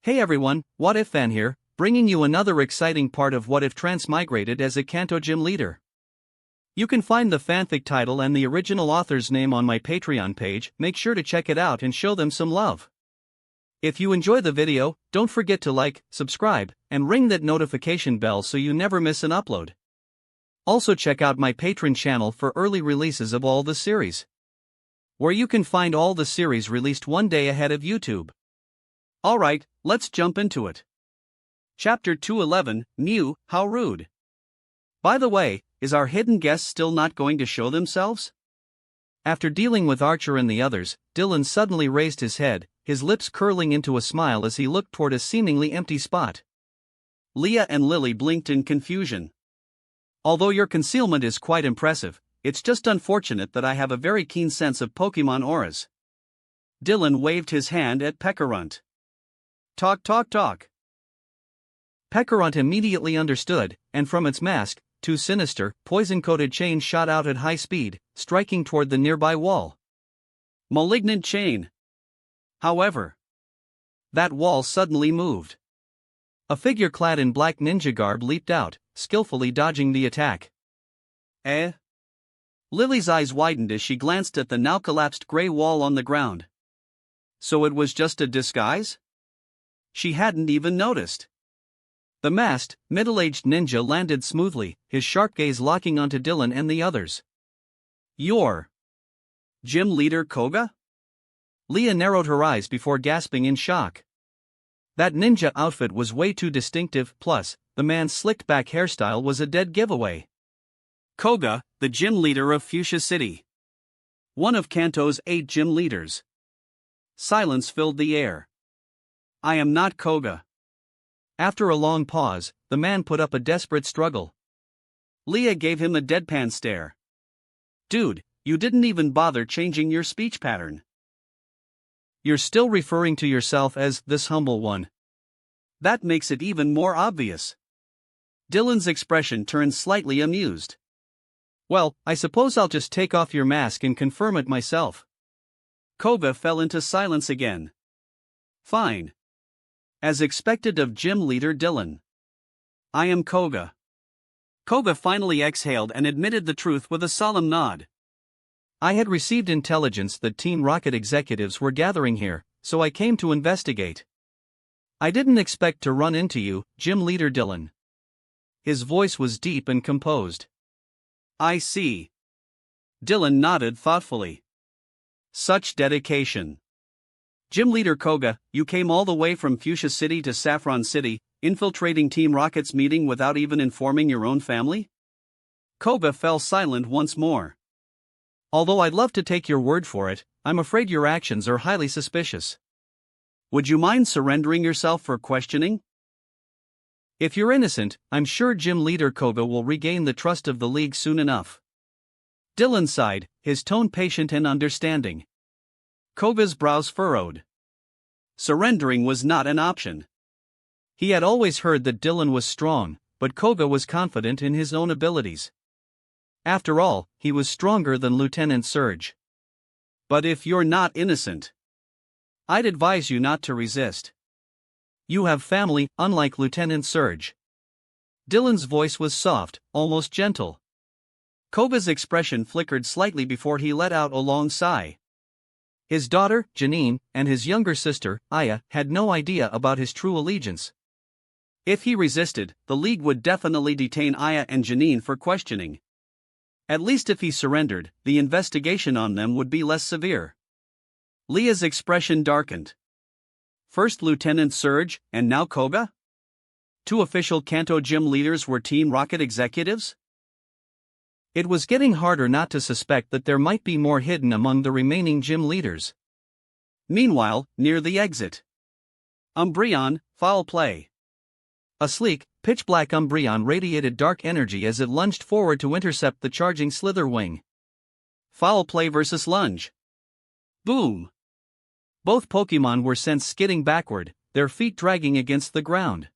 Hey everyone, What If Fan here, bringing you another exciting part of What If Transmigrated as a Kanto gym leader. You can find the fanfic title and the original author's name on my Patreon page. Make sure to check it out and show them some love. If you enjoy the video, don't forget to like, subscribe, and ring that notification bell so you never miss an upload. Also check out my Patreon channel for early releases of all the series, where you can find all the series released one day ahead of YouTube. Alright, let's jump into it. Chapter 211, Mew, How Rude. By the way, is our hidden guest still not going to show themselves? After dealing with Archer and the others, Dylan suddenly raised his head, his lips curling into a smile as he looked toward a seemingly empty spot. Leah and Lily blinked in confusion. Although your concealment is quite impressive, it's just unfortunate that I have a very keen sense of Pokemon auras. Dylan waved his hand at Pekarunt. Talk. Pekarunt immediately understood, and from its mask, two sinister, poison-coated chains shot out at high speed, striking toward the nearby wall. Malignant chain. However, that wall suddenly moved. A figure clad in black ninja garb leaped out, skillfully dodging the attack. Lily's eyes widened as she glanced at the now collapsed gray wall on the ground. So it was just a disguise? She hadn't even noticed. The masked, middle-aged ninja landed smoothly, his sharp gaze locking onto Dylan and the others. You're Gym Leader Koga? Leah narrowed her eyes before gasping in shock. That ninja outfit was way too distinctive, plus, the man's slicked-back hairstyle was a dead giveaway. Koga, the gym leader of Fuchsia City. One of Kanto's 8 gym leaders. Silence filled the air. I am not Koga. After a long pause, the man put up a desperate struggle. Leah gave him a deadpan stare. Dude, you didn't even bother changing your speech pattern. You're still referring to yourself as this humble one. That makes it even more obvious. Dylan's expression turned slightly amused. Well, I suppose I'll just take off your mask and confirm it myself. Koga fell into silence again. Fine. As expected of gym leader Dylan. I am Koga. Koga finally exhaled and admitted the truth with a solemn nod. I had received intelligence that Team Rocket executives were gathering here, so I came to investigate. I didn't expect to run into you, gym leader Dylan. His voice was deep and composed. I see. Dylan nodded thoughtfully. Such dedication. Gym leader Koga, you came all the way from Fuchsia City to Saffron City, infiltrating Team Rocket's meeting without even informing your own family? Koga fell silent once more. Although I'd love to take your word for it, I'm afraid your actions are highly suspicious. Would you mind surrendering yourself for questioning? If you're innocent, I'm sure gym leader Koga will regain the trust of the league soon enough. Dylan sighed, his tone patient and understanding. Koga's brows furrowed. Surrendering was not an option. He had always heard that Dylan was strong, but Koga was confident in his own abilities. After all, he was stronger than Lieutenant Surge. But if you're not innocent, I'd advise you not to resist. You have family, unlike Lieutenant Surge. Dylan's voice was soft, almost gentle. Koga's expression flickered slightly before he let out a long sigh. His daughter, Janine, and his younger sister, Aya, had no idea about his true allegiance. If he resisted, the League would definitely detain Aya and Janine for questioning. At least if he surrendered, the investigation on them would be less severe. Leah's expression darkened. First Lieutenant Surge, and now Koga? 2 official Kanto gym leaders were Team Rocket executives? It was getting harder not to suspect that there might be more hidden among the remaining gym leaders. Meanwhile, near the exit. Umbreon, foul play. A sleek, pitch-black Umbreon radiated dark energy as it lunged forward to intercept the charging Slitherwing. Foul play versus lunge. Boom! Both Pokemon were sent skidding backward, their feet dragging against the ground.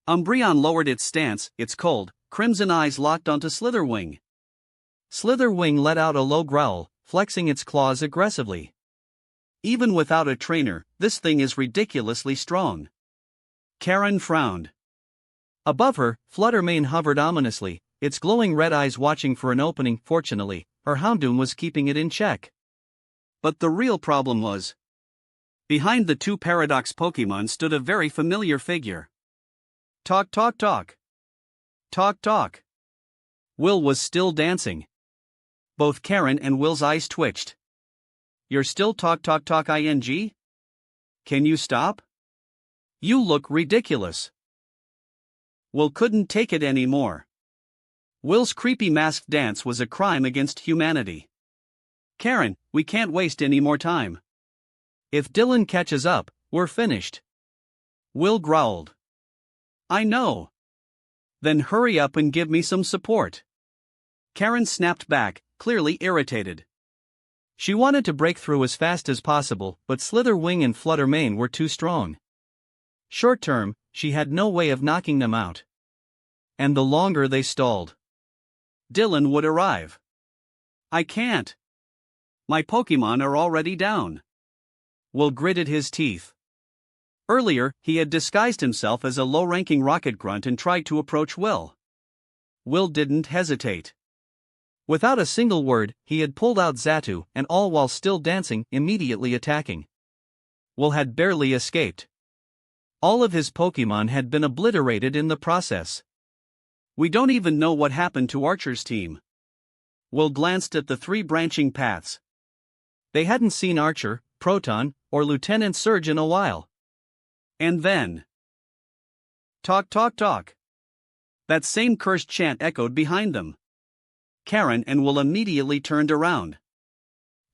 Umbreon lowered its stance, its cold, crimson eyes locked onto Slitherwing. Slitherwing let out a low growl, flexing its claws aggressively. Even without a trainer, this thing is ridiculously strong. Karen frowned. Above her, Fluttermane hovered ominously, its glowing red eyes watching for an opening. Fortunately, her Houndoom was keeping it in check. But the real problem was, behind the two Paradox Pokémon stood a very familiar figure. Talk talk talk. Talk talk. Will was still dancing. Both Karen and Will's eyes twitched. You're still talk talk talk ing? Can you stop? You look ridiculous. Will couldn't take it anymore. Will's creepy masked dance was a crime against humanity. Karen, we can't waste any more time. If Dylan catches up, we're finished. Will growled. I know. Then hurry up and give me some support. Karen snapped back, clearly irritated. She wanted to break through as fast as possible, but Slitherwing and Fluttermane were too strong. Short term, she had no way of knocking them out. And the longer they stalled, Dylan would arrive. I can't. My Pokémon are already down. Will gritted his teeth. Earlier, he had disguised himself as a low-ranking rocket grunt and tried to approach Will. Will didn't hesitate. Without a single word, he had pulled out Xatu, and all while still dancing, immediately attacking. Will had barely escaped. All of his Pokémon had been obliterated in the process. We don't even know what happened to Archer's team. Will glanced at the three branching paths. They hadn't seen Archer, Proton, or Lieutenant Surge in a while. And then, talk talk talk. That same cursed chant echoed behind them. Karen and Will immediately turned around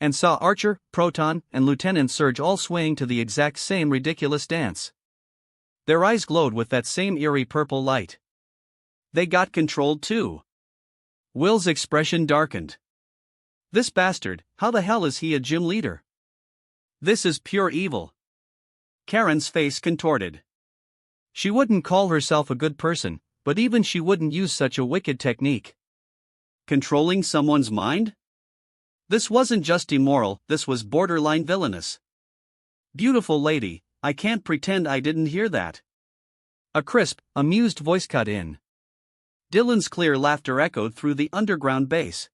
and saw Archer, Proton, and Lieutenant Surge all swaying to the exact same ridiculous dance. Their eyes glowed with that same eerie purple light. They got controlled too. Will's expression darkened. This bastard, how the hell is he a gym leader? This is pure evil. Karen's face contorted. She wouldn't call herself a good person, but even she wouldn't use such a wicked technique. Controlling someone's mind? This wasn't just immoral, this was borderline villainous. Beautiful lady, I can't pretend I didn't hear that. A crisp, amused voice cut in. Dylan's clear laughter echoed through the underground base.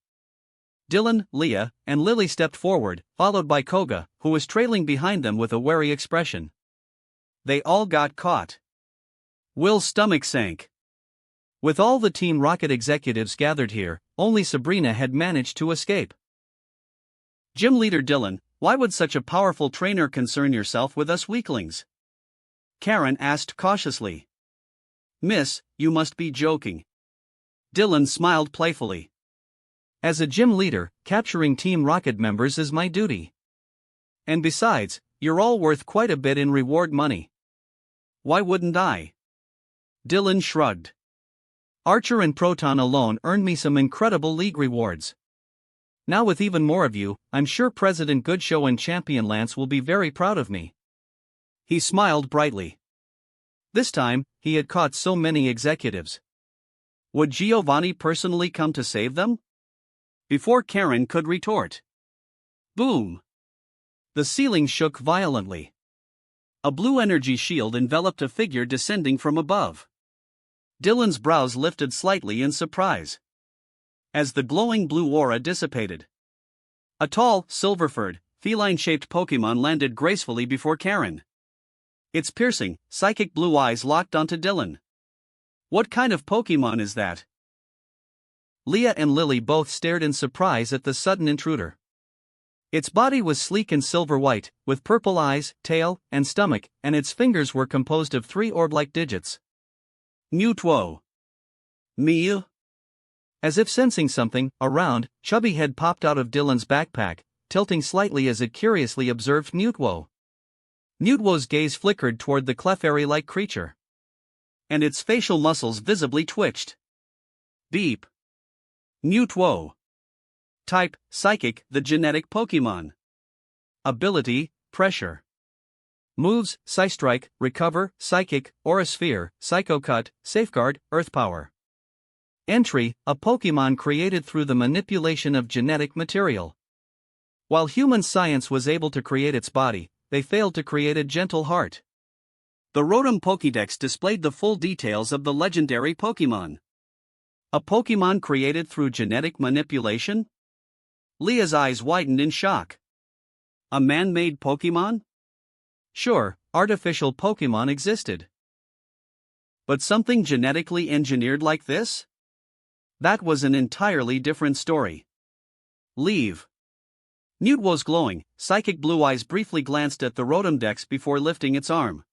Dylan, Leah, and Lily stepped forward, followed by Koga, who was trailing behind them with a wary expression. They all got caught. Will's stomach sank. With all the Team Rocket executives gathered here, only Sabrina had managed to escape. Gym leader Dylan, why would such a powerful trainer concern yourself with us weaklings? Karen asked cautiously. Miss, you must be joking. Dylan smiled playfully. As a gym leader, capturing Team Rocket members is my duty. And besides, you're all worth quite a bit in reward money. Why wouldn't I? Dylan shrugged. Archer and Proton alone earned me some incredible league rewards. Now with even more of you, I'm sure President Goodshow and Champion Lance will be very proud of me. He smiled brightly. This time, he had caught so many executives. Would Giovanni personally come to save them? Before Karen could retort. Boom! The ceiling shook violently. A blue energy shield enveloped a figure descending from above. Dylan's brows lifted slightly in surprise as the glowing blue aura dissipated. A tall, silver-furred, feline-shaped Pokémon landed gracefully before Karen. Its piercing, psychic blue eyes locked onto Dylan. What kind of Pokémon is that? Leah and Lily both stared in surprise at the sudden intruder. Its body was sleek and silver-white, with purple eyes, tail, and stomach, and its fingers were composed of 3 orb-like digits. Mewtwo. Mew? As if sensing something, a round, chubby head popped out of Dylan's backpack, tilting slightly as it curiously observed Mewtwo. Mewtwo's gaze flickered toward the Clefairy-like creature. And its facial muscles visibly twitched. Beep. Mewtwo. Type, Psychic, the genetic Pokémon. Ability, Pressure. Moves, Psystrike, Recover, Psychic, Aura Sphere, Psycho Cut, Safeguard, Earth Power. Entry, a Pokémon created through the manipulation of genetic material. While human science was able to create its body, they failed to create a gentle heart. The Rotom Pokédex displayed the full details of the legendary Pokémon. A Pokémon created through genetic manipulation? Leah's eyes widened in shock. A man-made Pokémon? Sure, artificial Pokémon existed. But something genetically engineered like this? That was an entirely different story. Leave. Mutwo's glowing, psychic blue eyes briefly glanced at the Rotomdex before lifting its arm.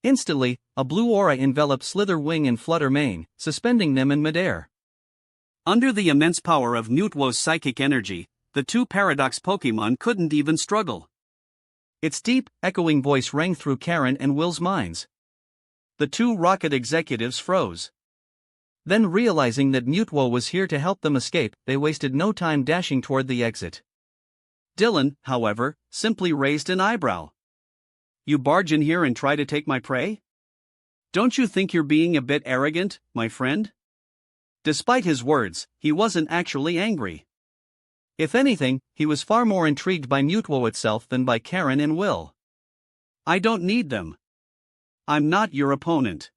Instantly, a blue aura enveloped Slither Wing and Flutter Mane, suspending them in midair. Under the immense power of Mutwo's psychic energy, the two Paradox Pokémon couldn't even struggle. Its deep, echoing voice rang through Karen and Will's minds. The two Rocket executives froze. Then, realizing that Mutwo was here to help them escape, they wasted no time dashing toward the exit. Dylan, however, simply raised an eyebrow. You barge in here and try to take my prey? Don't you think you're being a bit arrogant, my friend? Despite his words, he wasn't actually angry. If anything, he was far more intrigued by Mutwo itself than by Karen and Will. I don't need them. I'm not your opponent.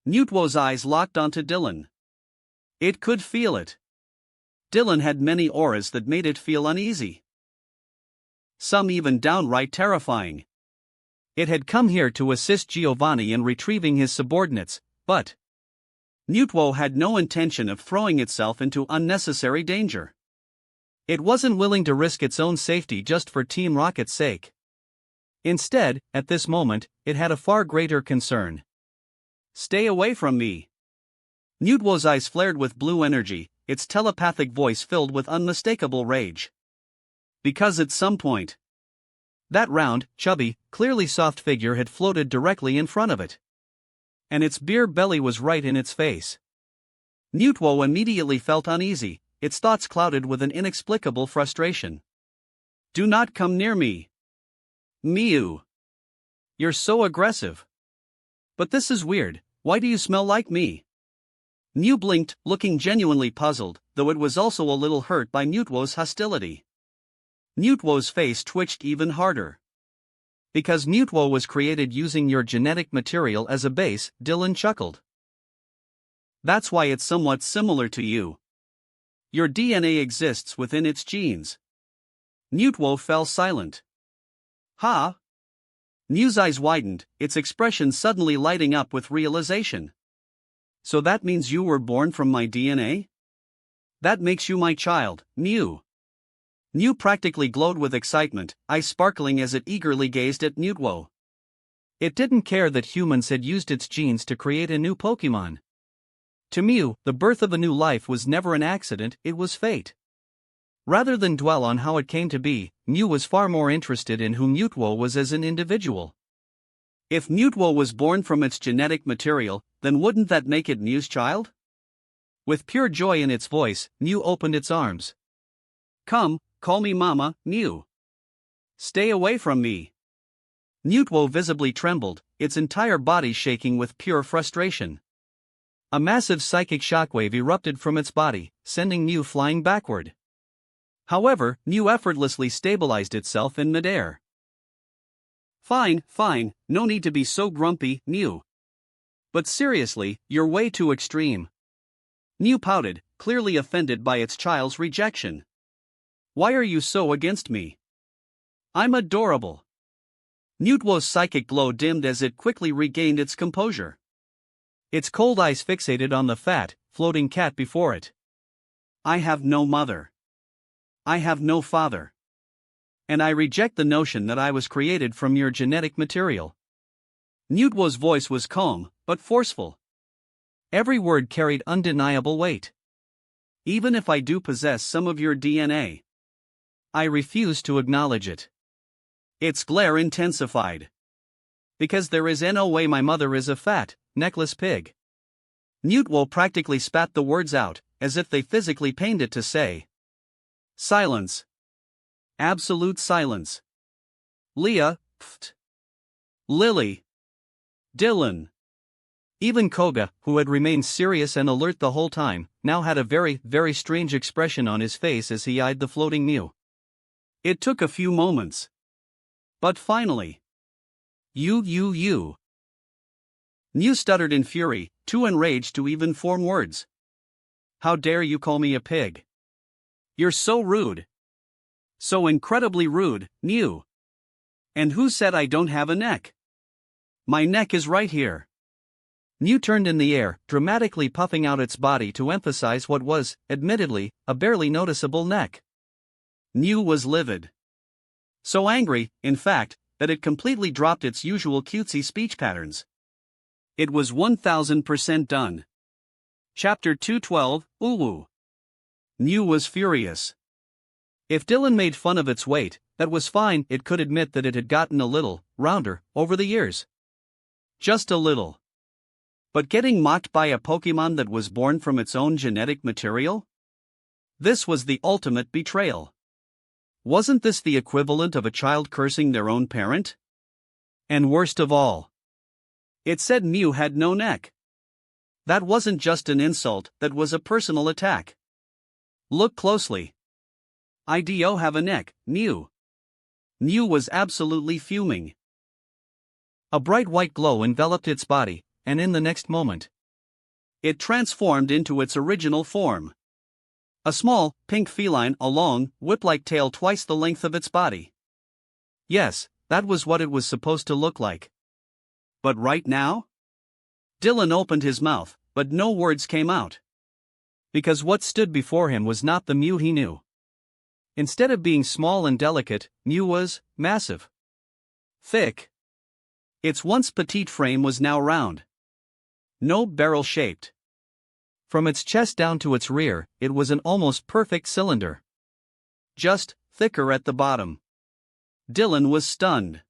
Mutwo's eyes locked onto Dylan. It could feel it. Dylan had many auras that made it feel uneasy. Some even downright terrifying. It had come here to assist Giovanni in retrieving his subordinates, but Mutwo had no intention of throwing itself into unnecessary danger. It wasn't willing to risk its own safety just for Team Rocket's sake. Instead, at this moment, it had a far greater concern. Stay away from me. Mutwo's eyes flared with blue energy, its telepathic voice filled with unmistakable rage. Because at some point, that round, chubby, clearly soft figure had floated directly in front of it. And its beer belly was right in its face. Mutwo immediately felt uneasy, its thoughts clouded with an inexplicable frustration. Do not come near me. Mew. You're so aggressive. But this is weird, why do you smell like me? Mew blinked, looking genuinely puzzled, though it was also a little hurt by Mutwo's hostility. Mutwo's face twitched even harder. Because Mutwo was created using your genetic material as a base, Dylan chuckled. That's why it's somewhat similar to you. Your DNA exists within its genes. Mutwo fell silent. Ha! Mew's eyes widened, its expression suddenly lighting up with realization. So that means you were born from my DNA? That makes you my child, Mew. Mew practically glowed with excitement, eyes sparkling as it eagerly gazed at Mutwo. It didn't care that humans had used its genes to create a new Pokémon. To Mew, the birth of a new life was never an accident, it was fate. Rather than dwell on how it came to be, Mew was far more interested in who Mutwo was as an individual. If Mutwo was born from its genetic material, then wouldn't that make it Mew's child? With pure joy in its voice, Mew opened its arms. Come, call me Mama, Mew. Stay away from me. Mutwo visibly trembled, its entire body shaking with pure frustration. A massive psychic shockwave erupted from its body, sending Mew flying backward. However, Mew effortlessly stabilized itself in midair. Fine, no need to be so grumpy, Mew. But seriously, you're way too extreme. Mew pouted, clearly offended by its child's rejection. Why are you so against me? I'm adorable. Mutwo's psychic glow dimmed as it quickly regained its composure. Its cold eyes fixated on the fat, floating cat before it. I have no mother. I have no father. And I reject the notion that I was created from your genetic material. Mutwo's voice was calm, but forceful. Every word carried undeniable weight. Even if I do possess some of your DNA, I refuse to acknowledge it. Its glare intensified. Because there is no way my mother is a fat, necklace pig. Mutwo practically spat the words out, as if they physically pained it to say. Silence. Absolute silence. Leah, pfft. Lily. Dylan. Even Koga, who had remained serious and alert the whole time, now had a very, very strange expression on his face as he eyed the floating Mew. It took a few moments. But finally. You. Mew stuttered in fury, too enraged to even form words. How dare you call me a pig? You're so rude. So incredibly rude, Mew. And who said I don't have a neck? My neck is right here. Mew turned in the air, dramatically puffing out its body to emphasize what was, admittedly, a barely noticeable neck. Mew was livid. So angry, in fact, that it completely dropped its usual cutesy speech patterns. It was 1000% done. Chapter 212, Uwu. Mew was furious. If Dylan made fun of its weight, that was fine. It could admit that it had gotten a little rounder over the years. Just a little. But getting mocked by a Pokemon that was born from its own genetic material? This was the ultimate betrayal. Wasn't this the equivalent of a child cursing their own parent? And worst of all, it said Mew had no neck. That wasn't just an insult, that was a personal attack. Look closely. I do have a neck, Mew. Mew was absolutely fuming. A bright white glow enveloped its body, and in the next moment, it transformed into its original form. A small, pink feline, a long, whip-like tail twice the length of its body. Yes, that was what it was supposed to look like. But right now? Dylan opened his mouth, but no words came out. Because what stood before him was not the Mew he knew. Instead of being small and delicate, Mew was massive. Thick. Its once petite frame was now round. No barrel-shaped. From its chest down to its rear, it was an almost perfect cylinder. Just thicker at the bottom. Dylan was stunned.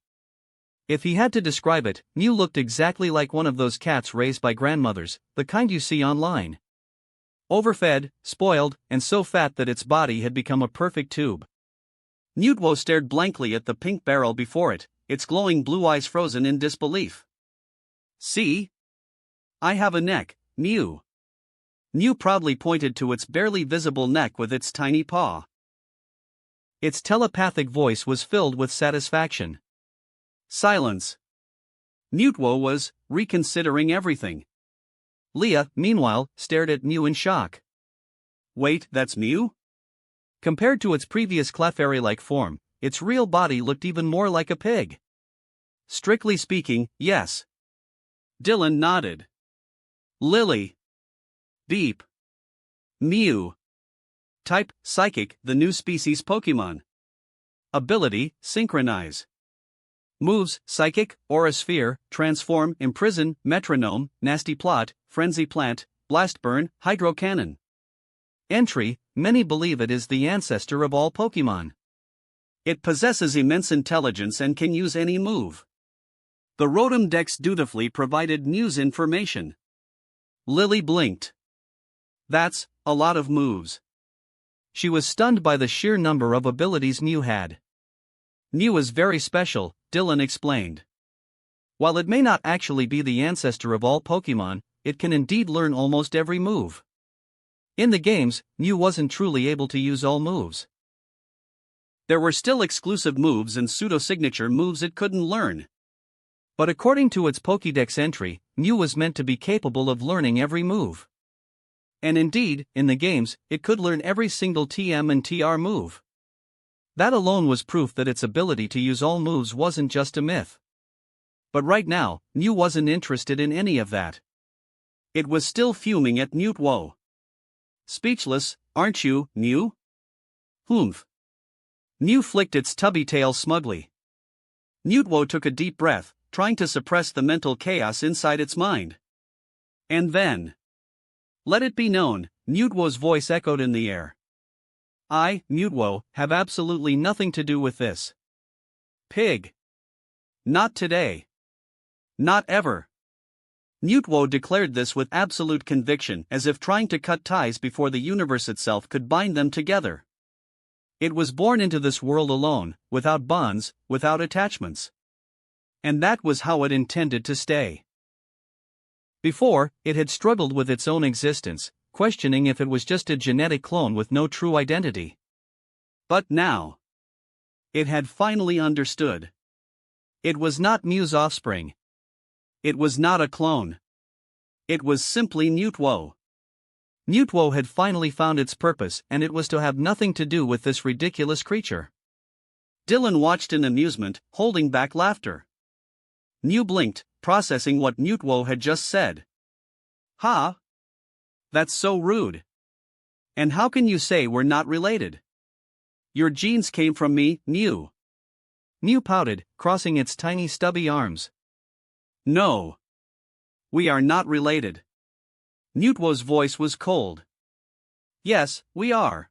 If he had to describe it, Mew looked exactly like one of those cats raised by grandmothers, the kind you see online. Overfed, spoiled, and so fat that its body had become a perfect tube. Mewtwo stared blankly at the pink barrel before it, its glowing blue eyes frozen in disbelief. See? I have a neck, Mew. Mew proudly pointed to its barely visible neck with its tiny paw. Its telepathic voice was filled with satisfaction. Silence. Mewtwo was reconsidering everything. Leah, meanwhile, stared at Mew in shock. Wait, that's Mew? Compared to its previous Clefairy-like form, its real body looked even more like a pig. Strictly speaking, yes. Dylan nodded. Lily. Beep. Mew. Type, Psychic, the new species Pokemon. Ability, Synchronize. Moves, Psychic, Aura Sphere, Transform, Imprison, Metronome, Nasty Plot, Frenzy Plant, Blast Burn, Hydro Cannon. Entry, many believe it is the ancestor of all Pokemon. It possesses immense intelligence and can use any move. The Rotom Dex dutifully provided news information. Lily blinked. That's a lot of moves. She was stunned by the sheer number of abilities Mew had. Mew is very special, Dylan explained. While it may not actually be the ancestor of all Pokemon, it can indeed learn almost every move. In the games, Mew wasn't truly able to use all moves. There were still exclusive moves and pseudo-signature moves it couldn't learn. But according to its Pokédex entry, Mew was meant to be capable of learning every move. And indeed, in the games, it could learn every single TM and TR move. That alone was proof that its ability to use all moves wasn't just a myth. But right now, Mew wasn't interested in any of that. It was still fuming at Mewtwo. Speechless, aren't you, Mew? Humph. Mew flicked its tubby tail smugly. Mewtwo took a deep breath, trying to suppress the mental chaos inside its mind. And then, let it be known, Mewtwo's voice echoed in the air. I, Mewtwo, have absolutely nothing to do with this. Pig. Not today. Not ever. Mewtwo declared this with absolute conviction, as if trying to cut ties before the universe itself could bind them together. It was born into this world alone, without bonds, without attachments. And that was how it intended to stay. Before, it had struggled with its own existence, questioning if it was just a genetic clone with no true identity. But now, it had finally understood. It was not Mew's offspring. It was not a clone. It was simply Newtwo. Newtwo had finally found its purpose, and it was to have nothing to do with this ridiculous creature. Dylan watched in amusement, holding back laughter. New blinked, processing what Newtwo had just said. Ha! That's so rude. And how can you say we're not related? Your genes came from me, Mew. Mew pouted, crossing its tiny stubby arms. No. We are not related. Newtwo's voice was cold. Yes, we are.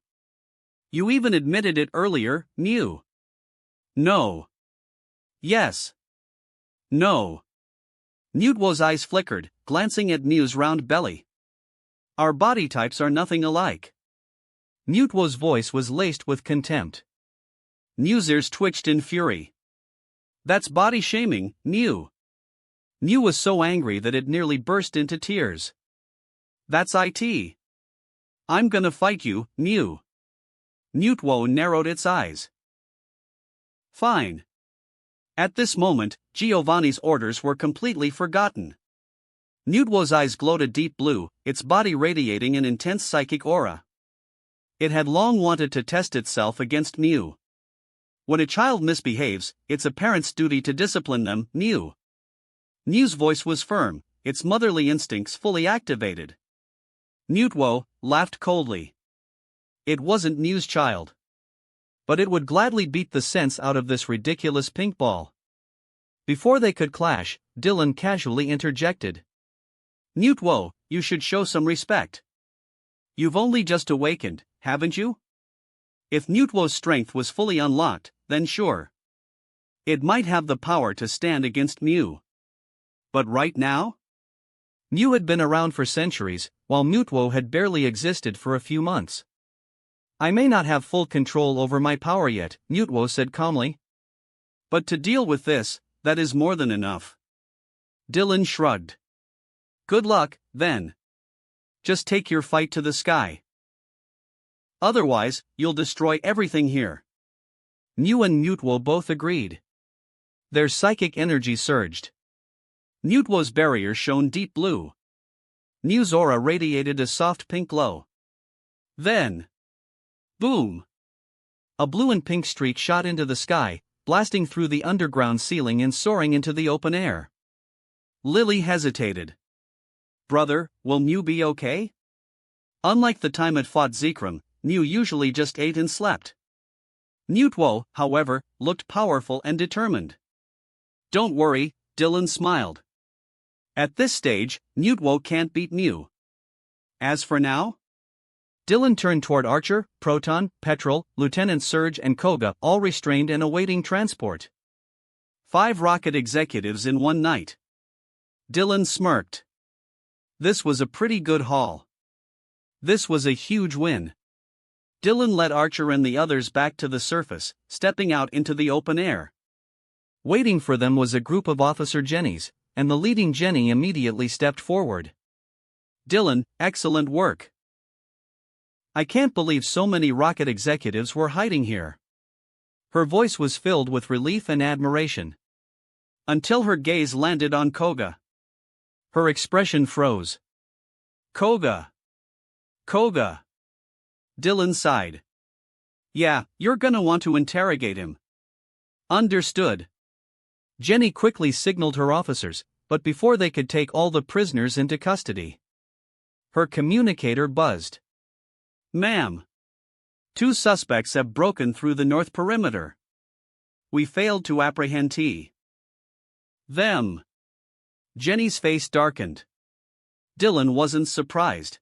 You even admitted it earlier, Mew. No. Yes. No. Newtwo's eyes flickered, glancing at Mew's round belly. Our body types are nothing alike. Newtwo's voice was laced with contempt. Mew's ears twitched in fury. That's body shaming, Mew. Mew was so angry that it nearly burst into tears. That's it. I'm gonna fight you, Mew. Newtwo narrowed its eyes. Fine. At this moment, Giovanni's orders were completely forgotten. Newtwo's eyes glowed a deep blue, its body radiating an intense psychic aura. It had long wanted to test itself against Mew. When a child misbehaves, it's a parent's duty to discipline them, Mew. Mew's voice was firm, its motherly instincts fully activated. Newtwo laughed coldly. It wasn't Mew's child. But it would gladly beat the sense out of this ridiculous pink ball. Before they could clash, Dylan casually interjected. Newtwo, you should show some respect. You've only just awakened, haven't you? If Newtwo's strength was fully unlocked, then sure. It might have the power to stand against Mew. But right now? Mew had been around for centuries, while Newtwo had barely existed for a few months. I may not have full control over my power yet, Newtwo said calmly. But to deal with this, that is more than enough. Dylan shrugged. Good luck, then. Just take your fight to the sky. Otherwise, you'll destroy everything here. Mew and Newtwo both agreed. Their psychic energy surged. Newtwo's barrier shone deep blue. Mew's aura radiated a soft pink glow. Then, boom! A blue and pink streak shot into the sky, blasting through the underground ceiling and soaring into the open air. Lily hesitated. Brother, will Mew be okay? Unlike the time it fought Zekrom, Mew usually just ate and slept. Newtwo, however, looked powerful and determined. Don't worry, Dylan smiled. At this stage, Newtwo can't beat Mew. As for now? Dylan turned toward Archer, Proton, Petrol, Lieutenant Surge and Koga, all restrained and awaiting transport. 5 rocket executives in one night. Dylan smirked. This was a pretty good haul. This was a huge win. Dylan led Archer and the others back to the surface, stepping out into the open air. Waiting for them was a group of Officer Jennies, and the leading Jenny immediately stepped forward. Dylan, excellent work. I can't believe so many rocket executives were hiding here. Her voice was filled with relief and admiration. Until her gaze landed on Koga. Her expression froze. Koga. Koga. Dylan sighed. Yeah, you're gonna want to interrogate him. Understood. Jenny quickly signaled her officers, but before they could take all the prisoners into custody. Her communicator buzzed. Ma'am. 2 suspects have broken through the north perimeter. We failed to apprehend them. Jenny's face darkened. Dylan wasn't surprised.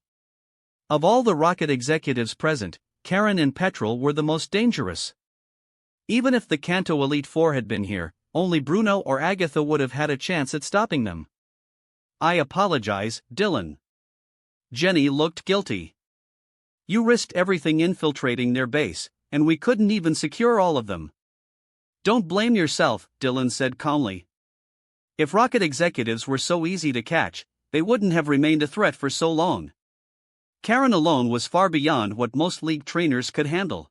Of all the rocket executives present, Karen and Petrol were the most dangerous. Even if the Kanto Elite Four had been here, only Bruno or Agatha would have had a chance at stopping them. I apologize, Dylan. Jenny looked guilty. You risked everything infiltrating their base, and we couldn't even secure all of them. Don't blame yourself, Dylan said calmly. If rocket executives were so easy to catch, they wouldn't have remained a threat for so long. Karen alone was far beyond what most League trainers could handle.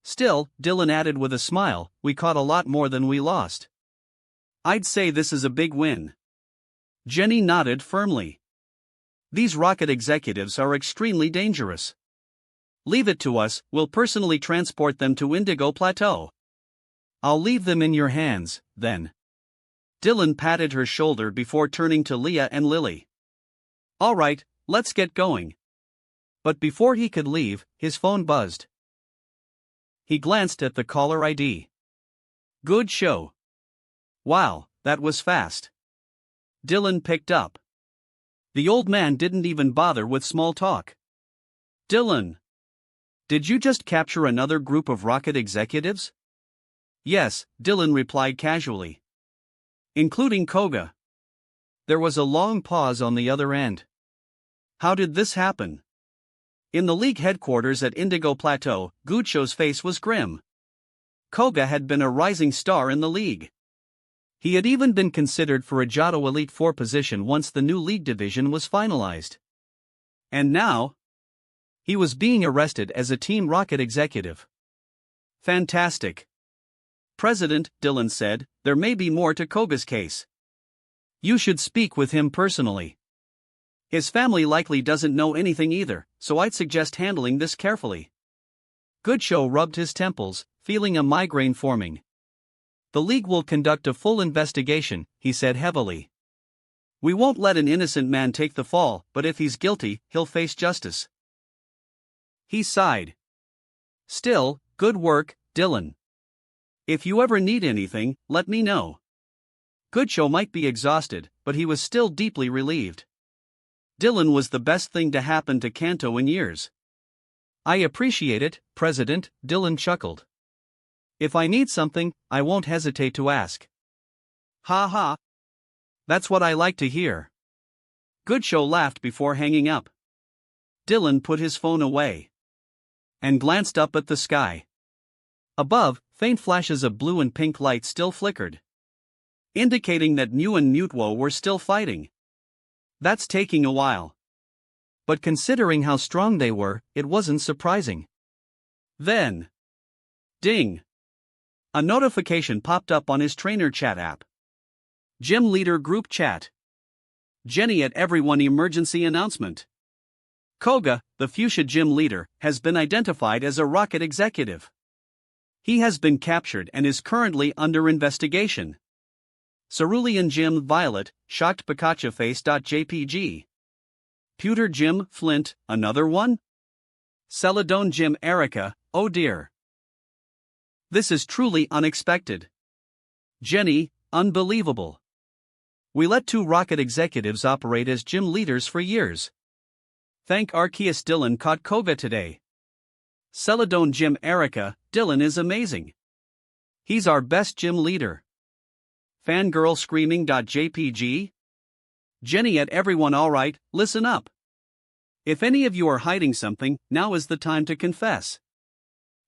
Still, Dylan added with a smile, we caught a lot more than we lost. I'd say this is a big win. Jenny nodded firmly. These rocket executives are extremely dangerous. Leave it to us, we'll personally transport them to Indigo Plateau. I'll leave them in your hands, then. Dylan patted her shoulder before turning to Leah and Lily. All right, let's get going. But before he could leave, his phone buzzed. He glanced at the caller ID. Good show. Wow, that was fast. Dylan picked up. The old man didn't even bother with small talk. Dylan. Did you just capture another group of rocket executives? Yes, Dylan replied casually. Including Koga. There was a long pause on the other end. How did this happen? In the League headquarters at Indigo Plateau, Gucho's face was grim. Koga had been a rising star in the League. He had even been considered for a Johto Elite Four position once the new League division was finalized. And now, he was being arrested as a Team Rocket executive. Fantastic. President, Dylan said, there may be more to Koga's case. You should speak with him personally. His family likely doesn't know anything either, so I'd suggest handling this carefully. Gucho rubbed his temples, feeling a migraine forming. The League will conduct a full investigation, he said heavily. We won't let an innocent man take the fall, but if he's guilty, he'll face justice. He sighed. Still, good work, Dylan. If you ever need anything, let me know. Gucho might be exhausted, but he was still deeply relieved. Dylan was the best thing to happen to Kanto in years. I appreciate it, President, Dylan chuckled. If I need something, I won't hesitate to ask. Ha ha. That's what I like to hear. Gucho laughed before hanging up. Dylan put his phone away and glanced up at the sky. Above, faint flashes of blue and pink light still flickered, indicating that Mew and Mutwo were still fighting. That's taking a while. But considering how strong they were, it wasn't surprising. Then, ding! A notification popped up on his trainer chat app. Gym Leader Group Chat. Jenny at Everyone Emergency Announcement. Koga, the Fuchsia Gym Leader, has been identified as a rocket executive. He has been captured and is currently under investigation. Cerulean Gym Violet, shocked Pikachu face.jpg. Pewter Gym Flint, another one? Celadone Gym Erica, oh dear. This is truly unexpected. Jenny, unbelievable. We let 2 rocket executives operate as gym leaders for years. Thank Arceus Dylan caught Koga today. Celadone Gym Erica, Dylan is amazing. He's our best gym leader. Fangirl screaming.jpg. Jenny at Everyone alright, listen up. If any of you are hiding something, now is the time to confess.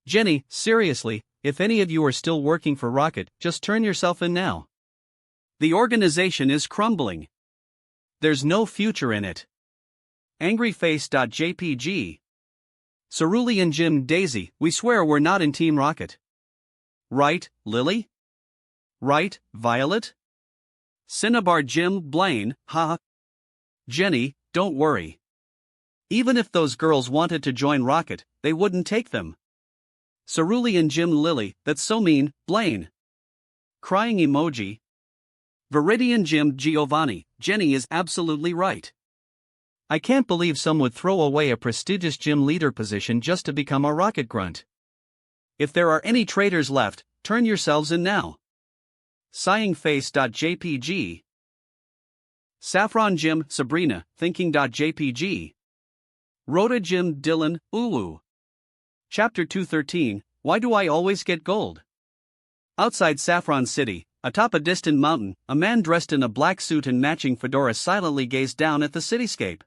Jenny, seriously, if any of you are still working for Rocket, just turn yourself in now. The organization is crumbling. There's no future in it. Angryface.jpg. Cerulean Gym Daisy, we swear we're not in Team Rocket. Right, Lily? Right, Violet? Cinnabar Gym Blaine, haha. Jenny, don't worry. Even if those girls wanted to join Rocket, they wouldn't take them. Cerulean Gym Lily, that's so mean, Blaine. Crying emoji. Viridian Gym Giovanni, Jenny is absolutely right. I can't believe some would throw away a prestigious gym leader position just to become a rocket grunt. If there are any traitors left, turn yourselves in now. Sighingface.jpg. Saffron Gym Sabrina, thinking.jpg. Rhoda Gym Dylan, ooh. Chapter 213, Why Do I Always Get Gold? Outside Saffron City, atop a distant mountain, a man dressed in a black suit and matching fedora silently gazed down at the cityscape.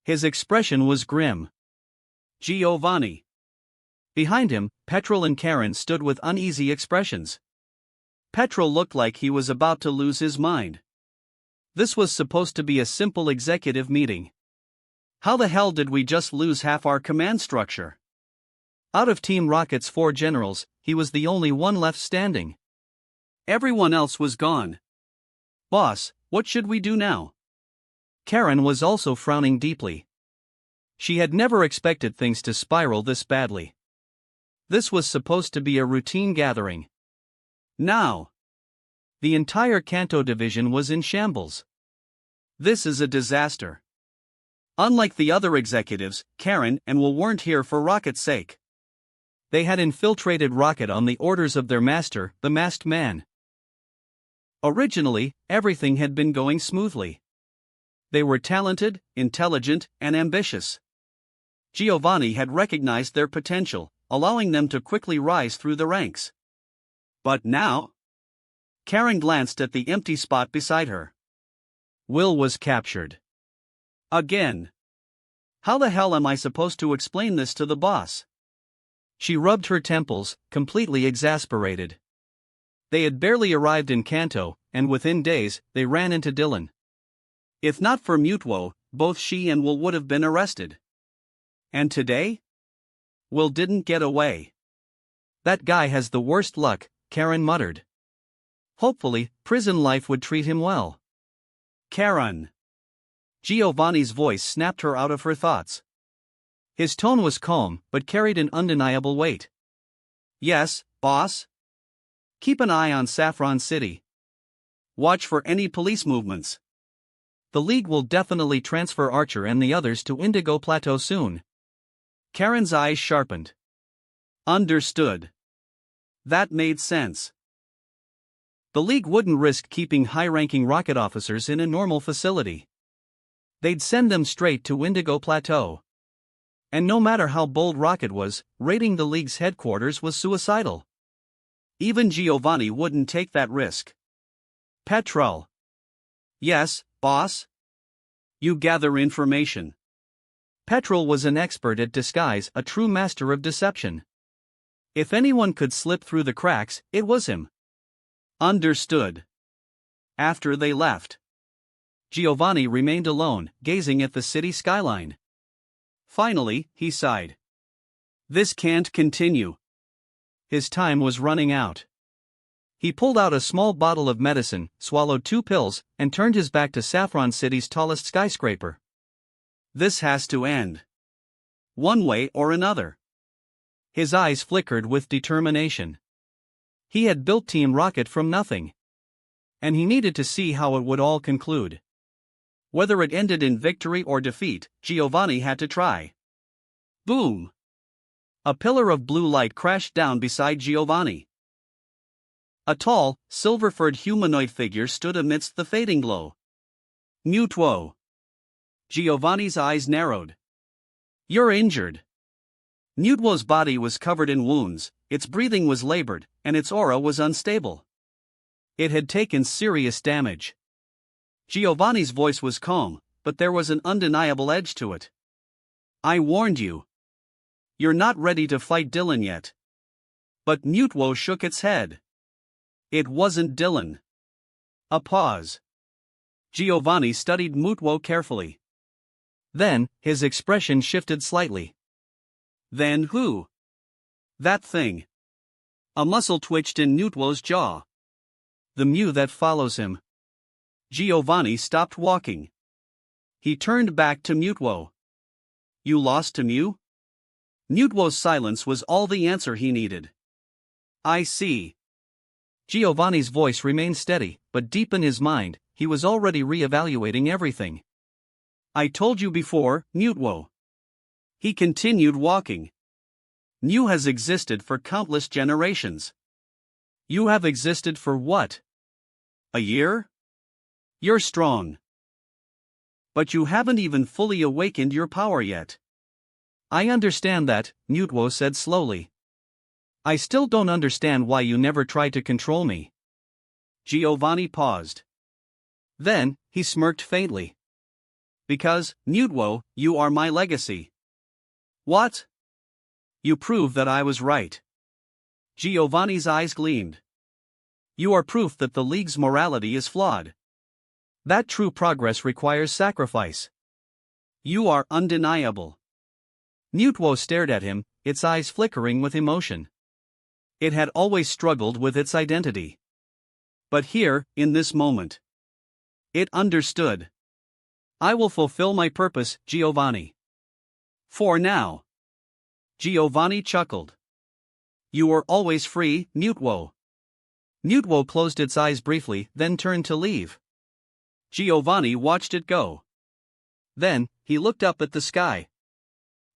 His expression was grim. Giovanni. Behind him, Petrol and Karen stood with uneasy expressions. Petrol looked like he was about to lose his mind. This was supposed to be a simple executive meeting. How the hell did we just lose half our command structure? Out of Team Rocket's 4 generals, he was the only one left standing. Everyone else was gone. Boss, what should we do now? Karen was also frowning deeply. She had never expected things to spiral this badly. This was supposed to be a routine gathering. Now, the entire Kanto division was in shambles. This is a disaster. Unlike the other executives, Karen and Will weren't here for Rocket's sake. They had infiltrated Rocket on the orders of their master, the Masked Man. Originally, everything had been going smoothly. They were talented, intelligent, and ambitious. Giovanni had recognized their potential, allowing them to quickly rise through the ranks. But now? Karen glanced at the empty spot beside her. Will was captured. Again. How the hell am I supposed to explain this to the boss? She rubbed her temples, completely exasperated. They had barely arrived in Kanto, and within days, they ran into Dylan. If not for Mutuo, both she and Will would have been arrested. And today? Will didn't get away. That guy has the worst luck, Karen muttered. Hopefully, prison life would treat him well. Karen. Giovanni's voice snapped her out of her thoughts. His tone was calm, but carried an undeniable weight. Yes, boss? Keep an eye on Saffron City. Watch for any police movements. The League will definitely transfer Archer and the others to Indigo Plateau soon. Karen's eyes sharpened. Understood. That made sense. The League wouldn't risk keeping high-ranking Rocket officers in a normal facility. They'd send them straight to Indigo Plateau. And no matter how bold Rocket was, raiding the League's headquarters was suicidal. Even Giovanni wouldn't take that risk. Petrol. Yes, boss? You gather information. Petrol was an expert at disguise, a true master of deception. If anyone could slip through the cracks, it was him. Understood. After they left, Giovanni remained alone, gazing at the city skyline. Finally, he sighed. This can't continue. His time was running out. He pulled out a small bottle of medicine, swallowed 2 pills, and turned his back to Saffron City's tallest skyscraper. This has to end. One way or another. His eyes flickered with determination. He had built Team Rocket from nothing. And he needed to see how it would all conclude. Whether it ended in victory or defeat, Giovanni had to try. Boom! A pillar of blue light crashed down beside Giovanni. A tall, silver-furred humanoid figure stood amidst the fading glow. Mutuo. Giovanni's eyes narrowed. You're injured. Mutuo's body was covered in wounds, its breathing was labored, and its aura was unstable. It had taken serious damage. Giovanni's voice was calm, but there was an undeniable edge to it. I warned you. You're not ready to fight Dylan yet. But Mutuo shook its head. It wasn't Dylan. A pause. Giovanni studied Mutuo carefully. Then, his expression shifted slightly. Then who? That thing. A muscle twitched in Mutuo's jaw. The Mew that follows him. Giovanni stopped walking. He turned back to Mutuo. You lost to Mew? Mutuo's silence was all the answer he needed. I see. Giovanni's voice remained steady, but deep in his mind, he was already re-evaluating everything. I told you before, Mutuo. He continued walking. Mew has existed for countless generations. You have existed for what? A year? You're strong. But you haven't even fully awakened your power yet. I understand that, Mutuo said slowly. I still don't understand why you never tried to control me. Giovanni paused. Then, he smirked faintly. Because, Mutuo, you are my legacy. What? You prove that I was right. Giovanni's eyes gleamed. You are proof that the League's morality is flawed. That true progress requires sacrifice. You are undeniable. Mutuo stared at him, its eyes flickering with emotion. It had always struggled with its identity. But here, in this moment, It understood. I will fulfill my purpose, Giovanni. For now. Giovanni chuckled. You were always free, Mutwo. Mutwo closed its eyes briefly, then turned to leave. Giovanni watched it go. Then, he looked up at the sky.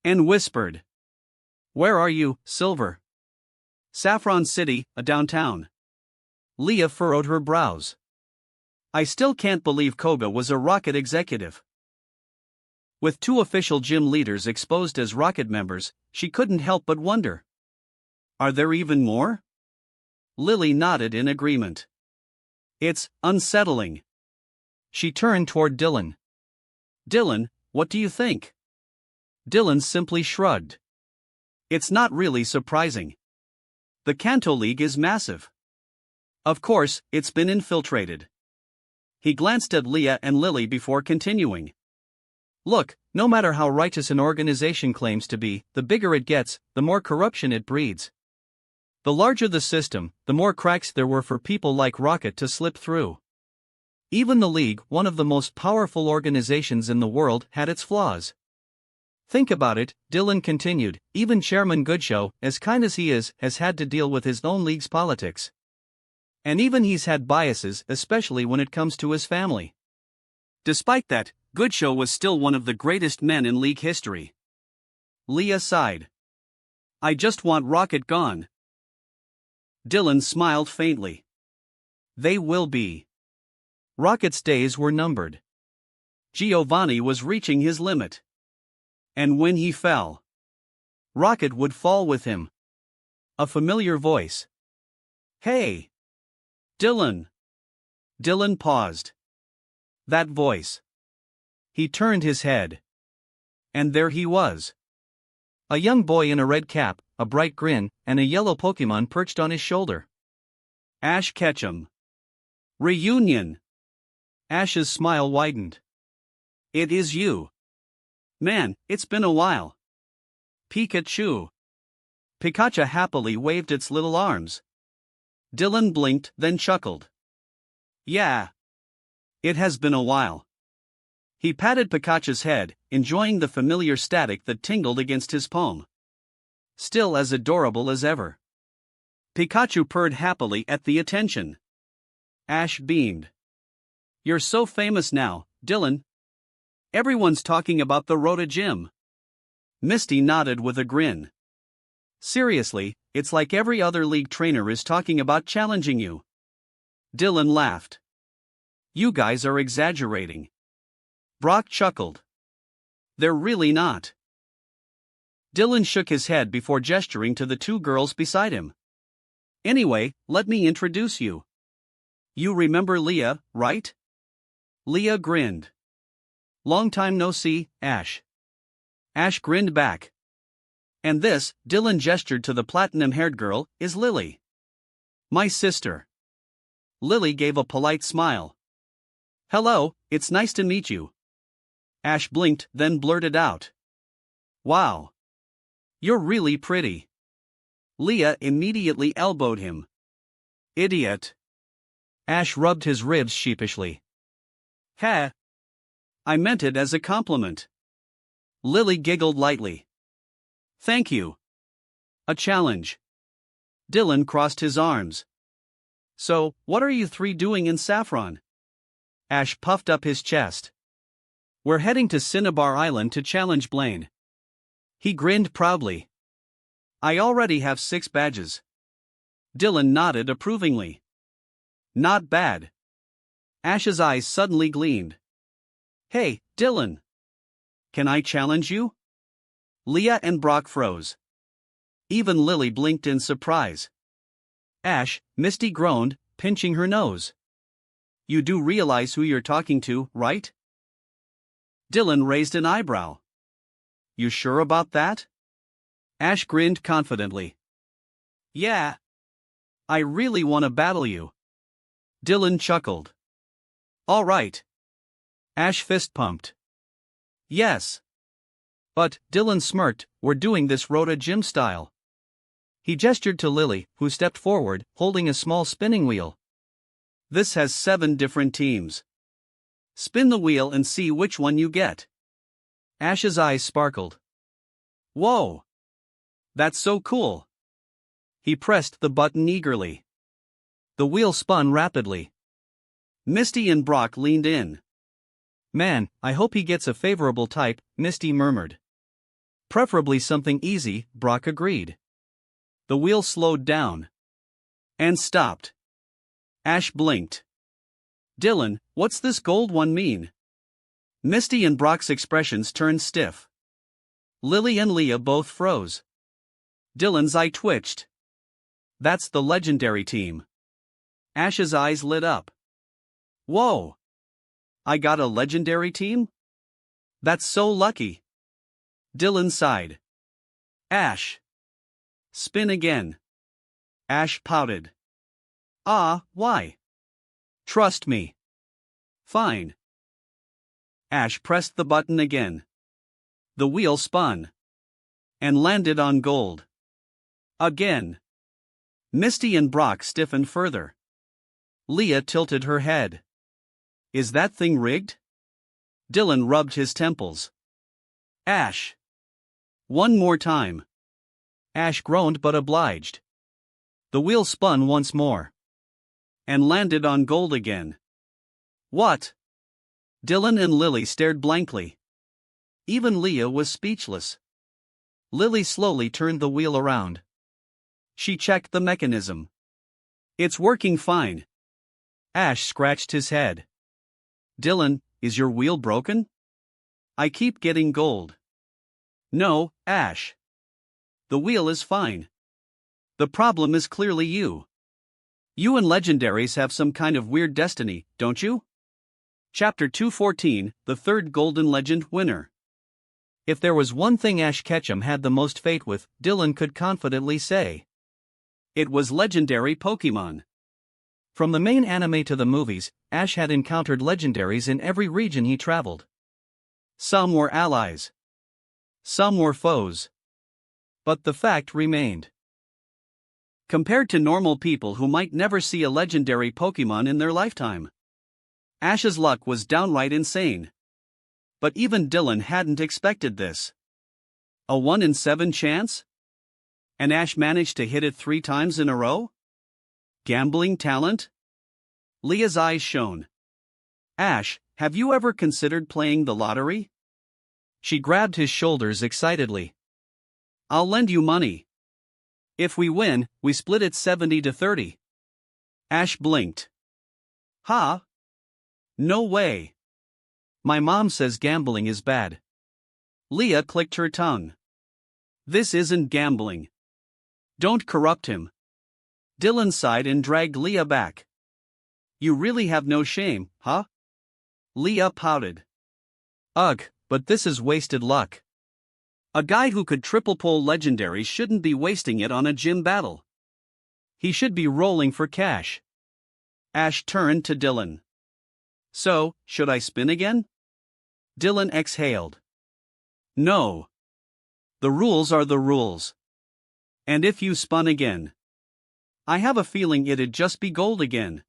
And whispered. Where are you, Silver? Saffron City, downtown. Leah furrowed her brows. I still can't believe Koga was a rocket executive. With 2 official gym leaders exposed as rocket members, she couldn't help but wonder. Are there even more? Lily nodded in agreement. It's unsettling. She turned toward Dylan. Dylan, what do you think? Dylan simply shrugged. It's not really surprising. The Kanto League is massive. Of course, it's been infiltrated. He glanced at Leah and Lily before continuing. Look, no matter how righteous an organization claims to be, the bigger it gets, the more corruption it breeds. The larger the system, the more cracks there were for people like Rocket to slip through. Even the League, one of the most powerful organizations in the world, had its flaws. Think about it, Dylan continued, even Chairman Goodshow, as kind as he is, has had to deal with his own league's politics. And even he's had biases, especially when it comes to his family. Despite that, Goodshow was still one of the greatest men in league history. Leah sighed. I just want Rocket gone. Dylan smiled faintly. They will be. Rocket's days were numbered. Giovanni was reaching his limit. And when he fell, Rocket would fall with him. A familiar voice. Hey! Dylan! Dylan paused. That voice. He turned his head. And there he was. A young boy in a red cap, a bright grin, and a yellow Pokemon perched on his shoulder. Ash Ketchum. Reunion! Ash's smile widened. It is you. Man, it's been a while. Pikachu. Pikachu happily waved its little arms. Dylan blinked, then chuckled. Yeah. It has been a while. He patted Pikachu's head, enjoying the familiar static that tingled against his palm. Still as adorable as ever. Pikachu purred happily at the attention. Ash beamed. You're so famous now, Dylan. Everyone's talking about the Rota Gym. Misty nodded with a grin. Seriously, it's like every other league trainer is talking about challenging you. Dylan laughed. You guys are exaggerating. Brock chuckled. They're really not. Dylan shook his head before gesturing to the 2 girls beside him. Anyway, let me introduce you. You remember Leah, right? Leah grinned. Long time no see, Ash. Ash grinned back. And this, Dylan gestured to the platinum-haired girl, is Lily. My sister. Lily gave a polite smile. Hello, it's nice to meet you. Ash blinked, then blurted out. Wow. You're really pretty. Leah immediately elbowed him. Idiot. Ash rubbed his ribs sheepishly. Ha. I meant it as a compliment. Lily giggled lightly. Thank you. A challenge. Dylan crossed his arms. So, what are you 3 doing in Saffron? Ash puffed up his chest. We're heading to Cinnabar Island to challenge Blaine. He grinned proudly. I already have 6 badges. Dylan nodded approvingly. Not bad. Ash's eyes suddenly gleamed. Hey, Dylan. Can I challenge you? Leah and Brock froze. Even Lily blinked in surprise. Ash, Misty groaned, pinching her nose. You do realize who you're talking to, right? Dylan raised an eyebrow. You sure about that? Ash grinned confidently. Yeah. I really want to battle you. Dylan chuckled. All right. Ash fist pumped. Yes. But, Dylan smirked, we're doing this Rota Gym style. He gestured to Lily, who stepped forward, holding a small spinning wheel. This has 7 different teams. Spin the wheel and see which one you get. Ash's eyes sparkled. Whoa! That's so cool! He pressed the button eagerly. The wheel spun rapidly. Misty and Brock leaned in. Man, I hope he gets a favorable type, Misty murmured. Preferably something easy, Brock agreed. The wheel slowed down. And stopped. Ash blinked. Dylan, what's this gold one mean? Misty and Brock's expressions turned stiff. Lily and Leah both froze. Dylan's eye twitched. That's the legendary team. Ash's eyes lit up. Whoa! I got a legendary team? That's so lucky. Dylan sighed. Ash. Spin again. Ash pouted. Ah, why? Trust me. Fine. Ash pressed the button again. The wheel spun. And landed on gold. Again. Misty and Brock stiffened further. Leah tilted her head. Is that thing rigged? Dylan rubbed his temples. Ash. One more time. Ash groaned but obliged. The wheel spun once more. And landed on gold again. What? Dylan and Lily stared blankly. Even Leah was speechless. Lily slowly turned the wheel around. She checked the mechanism. It's working fine. Ash scratched his head. Dylan, is your wheel broken? I keep getting gold. No, Ash. The wheel is fine. The problem is clearly you. You and legendaries have some kind of weird destiny, don't you? Chapter 214, the third Golden Legend winner. If there was one thing Ash Ketchum had the most faith with, Dylan could confidently say. It was legendary Pokemon. From the main anime to the movies, Ash had encountered legendaries in every region he traveled. Some were allies. Some were foes. But the fact remained. Compared to normal people who might never see a legendary Pokemon in their lifetime, Ash's luck was downright insane. But even Dylan hadn't expected this. A 1 in 7 chance? And Ash managed to hit it 3 times in a row? Gambling talent? Leah's eyes shone. Ash, have you ever considered playing the lottery? She grabbed his shoulders excitedly. I'll lend you money. If we win, we split it 70-30. Ash blinked. Huh? No way. My mom says gambling is bad. Leah clicked her tongue. This isn't gambling. Don't corrupt him. Dylan sighed and dragged Leah back. You really have no shame, huh? Leah pouted. Ugh, but this is wasted luck. A guy who could triple pull legendaries shouldn't be wasting it on a gym battle. He should be rolling for cash. Ash turned to Dylan. So, should I spin again? Dylan exhaled. No. The rules are the rules. And if you spun again, I have a feeling it'd just be gold again.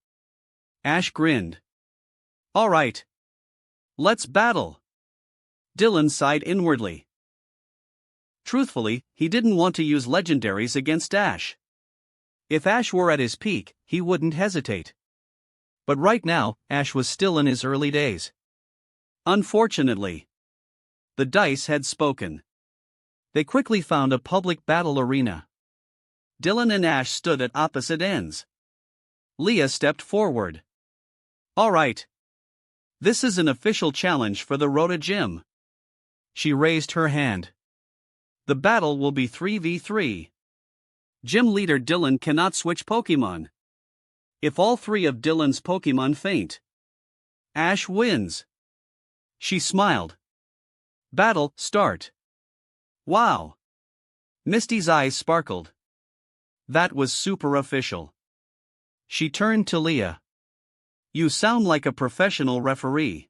Ash grinned. All right. Let's battle. Dylan sighed inwardly. Truthfully, he didn't want to use legendaries against Ash. If Ash were at his peak, he wouldn't hesitate. But right now, Ash was still in his early days. Unfortunately, the dice had spoken. They quickly found a public battle arena. Dylan and Ash stood at opposite ends. Leah stepped forward. All right. This is an official challenge for the Rota Gym. She raised her hand. The battle will be 3v3. Gym leader Dylan cannot switch Pokemon. If all 3 of Dylan's Pokemon faint, Ash wins. She smiled. Battle, start. Wow. Misty's eyes sparkled. That was super official. She turned to Leah. You sound like a professional referee.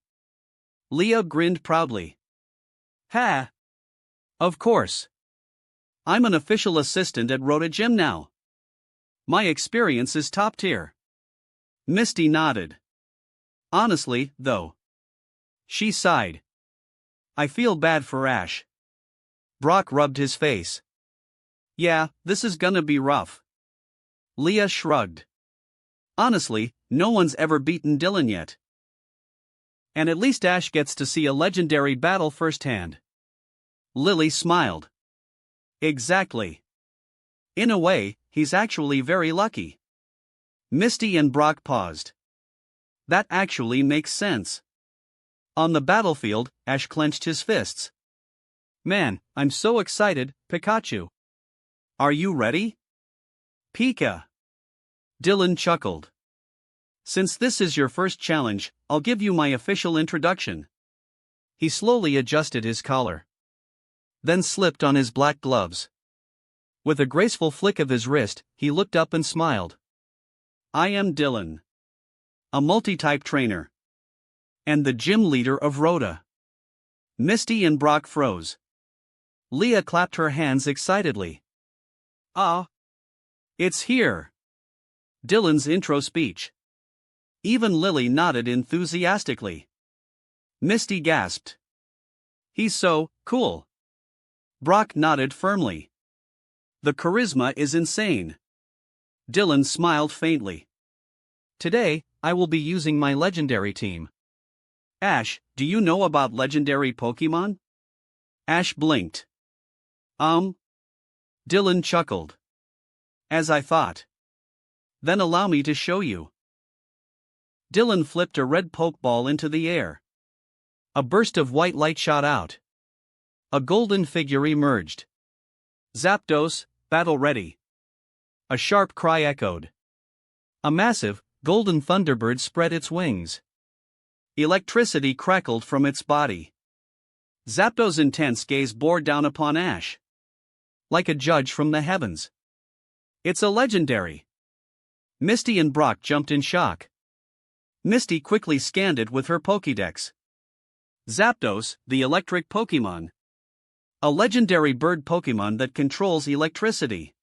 Leah grinned proudly. Ha! Of course. I'm an official assistant at Rota Gym now. My experience is top tier. Misty nodded. Honestly, though, She sighed. I feel bad for Ash. Brock rubbed his face. Yeah, this is gonna be rough. Leah shrugged. Honestly, no one's ever beaten Dylan yet. And at least Ash gets to see a legendary battle firsthand. Lily smiled. Exactly. In a way, he's actually very lucky. Misty and Brock paused. That actually makes sense. On the battlefield, Ash clenched his fists. Man, I'm so excited, Pikachu. Are you ready? Pika. Dylan chuckled. Since this is your first challenge, I'll give you my official introduction. He slowly adjusted his collar. Then slipped on his black gloves. With a graceful flick of his wrist, he looked up and smiled. I am Dylan. A multi-type trainer. And the gym leader of Rhoda. Misty and Brock froze. Leah clapped her hands excitedly. Ah! It's here! Dylan's intro speech. Even Lily nodded enthusiastically. Misty gasped. He's so cool. Brock nodded firmly. The charisma is insane. Dylan smiled faintly. Today, I will be using my legendary team. Ash, do you know about legendary Pokemon? Ash blinked. Dylan chuckled. As I thought. Then allow me to show you. Dylan flipped a red Pokeball into the air. A burst of white light shot out. A golden figure emerged. Zapdos, battle ready. A sharp cry echoed. A massive, golden thunderbird spread its wings. Electricity crackled from its body. Zapdos' intense gaze bore down upon Ash. Like a judge from the heavens. It's a legendary. Misty and Brock jumped in shock. Misty quickly scanned it with her Pokédex. Zapdos, the electric Pokémon. A legendary bird Pokémon that controls electricity.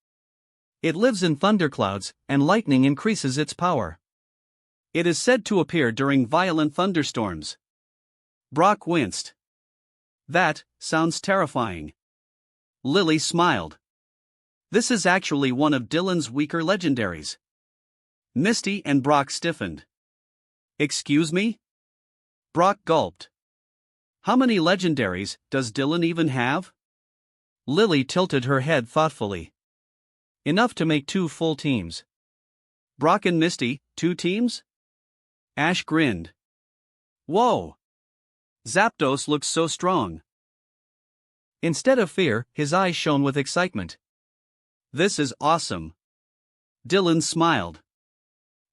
It lives in thunderclouds, and lightning increases its power. It is said to appear during violent thunderstorms. Brock winced. That sounds terrifying. Lily smiled. This is actually one of Dylan's weaker legendaries. Misty and Brock stiffened. Excuse me? Brock gulped. How many legendaries does Dylan even have? Lily tilted her head thoughtfully. Enough to make 2 full teams. Brock and Misty, 2 teams? Ash grinned. Whoa! Zapdos looks so strong. Instead of fear, his eyes shone with excitement. This is awesome. Dylan smiled.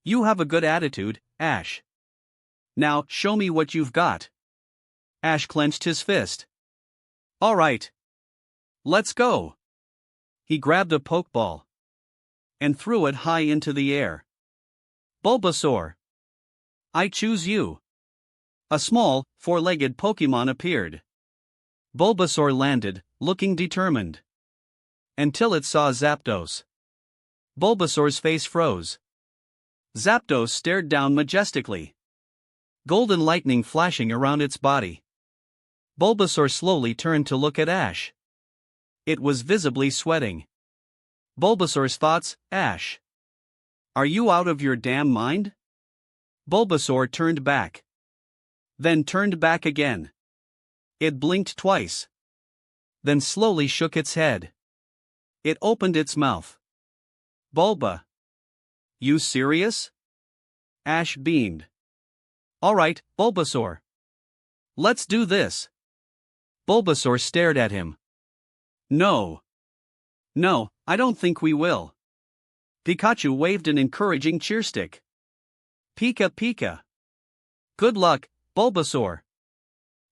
You have a good attitude, Ash. Now, show me what you've got. Ash clenched his fist. All right. Let's go. He grabbed a Pokeball. And threw it high into the air. Bulbasaur. I choose you. A small, 4-legged Pokemon appeared. Bulbasaur landed, looking determined. Until it saw Zapdos. Bulbasaur's face froze. Zapdos stared down majestically. Golden lightning flashing around its body. Bulbasaur slowly turned to look at Ash. It was visibly sweating. Bulbasaur's thoughts, Ash. Are you out of your damn mind? Bulbasaur turned back. Then turned back again. It blinked twice. Then slowly shook its head. It opened its mouth. Bulba. You serious? Ash beamed. Alright, Bulbasaur. Let's do this. Bulbasaur stared at him. No. No, I don't think we will. Pikachu waved an encouraging cheerstick. Pika Pika. Good luck, Bulbasaur.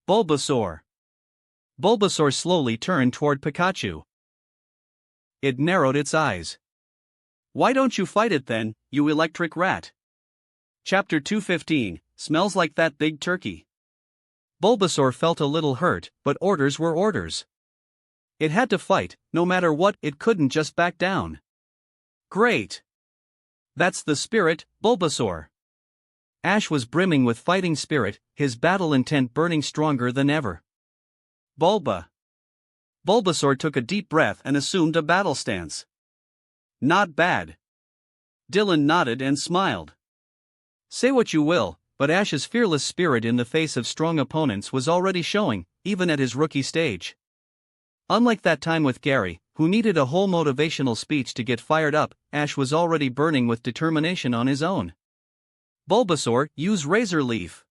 Bulbasaur. Bulbasaur slowly turned toward Pikachu. It narrowed its eyes. Why don't you fight it then, you electric rat? Chapter 215, Smells Like That Big Turkey. Bulbasaur felt a little hurt, but orders were orders. It had to fight, no matter what, it couldn't just back down. Great. That's the spirit, Bulbasaur. Ash was brimming with fighting spirit, his battle intent burning stronger than ever. Bulba. Bulbasaur took a deep breath and assumed a battle stance. Not bad. Dylan nodded and smiled. Say what you will, but Ash's fearless spirit in the face of strong opponents was already showing, even at his rookie stage. Unlike that time with Gary, who needed a whole motivational speech to get fired up, Ash was already burning with determination on his own. Bulbasaur, use Razor Leaf.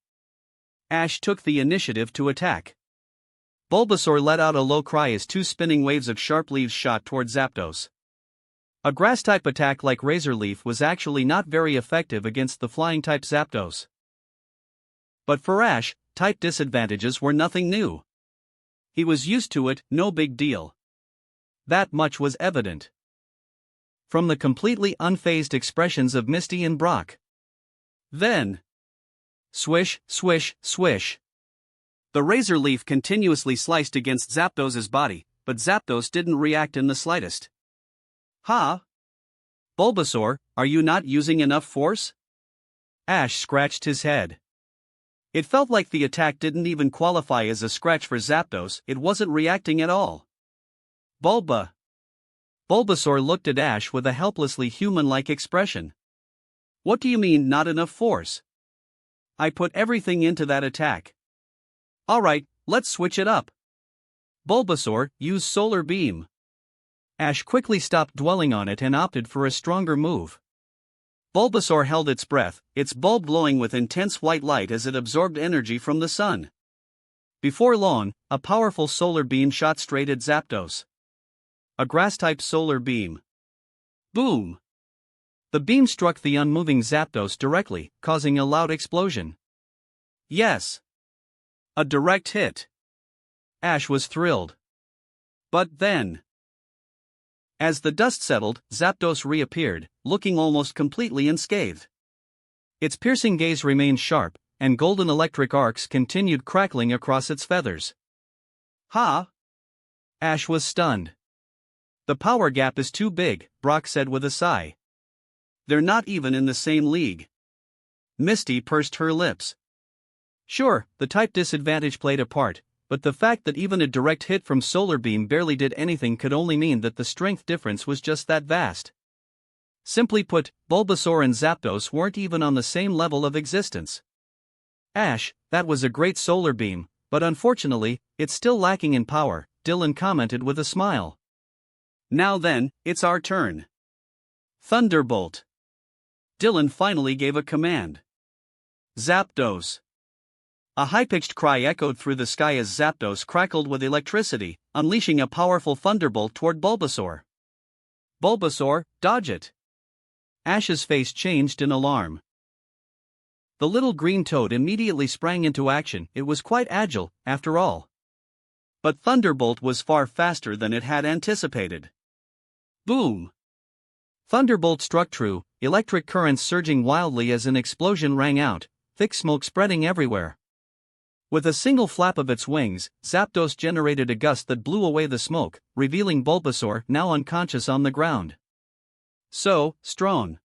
Ash took the initiative to attack. Bulbasaur let out a low cry as two spinning waves of sharp leaves shot toward Zapdos. A grass-type attack like Razor Leaf was actually not very effective against the flying-type Zapdos. But for Ash, type disadvantages were nothing new. He was used to it, no big deal. That much was evident from the completely unfazed expressions of Misty and Brock. Then, swish, swish, swish. The Razor Leaf continuously sliced against Zapdos's body, but Zapdos didn't react in the slightest. Ha! Bulbasaur, are you not using enough force? Ash scratched his head. It felt like the attack didn't even qualify as a scratch for Zapdos, it wasn't reacting at all. Bulba. Bulbasaur looked at Ash with a helplessly human-like expression. What do you mean, not enough force? I put everything into that attack. Alright, let's switch it up. Bulbasaur, use Solar Beam. Ash quickly stopped dwelling on it and opted for a stronger move. Bulbasaur held its breath, its bulb glowing with intense white light as it absorbed energy from the sun. Before long, a powerful solar beam shot straight at Zapdos. A grass-type solar beam. Boom! The beam struck the unmoving Zapdos directly, causing a loud explosion. Yes! A direct hit. Ash was thrilled. But then, as the dust settled, Zapdos reappeared, looking almost completely unscathed. Its piercing gaze remained sharp, and golden electric arcs continued crackling across its feathers. Ha! Ash was stunned. The power gap is too big, Brock said with a sigh. They're not even in the same league. Misty pursed her lips. Sure, the type disadvantage played a part, but the fact that even a direct hit from Solar Beam barely did anything could only mean that the strength difference was just that vast. Simply put, Bulbasaur and Zapdos weren't even on the same level of existence. Ash, that was a great Solar Beam, but unfortunately, it's still lacking in power, Dylan commented with a smile. Now then, it's our turn. Thunderbolt. Dylan finally gave a command. Zapdos. A high-pitched cry echoed through the sky as Zapdos crackled with electricity, unleashing a powerful thunderbolt toward Bulbasaur. Bulbasaur, dodge it! Ash's face changed in alarm. The little green toad immediately sprang into action, it was quite agile, after all. But Thunderbolt was far faster than it had anticipated. Boom! Thunderbolt struck true, electric currents surging wildly as an explosion rang out, thick smoke spreading everywhere. With a single flap of its wings, Zapdos generated a gust that blew away the smoke, revealing Bulbasaur now unconscious on the ground. So strong.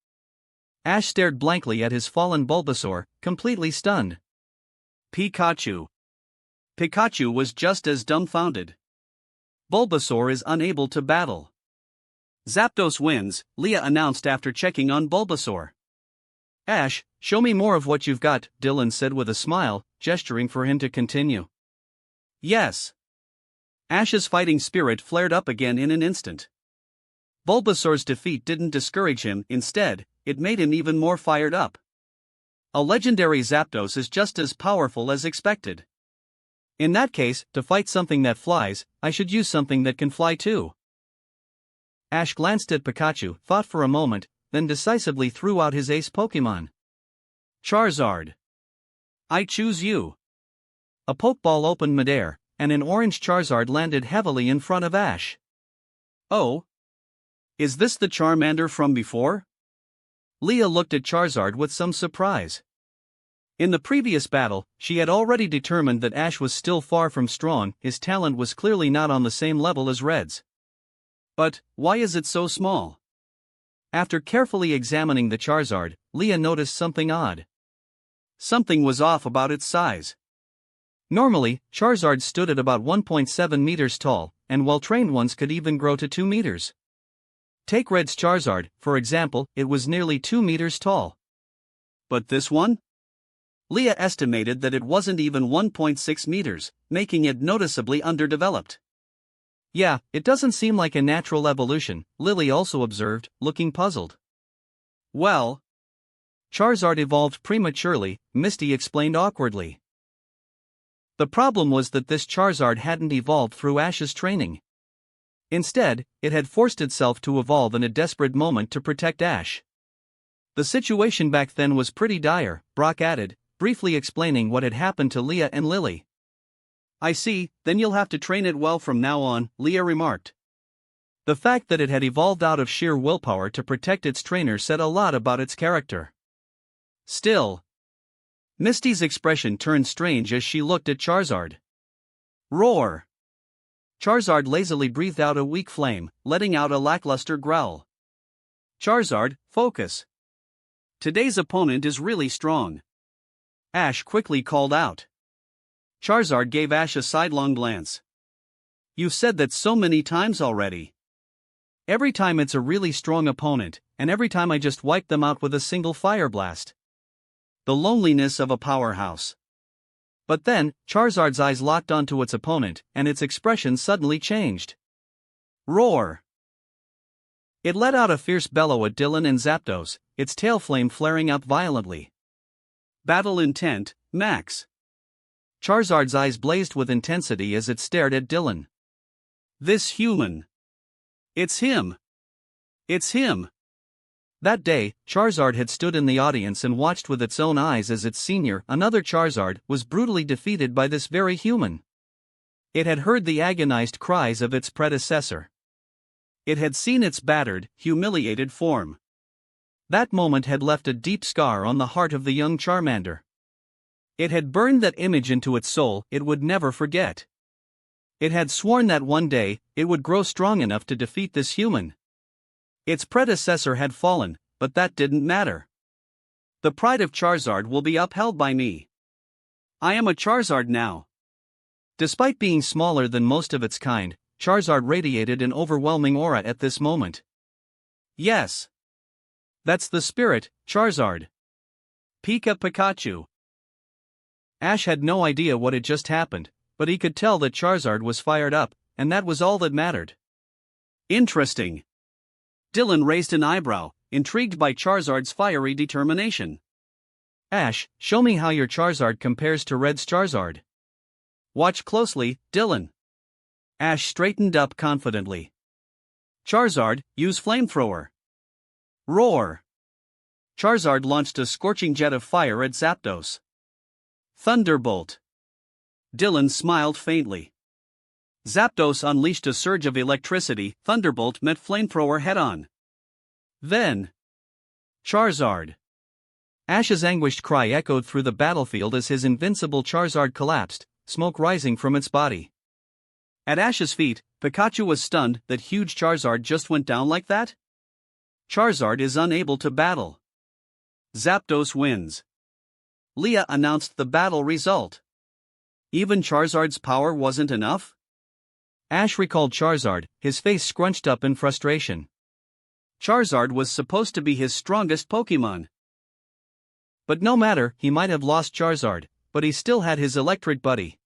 Ash stared blankly at his fallen Bulbasaur, completely stunned. Pikachu. Pikachu was just as dumbfounded. Bulbasaur is unable to battle. Zapdos wins, Leah announced after checking on Bulbasaur. Ash, show me more of what you've got, Dylan said with a smile, gesturing for him to continue. Yes. Ash's fighting spirit flared up again in an instant. Bulbasaur's defeat didn't discourage him, instead, it made him even more fired up. A legendary Zapdos is just as powerful as expected. In that case, to fight something that flies, I should use something that can fly too. Ash glanced at Pikachu, thought for a moment, then decisively threw out his ace Pokémon. Charizard. I choose you. A Pokeball opened midair, and an orange Charizard landed heavily in front of Ash. Oh? Is this the Charmander from before? Leah looked at Charizard with some surprise. In the previous battle, she had already determined that Ash was still far from strong, his talent was clearly not on the same level as Red's. But, why is it so small? After carefully examining the Charizard, Leah noticed something odd. Something was off about its size. Normally, Charizard stood at about 1.7 meters tall, and well-trained ones could even grow to 2 meters. Take Red's Charizard, for example, it was nearly 2 meters tall. But this one? Leah estimated that it wasn't even 1.6 meters, making it noticeably underdeveloped. Yeah, it doesn't seem like a natural evolution, Lily also observed, looking puzzled. Well, Charizard evolved prematurely, Misty explained awkwardly. The problem was that this Charizard hadn't evolved through Ash's training. Instead, it had forced itself to evolve in a desperate moment to protect Ash. The situation back then was pretty dire, Brock added, briefly explaining what had happened to Leah and Lily. I see, then you'll have to train it well from now on, Leah remarked. The fact that it had evolved out of sheer willpower to protect its trainer said a lot about its character. Still, Misty's expression turned strange as she looked at Charizard. Roar! Charizard lazily breathed out a weak flame, letting out a lackluster growl. Charizard, focus. Today's opponent is really strong. Ash quickly called out. Charizard gave Ash a sidelong glance. You've said that so many times already. Every time it's a really strong opponent, and every time I just wipe them out with a single fire blast. The loneliness of a powerhouse. But then, Charizard's eyes locked onto its opponent, and its expression suddenly changed. Roar! It let out a fierce bellow at Dylan and Zapdos, its tail flame flaring up violently. Battle intent, max. Charizard's eyes blazed with intensity as it stared at Dylan. This human. It's him. It's him. That day, Charizard had stood in the audience and watched with its own eyes as its senior, another Charizard, was brutally defeated by this very human. It had heard the agonized cries of its predecessor. It had seen its battered, humiliated form. That moment had left a deep scar on the heart of the young Charmander. It had burned that image into its soul it would never forget. It had sworn that one day, it would grow strong enough to defeat this human. Its predecessor had fallen, but that didn't matter. The pride of Charizard will be upheld by me. I am a Charizard now. Despite being smaller than most of its kind, Charizard radiated an overwhelming aura at this moment. Yes. That's the spirit, Charizard. Pikachu. Ash had no idea what had just happened, but he could tell that Charizard was fired up, and that was all that mattered. Interesting. Dylan raised an eyebrow, intrigued by Charizard's fiery determination. Ash, show me how your Charizard compares to Red's Charizard. Watch closely, Dylan. Ash straightened up confidently. Charizard, use flamethrower. Roar. Charizard launched a scorching jet of fire at Zapdos. Thunderbolt. Dylan smiled faintly. Zapdos unleashed a surge of electricity. Thunderbolt met flamethrower head-on. Then, Charizard. Ash's anguished cry echoed through the battlefield as his invincible Charizard collapsed, smoke rising from its body. At Ash's feet, Pikachu was stunned that huge Charizard just went down like that. Charizard is unable to battle. Zapdos wins. Leah announced the battle result. Even Charizard's power wasn't enough? Ash recalled Charizard, his face scrunched up in frustration. Charizard was supposed to be his strongest Pokémon. But no matter, he might have lost Charizard, but he still had his electric buddy.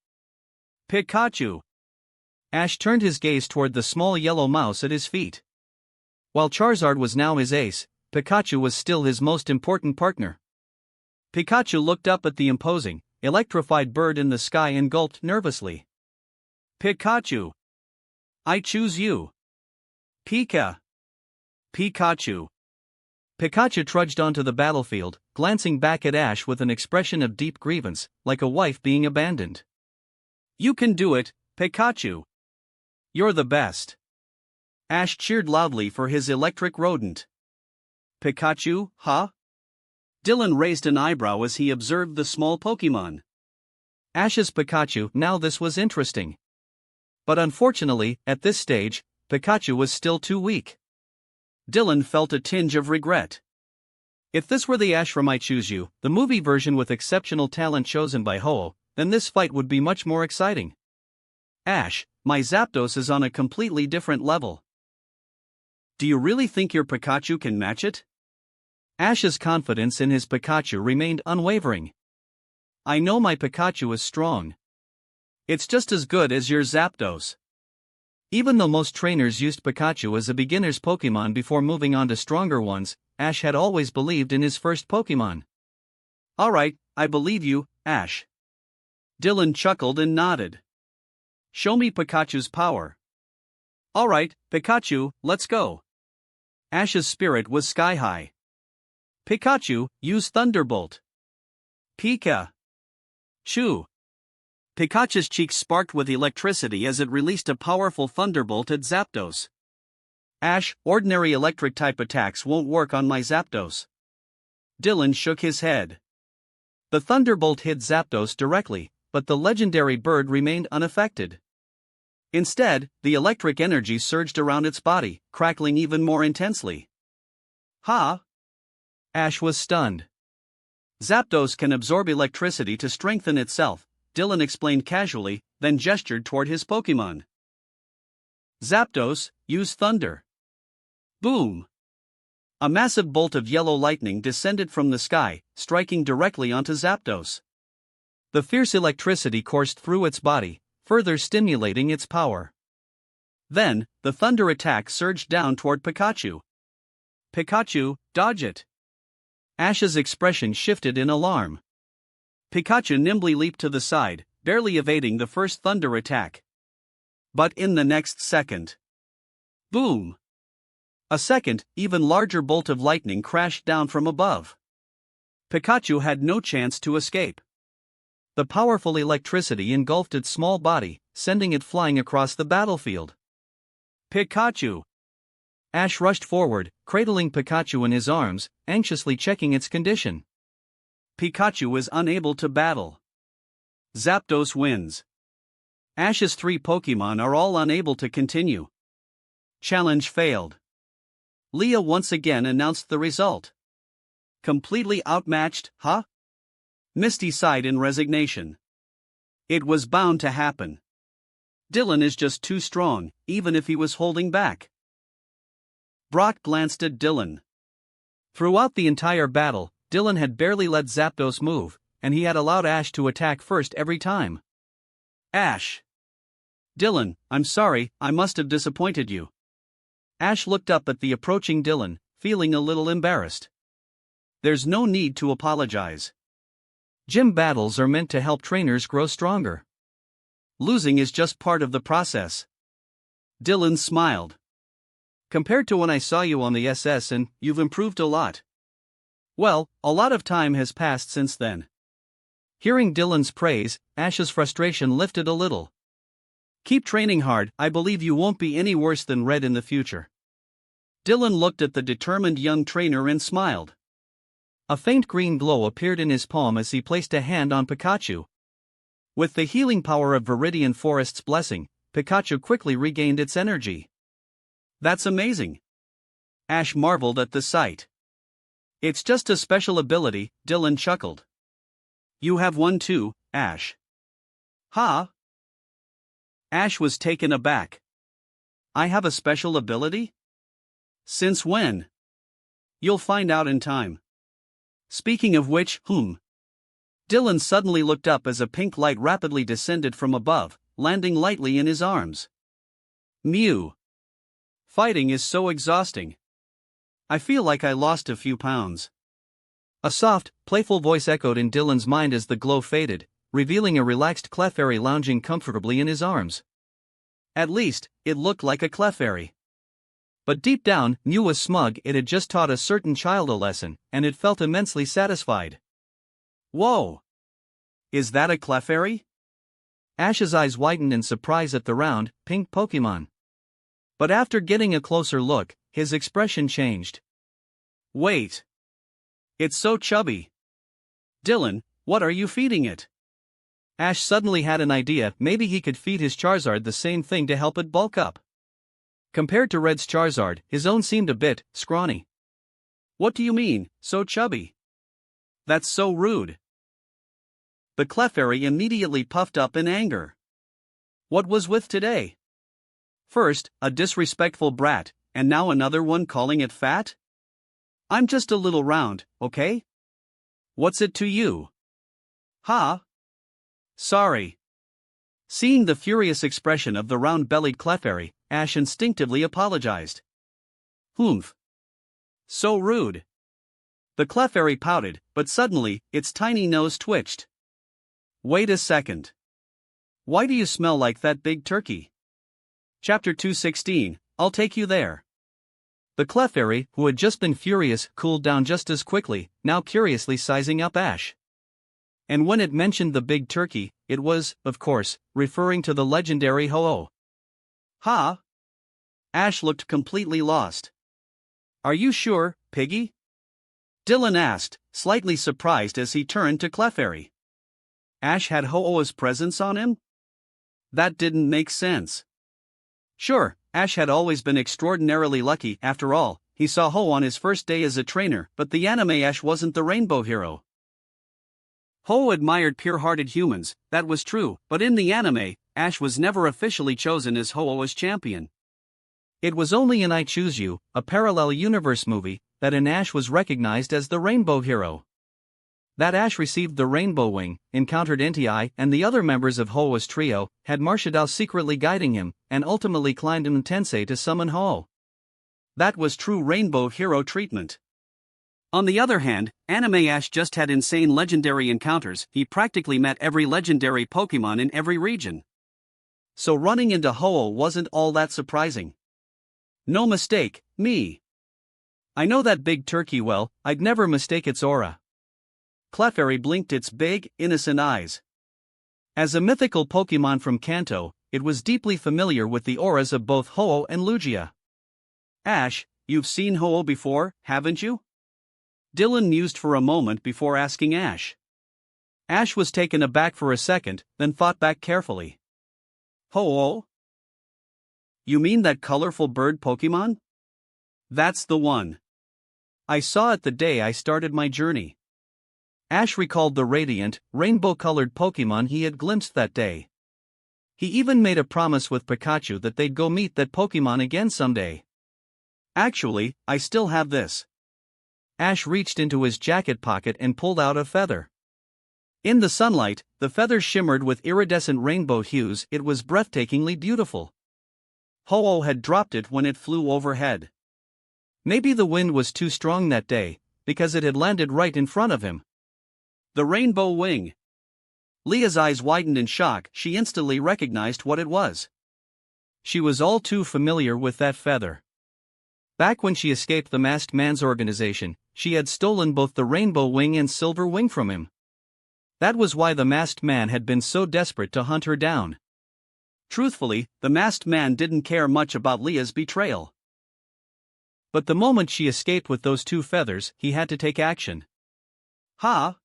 Pikachu. Ash turned his gaze toward the small yellow mouse at his feet. While Charizard was now his ace, Pikachu was still his most important partner. Pikachu looked up at the imposing, electrified bird in the sky and gulped nervously. Pikachu. I choose you. Pikachu. Pikachu trudged onto the battlefield, glancing back at Ash with an expression of deep grievance, like a wife being abandoned. You can do it, Pikachu. You're the best. Ash cheered loudly for his electric rodent. Pikachu, huh? Dylan raised an eyebrow as he observed the small Pokémon. Ash's Pikachu, now this was interesting. But unfortunately, at this stage, Pikachu was still too weak. Dylan felt a tinge of regret. If this were the Ash from I Choose You, the movie version with exceptional talent chosen by Ho, then this fight would be much more exciting. Ash, my Zapdos is on a completely different level. Do you really think your Pikachu can match it? Ash's confidence in his Pikachu remained unwavering. I know my Pikachu is strong. It's just as good as your Zapdos. Even though most trainers used Pikachu as a beginner's Pokemon before moving on to stronger ones, Ash had always believed in his first Pokemon. Alright, I believe you, Ash. Dylan chuckled and nodded. Show me Pikachu's power. Alright, Pikachu, let's go. Ash's spirit was sky high. Pikachu, use Thunderbolt. Pika. Chew. Pikachu's cheeks sparked with electricity as it released a powerful thunderbolt at Zapdos. Ash, ordinary electric-type attacks won't work on my Zapdos. Dylan shook his head. The thunderbolt hit Zapdos directly, but the legendary bird remained unaffected. Instead, the electric energy surged around its body, crackling even more intensely. Ha! Ash was stunned. Zapdos can absorb electricity to strengthen itself, Dylan explained casually, then gestured toward his Pokemon. Zapdos, use Thunder. Boom! A massive bolt of yellow lightning descended from the sky, striking directly onto Zapdos. The fierce electricity coursed through its body, further stimulating its power. Then, the thunder attack surged down toward Pikachu. Pikachu, dodge it! Ash's expression shifted in alarm. Pikachu nimbly leaped to the side, barely evading the first thunder attack. But in the next second, boom! A second, even larger bolt of lightning crashed down from above. Pikachu had no chance to escape. The powerful electricity engulfed its small body, sending it flying across the battlefield. Pikachu! Ash rushed forward, cradling Pikachu in his arms, anxiously checking its condition. Pikachu is unable to battle. Zapdos wins. Ash's 3 Pokemon are all unable to continue. Challenge failed. Leah once again announced the result. Completely outmatched, huh? Misty sighed in resignation. It was bound to happen. Dylan is just too strong, even if he was holding back. Brock glanced at Dylan. Throughout the entire battle, Dylan had barely let Zapdos move, and he had allowed Ash to attack first every time. Ash! Dylan, I'm sorry, I must have disappointed you. Ash looked up at the approaching Dylan, feeling a little embarrassed. There's no need to apologize. Gym battles are meant to help trainers grow stronger. Losing is just part of the process. Dylan smiled. Compared to when I saw you on the SS, and you've improved a lot. Well, a lot of time has passed since then. Hearing Dylan's praise, Ash's frustration lifted a little. Keep training hard, I believe you won't be any worse than Red in the future. Dylan looked at the determined young trainer and smiled. A faint green glow appeared in his palm as he placed a hand on Pikachu. With the healing power of Viridian Forest's blessing, Pikachu quickly regained its energy. That's amazing. Ash marveled at the sight. It's just a special ability, Dylan chuckled. You have one too, Ash. Huh? Ash was taken aback. I have a special ability? Since when? You'll find out in time. Speaking of which, Dylan suddenly looked up as a pink light rapidly descended from above, landing lightly in his arms. Mew. Fighting is so exhausting. I feel like I lost a few pounds. A soft, playful voice echoed in Dylan's mind as the glow faded, revealing a relaxed Clefairy lounging comfortably in his arms. At least, it looked like a Clefairy. But deep down, Mew was smug. It had just taught a certain child a lesson, and it felt immensely satisfied. Whoa! Is that a Clefairy? Ash's eyes widened in surprise at the round, pink Pokemon. But after getting a closer look, his expression changed. Wait! It's so chubby. Dylan, what are you feeding it? Ash suddenly had an idea. Maybe he could feed his Charizard the same thing to help it bulk up. Compared to Red's Charizard, his own seemed a bit scrawny. What do you mean, so chubby? That's so rude. The Clefairy immediately puffed up in anger. What was with today? First, a disrespectful brat, and now another one calling it fat? I'm just a little round, okay? What's it to you? Ha? Sorry. Seeing the furious expression of the round-bellied Clefairy, Ash instinctively apologized. Humph. So rude. The Clefairy pouted, but suddenly, its tiny nose twitched. Wait a second. Why do you smell like that big turkey? Chapter 216, I'll take you there. The Clefairy, who had just been furious, cooled down just as quickly, now curiously sizing up Ash. And when it mentioned the big turkey, it was, of course, referring to the legendary Ho-Oh. Ha? Ash looked completely lost. Are you sure, Piggy? Dylan asked, slightly surprised as he turned to Clefairy. Ash had Ho-Oh's presence on him? That didn't make sense. Sure, Ash had always been extraordinarily lucky. After all, he saw Ho on his first day as a trainer, but the anime Ash wasn't the rainbow hero. Ho admired pure-hearted humans, that was true, but in the anime, Ash was never officially chosen as Ho as champion. It was only in I Choose You, a parallel universe movie, that an Ash was recognized as the rainbow hero. That Ash received the Rainbow Wing, encountered Entei and the other members of Ho's trio, had Marshadao secretly guiding him, and ultimately climbed in Tensei to summon Ho. That was true rainbow hero treatment. On the other hand, anime Ash just had insane legendary encounters. He practically met every legendary Pokemon in every region. So running into Ho wasn't all that surprising. No mistake, me. I know that big turkey well, I'd never mistake its aura. Clefairy blinked its big, innocent eyes. As a mythical Pokemon from Kanto, it was deeply familiar with the auras of both Ho and Lugia. Ash, you've seen Ho before, haven't you? Dylan mused for a moment before asking Ash. Ash was taken aback for a second, then fought back carefully. Ho? You mean that colorful bird Pokemon? That's the one. I saw it the day I started my journey. Ash recalled the radiant, rainbow-colored Pokemon he had glimpsed that day. He even made a promise with Pikachu that they'd go meet that Pokemon again someday. Actually, I still have this. Ash reached into his jacket pocket and pulled out a feather. In the sunlight, the feather shimmered with iridescent rainbow hues. It was breathtakingly beautiful. Ho had dropped it when it flew overhead. Maybe the wind was too strong that day, because it had landed right in front of him. The rainbow wing. Leah's eyes widened in shock. She instantly recognized what it was. She was all too familiar with that feather. Back when she escaped the masked man's organization, she had stolen both the rainbow wing and silver wing from him. That was why the masked man had been so desperate to hunt her down. Truthfully, the masked man didn't care much about Leah's betrayal. But the moment she escaped with those two feathers, he had to take action. Ha!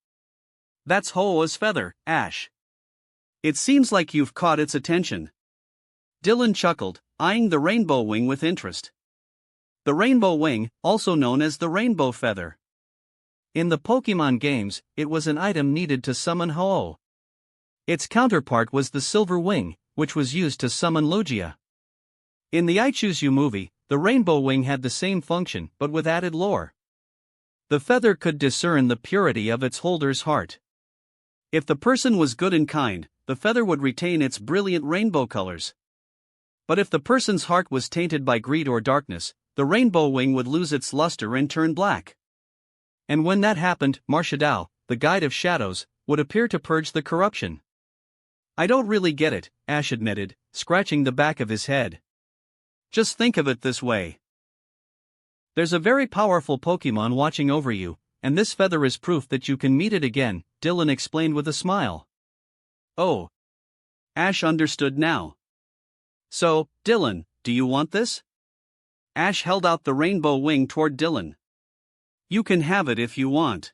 That's Ho's feather, Ash. It seems like you've caught its attention. Dylan chuckled, eyeing the rainbow wing with interest. The rainbow wing, also known as the rainbow feather. In the Pokemon games, it was an item needed to summon Ho. Its counterpart was the silver wing, which was used to summon Lugia. In the I Choose You movie, the rainbow wing had the same function but with added lore. The feather could discern the purity of its holder's heart. If the person was good and kind, the feather would retain its brilliant rainbow colors. But if the person's heart was tainted by greed or darkness, the rainbow wing would lose its luster and turn black. And when that happened, Marshadao, the guide of shadows, would appear to purge the corruption. I don't really get it, Ash admitted, scratching the back of his head. Just think of it this way. There's a very powerful Pokemon watching over you, and this feather is proof that you can meet it again, Dylan explained with a smile. Oh. Ash understood now. So, Dylan, do you want this? Ash held out the rainbow wing toward Dylan. You can have it if you want.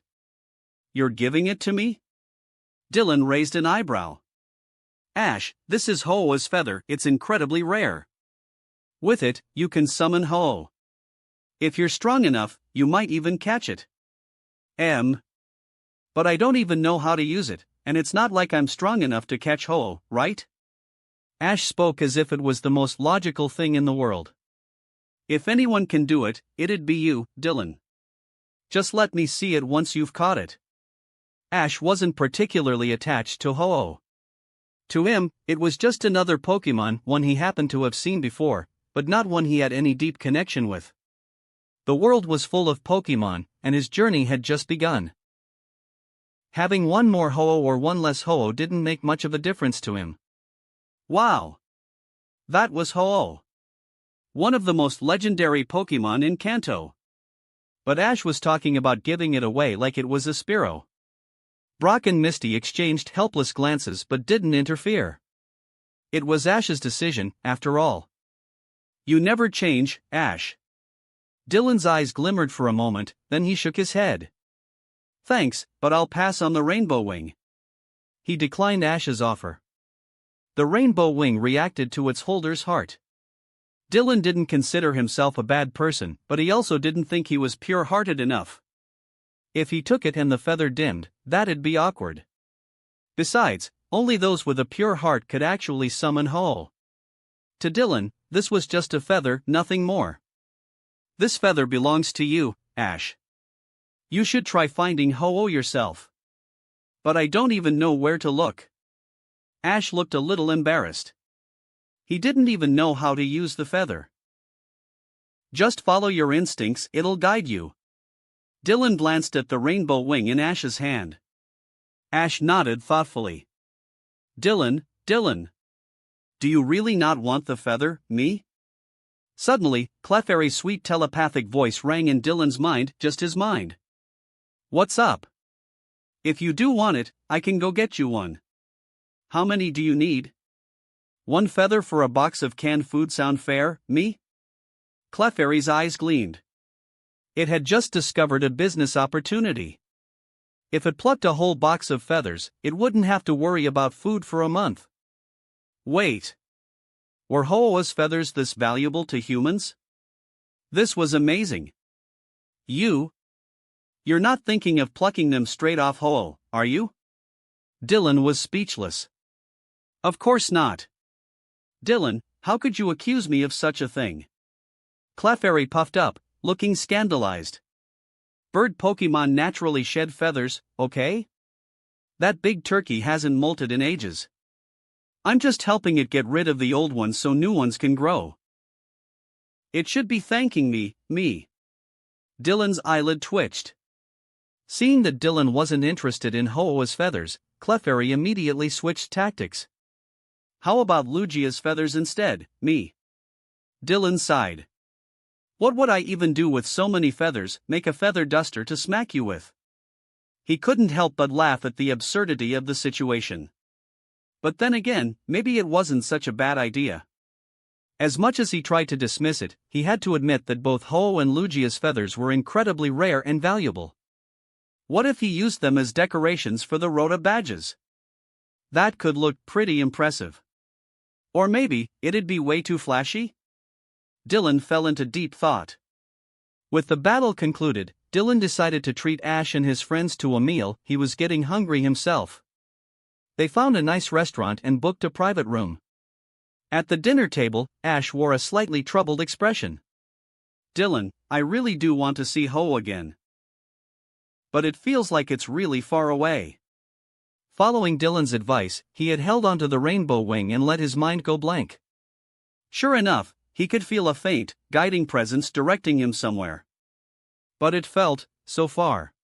You're giving it to me? Dylan raised an eyebrow. Ash, this is Ho's feather, it's incredibly rare. With it, you can summon Ho. If you're strong enough, you might even catch it. But I don't even know how to use it, and it's not like I'm strong enough to catch Ho-Oh, right? Ash spoke as if it was the most logical thing in the world. If anyone can do it, it'd be you, Dylan. Just let me see it once you've caught it. Ash wasn't particularly attached to Ho-Oh. To him, it was just another Pokemon, one he happened to have seen before, but not one he had any deep connection with. The world was full of Pokemon, and his journey had just begun. Having one more Ho-Oh or one less Ho-Oh didn't make much of a difference to him. Wow! That was Ho-Oh. One of the most legendary Pokemon in Kanto. But Ash was talking about giving it away like it was a Spearow. Brock and Misty exchanged helpless glances but didn't interfere. It was Ash's decision, after all. You never change, Ash. Dylan's eyes glimmered for a moment, then he shook his head. Thanks, but I'll pass on the Rainbow Wing. He declined Ash's offer. The Rainbow Wing reacted to its holder's heart. Dylan didn't consider himself a bad person, but he also didn't think he was pure-hearted enough. If he took it and the feather dimmed, that'd be awkward. Besides, only those with a pure heart could actually summon Ho-Oh. To Dylan, this was just a feather, nothing more. This feather belongs to you, Ash. You should try finding Ho-Oh yourself. But I don't even know where to look. Ash looked a little embarrassed. He didn't even know how to use the feather. Just follow your instincts, it'll guide you. Dylan glanced at the rainbow wing in Ash's hand. Ash nodded thoughtfully. Dylan, do you really not want the feather, me? Suddenly, Clefairy's sweet telepathic voice rang in Dylan's mind, just his mind. What's up? If you do want it, I can go get you one. How many do you need? One feather for a box of canned food sound fair, me? Clefairy's eyes gleamed. It had just discovered a business opportunity. If it plucked a whole box of feathers, it wouldn't have to worry about food for a month. Wait. Were Ho-Oh's feathers this valuable to humans? This was amazing. You're not thinking of plucking them straight off Ho-Oh, are you? Dylan was speechless. Of course not. Dylan, how could you accuse me of such a thing? Clefairy puffed up, looking scandalized. Bird Pokemon naturally shed feathers, okay? That big turkey hasn't molted in ages. I'm just helping it get rid of the old ones so new ones can grow. It should be thanking me. Dylan's eyelid twitched. Seeing that Dylan wasn't interested in Ho-Oh's feathers, Clefairy immediately switched tactics. How about Lugia's feathers instead, me? Dylan sighed. What would I even do with so many feathers, make a feather duster to smack you with? He couldn't help but laugh at the absurdity of the situation. But then again, maybe it wasn't such a bad idea. As much as he tried to dismiss it, he had to admit that both Ho-Oh and Lugia's feathers were incredibly rare and valuable. What if he used them as decorations for the Rota badges? That could look pretty impressive. Or maybe, it'd be way too flashy? Dylan fell into deep thought. With the battle concluded, Dylan decided to treat Ash and his friends to a meal. He was getting hungry himself. They found a nice restaurant and booked a private room. At the dinner table, Ash wore a slightly troubled expression. Dylan, I really do want to see Ho again. But it feels like it's really far away. Following Dylan's advice, he had held onto the rainbow wing and let his mind go blank. Sure enough, he could feel a faint, guiding presence directing him somewhere. But it felt so far.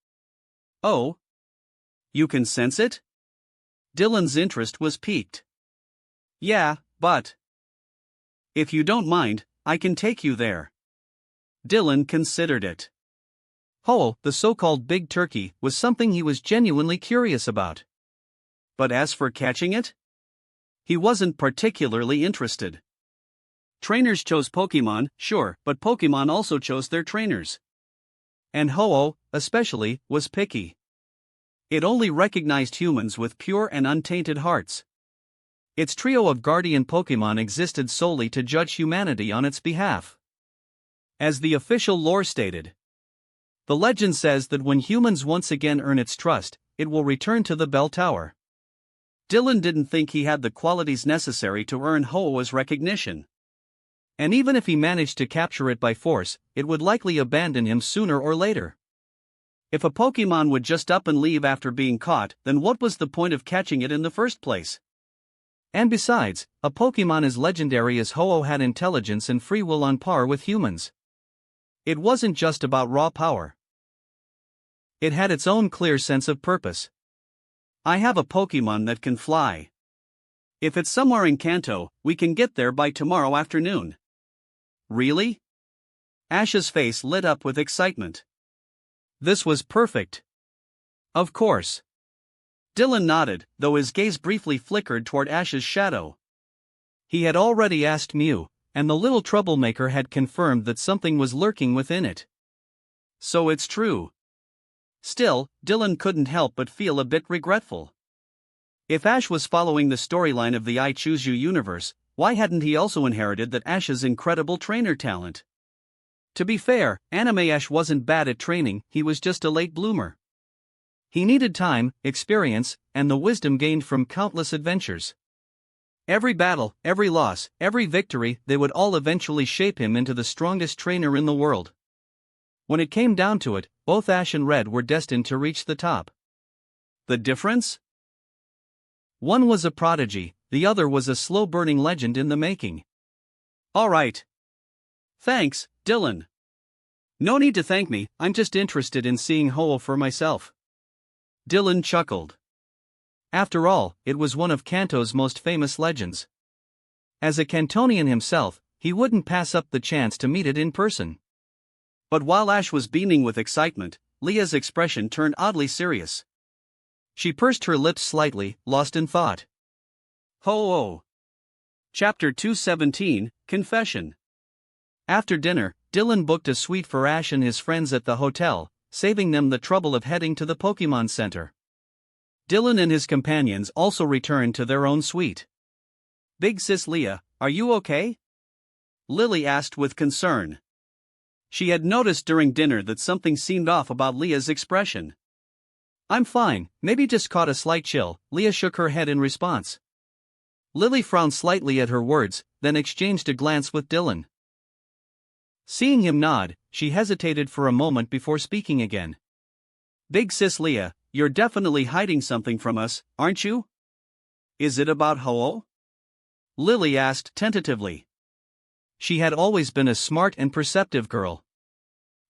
Oh? You can sense it? Dylan's interest was piqued. Yeah, but if you don't mind, I can take you there. Dylan considered it. Ho, the so-called big turkey, was something he was genuinely curious about. But as for catching it? He wasn't particularly interested. Trainers chose Pokemon, sure, but Pokemon also chose their trainers. And Ho-Oh, especially, was picky. It only recognized humans with pure and untainted hearts. Its trio of guardian Pokemon existed solely to judge humanity on its behalf. As the official lore stated, the legend says that when humans once again earn its trust, it will return to the bell tower. Dylan didn't think he had the qualities necessary to earn Ho-Oh's recognition. And even if he managed to capture it by force, it would likely abandon him sooner or later. If a Pokemon would just up and leave after being caught, then what was the point of catching it in the first place? And besides, a Pokemon as legendary as Ho-Oh had intelligence and free will on par with humans. It wasn't just about raw power. It had its own clear sense of purpose. I have a Pokemon that can fly. If it's somewhere in Kanto, we can get there by tomorrow afternoon. Really? Ash's face lit up with excitement. This was perfect. Of course. Dylan nodded, though his gaze briefly flickered toward Ash's shadow. He had already asked Mew, and the little troublemaker had confirmed that something was lurking within it. So it's true. Still, Dylan couldn't help but feel a bit regretful. If Ash was following the storyline of the I Choose You universe, why hadn't he also inherited that Ash's incredible trainer talent? To be fair, Anime Ash wasn't bad at training, he was just a late bloomer. He needed time, experience, and the wisdom gained from countless adventures. Every battle, every loss, every victory, they would all eventually shape him into the strongest trainer in the world. When it came down to it, both Ash and Red were destined to reach the top. The difference? One was a prodigy, the other was a slow-burning legend in the making. All right. Thanks, Dylan. No need to thank me, I'm just interested in seeing Ho-Oh for myself. Dylan chuckled. After all, it was one of Kanto's most famous legends. As a Kantonian himself, he wouldn't pass up the chance to meet it in person. But while Ash was beaming with excitement, Leah's expression turned oddly serious. She pursed her lips slightly, lost in thought. Ho-Oh. Chapter 217, Confession. After dinner, Dylan booked a suite for Ash and his friends at the hotel, saving them the trouble of heading to the Pokemon Center. Dylan and his companions also returned to their own suite. Big Sis Leah, are you okay? Lily asked with concern. She had noticed during dinner that something seemed off about Leah's expression. I'm fine, maybe just caught a slight chill, Leah shook her head in response. Lily frowned slightly at her words, then exchanged a glance with Dylan. Seeing him nod, she hesitated for a moment before speaking again. Big Sis Leah, you're definitely hiding something from us, aren't you? Is it about Ho-Oh? Lily asked tentatively. She had always been a smart and perceptive girl.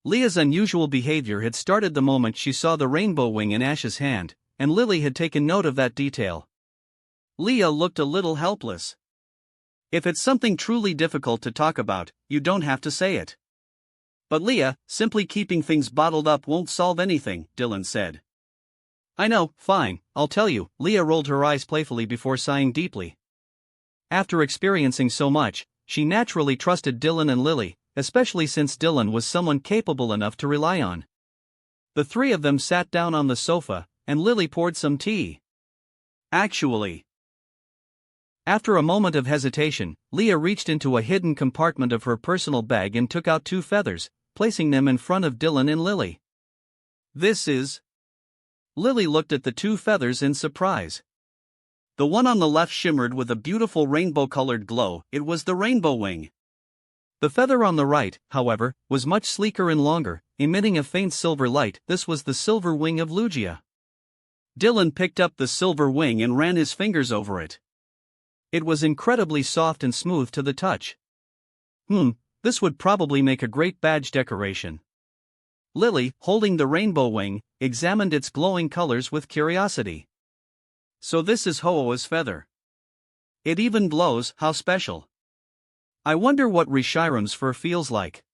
Leah's unusual behavior had started the moment she saw the rainbow wing in Ash's hand, and Lily had taken note of that detail. Leah looked a little helpless. If it's something truly difficult to talk about, you don't have to say it. But Leah, simply keeping things bottled up won't solve anything, Dylan said. I know, fine, I'll tell you, Leah rolled her eyes playfully before sighing deeply. After experiencing so much, she naturally trusted Dylan and Lily, especially since Dylan was someone capable enough to rely on. The three of them sat down on the sofa, and Lily poured some tea. Actually. After a moment of hesitation, Leah reached into a hidden compartment of her personal bag and took out 2 feathers, placing them in front of Dylan and Lily. This is... Lily looked at the 2 feathers in surprise. The one on the left shimmered with a beautiful rainbow-colored glow, it was the rainbow wing. The feather on the right, however, was much sleeker and longer, emitting a faint silver light. This was the silver wing of Lugia. Dylan picked up the silver wing and ran his fingers over it. It was incredibly soft and smooth to the touch. This would probably make a great badge decoration. Lily, holding the rainbow wing, examined its glowing colors with curiosity. So this is Ho-Oh's feather. It even glows, how special. I wonder what Reshiram's fur feels like.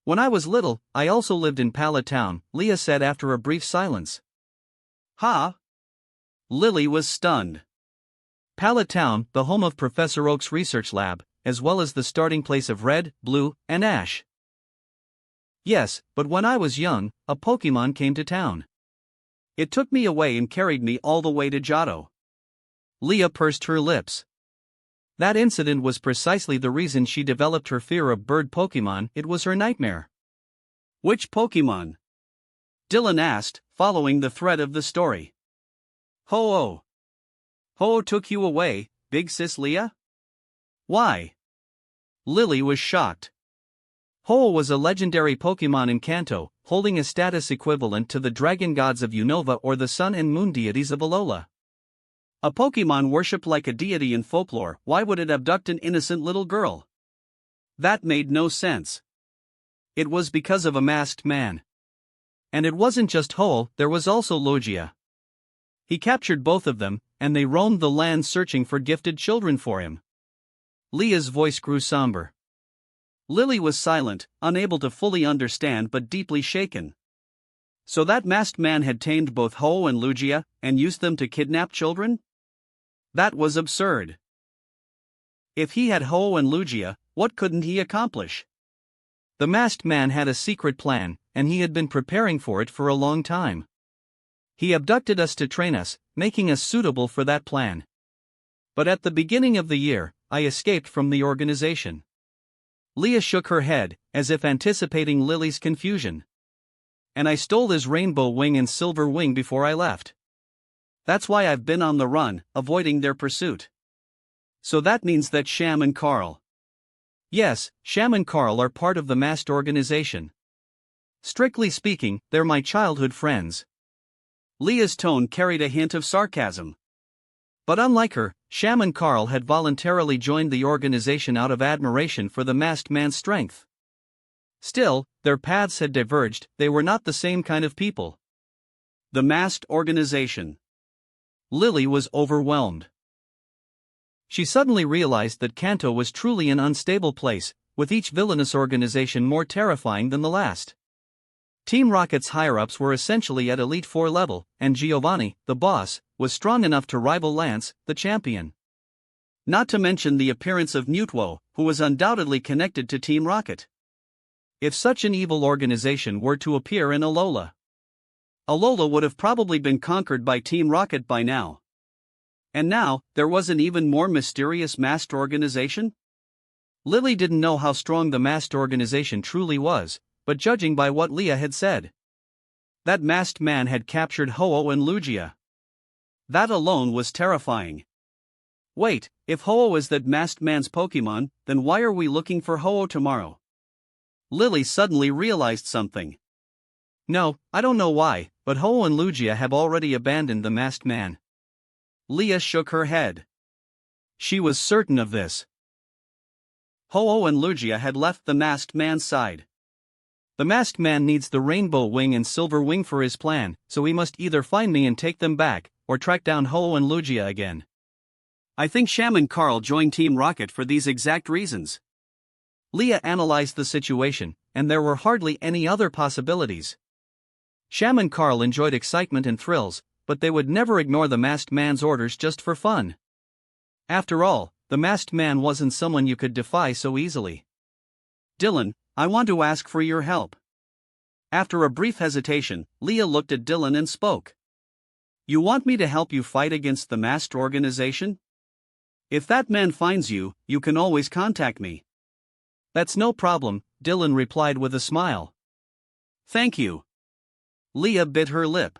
When I was little, I also lived in Pallet Town, Leah said after a brief silence. Huh? Lily was stunned. Pallet Town, the home of Professor Oak's research lab, as well as the starting place of Red, Blue, and Ash. Yes, but when I was young, a Pokemon came to town. It took me away and carried me all the way to Johto. Leah pursed her lips. That incident was precisely the reason she developed her fear of bird Pokemon. It was her nightmare. Which Pokemon? Dylan asked, following the thread of the story. Ho-Oh. Ho-Oh took you away, big sis Leah? Why? Lily was shocked. Ho-Oh was a legendary Pokemon in Kanto, holding a status equivalent to the dragon gods of Unova or the sun and moon deities of Alola. A Pokemon worshipped like a deity in folklore. Why would it abduct an innocent little girl? That made no sense. It was because of a masked man. And it wasn't just Ho-Oh, there was also Logia. He captured both of them, and they roamed the land searching for gifted children for him. Leah's voice grew somber. Lily was silent, unable to fully understand but deeply shaken. So that masked man had tamed both Ho-Oh and Lugia, and used them to kidnap children? That was absurd. If he had Ho-Oh and Lugia, what couldn't he accomplish? The masked man had a secret plan, and he had been preparing for it for a long time. He abducted us to train us, making us suitable for that plan. But at the beginning of the year, I escaped from the organization. Leah shook her head, as if anticipating Lily's confusion. And I stole his rainbow wing and silver wing before I left. That's why I've been on the run, avoiding their pursuit. So that means that Sham and Carl. Yes, Sham and Carl are part of the masked organization. Strictly speaking, they're my childhood friends. Leah's tone carried a hint of sarcasm. But unlike her, Sham and Carl had voluntarily joined the organization out of admiration for the masked man's strength. Still, their paths had diverged. They were not the same kind of people. The masked organization. Lily was overwhelmed. She suddenly realized that Kanto was truly an unstable place, with each villainous organization more terrifying than the last. Team Rocket's higher-ups were essentially at Elite Four level, and Giovanni, the boss, was strong enough to rival Lance, the champion. Not to mention the appearance of Mutwo, who was undoubtedly connected to Team Rocket. If such an evil organization were to appear in Alola, Alola would have probably been conquered by Team Rocket by now. And now, there was an even more mysterious masked organization? Lily didn't know how strong the masked organization truly was, but judging by what Leah had said, that masked man had captured Ho-Oh and Lugia. That alone was terrifying. Wait, if Ho-Oh is that masked man's Pokemon, then why are we looking for Ho-Oh tomorrow? Lily suddenly realized something. No, I don't know why, but Ho-Oh and Lugia have already abandoned the masked man. Leah shook her head. She was certain of this. Ho-Oh and Lugia had left the masked man's side. The masked man needs the rainbow wing and silver wing for his plan, so he must either find me and take them back, or track down Ho-Oh and Lugia again. I think Sham and Carl joined Team Rocket for these exact reasons. Leah analyzed the situation, and there were hardly any other possibilities. Sham and Carl enjoyed excitement and thrills, but they would never ignore the masked man's orders just for fun. After all, the masked man wasn't someone you could defy so easily. Dylan, I want to ask for your help. After a brief hesitation, Leah looked at Dylan and spoke. You want me to help you fight against the masked organization? If that man finds you, you can always contact me. That's no problem, Dylan replied with a smile. Thank you. Leah bit her lip.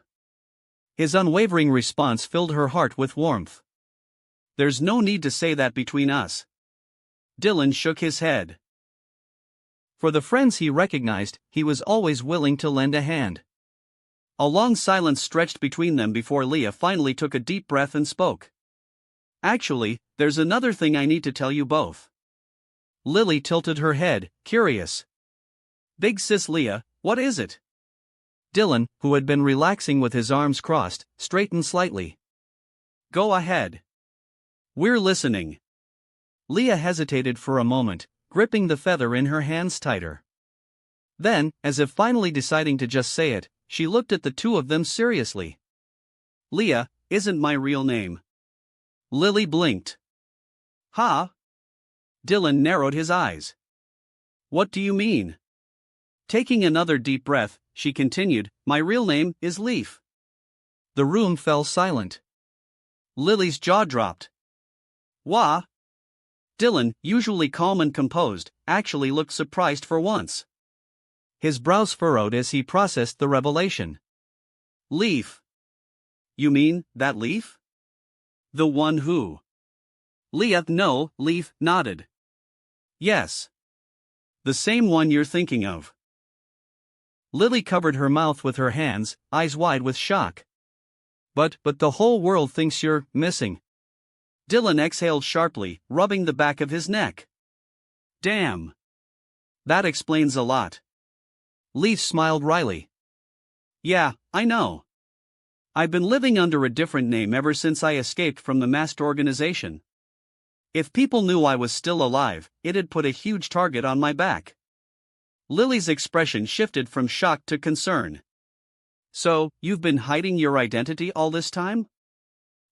His unwavering response filled her heart with warmth. There's no need to say that between us. Dylan shook his head. For the friends he recognized, he was always willing to lend a hand. A long silence stretched between them before Leah finally took a deep breath and spoke. Actually, there's another thing I need to tell you both. Lily tilted her head, curious. Big sis Leah, what is it? Dylan, who had been relaxing with his arms crossed, straightened slightly. Go ahead. We're listening. Leah hesitated for a moment, gripping the feather in her hands tighter. Then, as if finally deciding to just say it, she looked at the two of them seriously. Leah isn't my real name. Lily blinked. Huh? Dylan narrowed his eyes. What do you mean? Taking another deep breath, she continued, my real name is Leaf. The room fell silent. Lily's jaw dropped. Wah? Dylan, usually calm and composed, actually looked surprised for once. His brows furrowed as he processed the revelation. Leaf. You mean, that Leaf? The one who. Leah, no, Leaf nodded. Yes. The same one you're thinking of. Lily covered her mouth with her hands, eyes wide with shock. But the whole world thinks you're missing. Dylan exhaled sharply, rubbing the back of his neck. Damn. That explains a lot. Leaf smiled wryly. Yeah, I know. I've been living under a different name ever since I escaped from the masked organization. If people knew I was still alive, it'd put a huge target on my back. Lily's expression shifted from shock to concern. So, you've been hiding your identity all this time?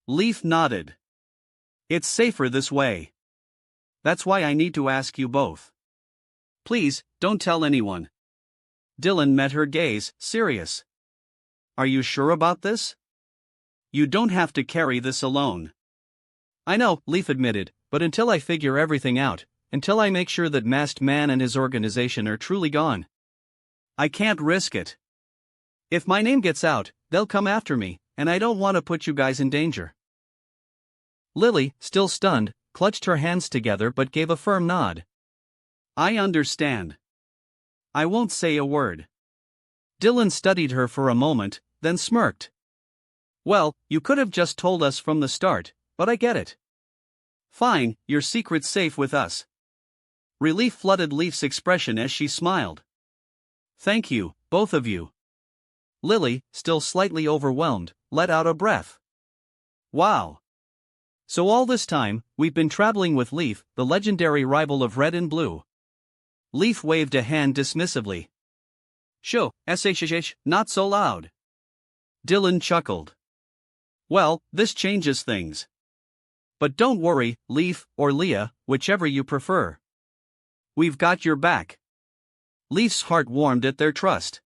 Leaf nodded. It's safer this way. That's why I need to ask you both. Please, don't tell anyone. Dylan met her gaze, serious. Are you sure about this? You don't have to carry this alone. I know, Leaf admitted, but until I figure everything out, until I make sure that Masked Man and his organization are truly gone, I can't risk it. If my name gets out, they'll come after me, and I don't want to put you guys in danger. Lily, still stunned, clutched her hands together but gave a firm nod. I understand. I won't say a word. Dylan studied her for a moment, then smirked. Well, you could have just told us from the start, but I get it. Fine, your secret's safe with us. Relief flooded Leaf's expression as she smiled. Thank you, both of you. Lily, still slightly overwhelmed, let out a breath. Wow. So all this time, we've been traveling with Leaf, the legendary rival of Red and Blue. Leaf waved a hand dismissively. Sho, shh, not so loud. Dylan chuckled. Well, this changes things. But don't worry, Leaf, or Leah, whichever you prefer. We've got your back. Leaf's heart warmed at their trust.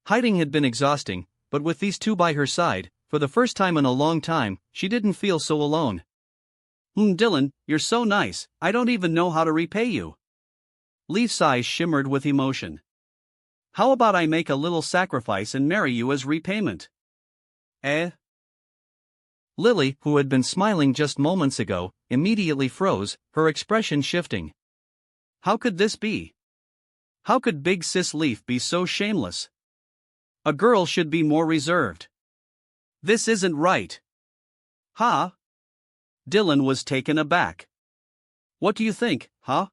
Hiding had been exhausting, but with these two by her side, for the first time in a long time, she didn't feel so alone. Dylan, you're so nice, I don't even know how to repay you. Leaf's eyes shimmered with emotion. How about I make a little sacrifice and marry you as repayment? Eh? Lily, who had been smiling just moments ago, immediately froze, her expression shifting. How could this be? How could Big Sis Leaf be so shameless? A girl should be more reserved. This isn't right. Huh? Dylan was taken aback. What do you think, huh?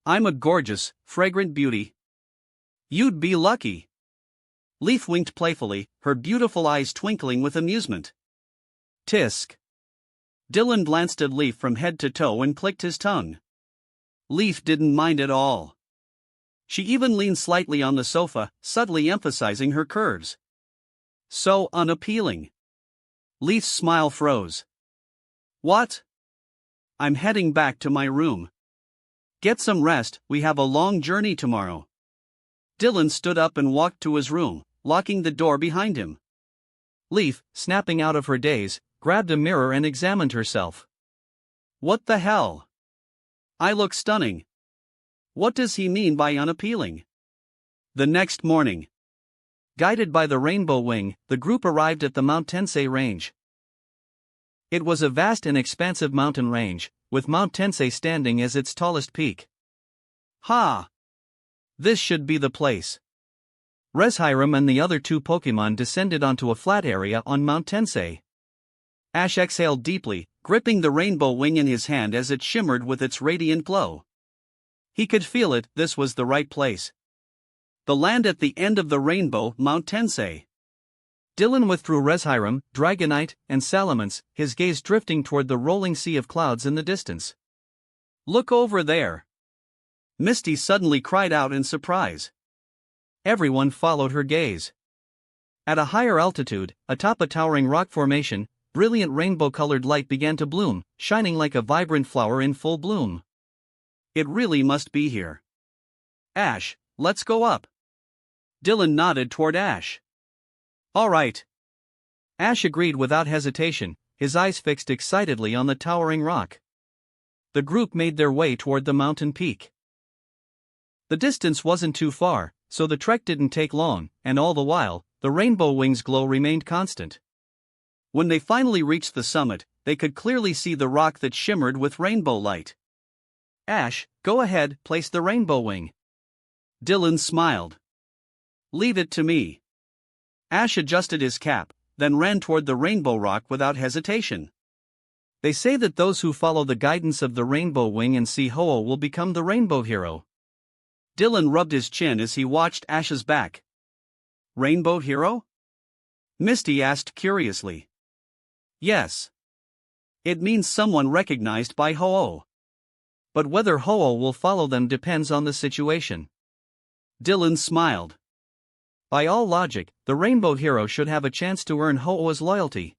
I'm a gorgeous, fragrant beauty. You'd be lucky. Leaf winked playfully, her beautiful eyes twinkling with amusement. Tisk. Dylan glanced at Leaf from head to toe and clicked his tongue. Leaf didn't mind at all. She even leaned slightly on the sofa, subtly emphasizing her curves. So unappealing. Leaf's smile froze. What? I'm heading back to my room. Get some rest, we have a long journey tomorrow. Dylan stood up and walked to his room, locking the door behind him. Leaf, snapping out of her daze, grabbed a mirror and examined herself. What the hell? I look stunning. What does he mean by unappealing? The next morning. Guided by the Rainbow Wing, the group arrived at the Mount Tensei range. It was a vast and expansive mountain range, with Mount Tensei standing as its tallest peak. Ha! This should be the place. Reshiram and the other two Pokémon descended onto a flat area on Mount Tensei. Ash exhaled deeply, gripping the Rainbow Wing in his hand as it shimmered with its radiant glow. He could feel it, this was the right place. The land at the end of the rainbow, Mount Tensei. Dylan withdrew Reshiram, Dragonite, and Salamence, his gaze drifting toward the rolling sea of clouds in the distance. Look over there! Misty suddenly cried out in surprise. Everyone followed her gaze. At a higher altitude, atop a towering rock formation, brilliant rainbow-colored light began to bloom, shining like a vibrant flower in full bloom. It really must be here. Ash, let's go up. Dylan nodded toward Ash. All right. Ash agreed without hesitation, his eyes fixed excitedly on the towering rock. The group made their way toward the mountain peak. The distance wasn't too far, so the trek didn't take long, and all the while, the rainbow wings' glow remained constant. When they finally reached the summit, they could clearly see the rock that shimmered with rainbow light. Ash, go ahead, place the rainbow wing. Dylan smiled. Leave it to me. Ash adjusted his cap, then ran toward the rainbow rock without hesitation. They say that those who follow the guidance of the rainbow wing and see Ho-Oh will become the rainbow hero. Dylan rubbed his chin as he watched Ash's back. Rainbow hero? Misty asked curiously. Yes. It means someone recognized by Ho-Oh. But whether Ho-Oh will follow them depends on the situation. Dylan smiled. By all logic, the rainbow hero should have a chance to earn Ho-Oh's loyalty.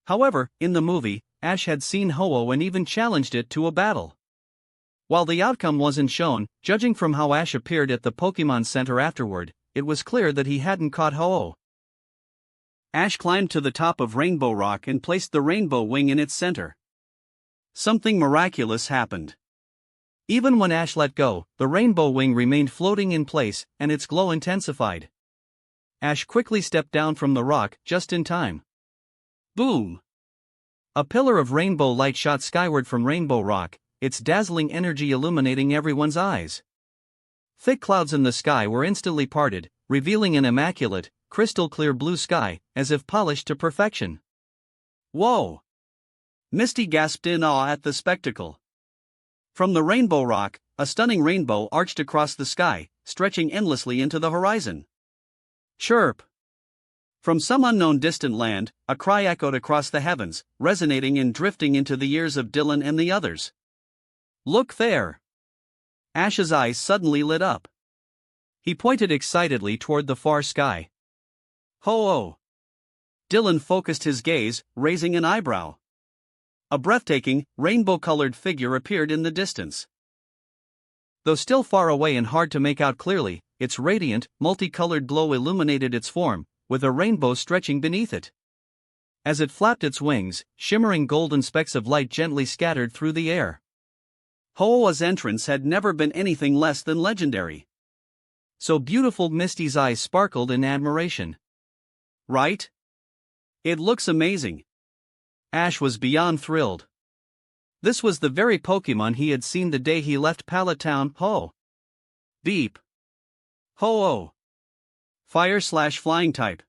However, in the movie, Ash had seen Ho-Oh and even challenged it to a battle. While the outcome wasn't shown, judging from how Ash appeared at the Pokemon Center afterward, it was clear that he hadn't caught Ho-Oh. Ash climbed to the top of Rainbow Rock and placed the rainbow wing in its center. Something miraculous happened. Even when Ash let go, the rainbow wing remained floating in place, and its glow intensified. Ash quickly stepped down from the rock, just in time. Boom! A pillar of rainbow light shot skyward from Rainbow Rock, its dazzling energy illuminating everyone's eyes. Thick clouds in the sky were instantly parted, revealing an immaculate, crystal-clear blue sky, as if polished to perfection. Whoa! Misty gasped in awe at the spectacle. From the Rainbow Rock, a stunning rainbow arched across the sky, stretching endlessly into the horizon. Chirp! From some unknown distant land, a cry echoed across the heavens, resonating and drifting into the ears of Dylan and the others. Look there! Ash's eyes suddenly lit up. He pointed excitedly toward the far sky. Ho-Oh! Dylan focused his gaze, raising an eyebrow. A breathtaking, rainbow-colored figure appeared in the distance. Though still far away and hard to make out clearly, its radiant, multicolored glow illuminated its form, with a rainbow stretching beneath it. As it flapped its wings, shimmering golden specks of light gently scattered through the air. Ho-Oh's entrance had never been anything less than legendary. So beautiful, Misty's eyes sparkled in admiration. Right? It looks amazing. Ash was beyond thrilled. This was the very Pokemon he had seen the day he left Pallet Town. Ho! Beep! Ho-Oh! Fire/flying type.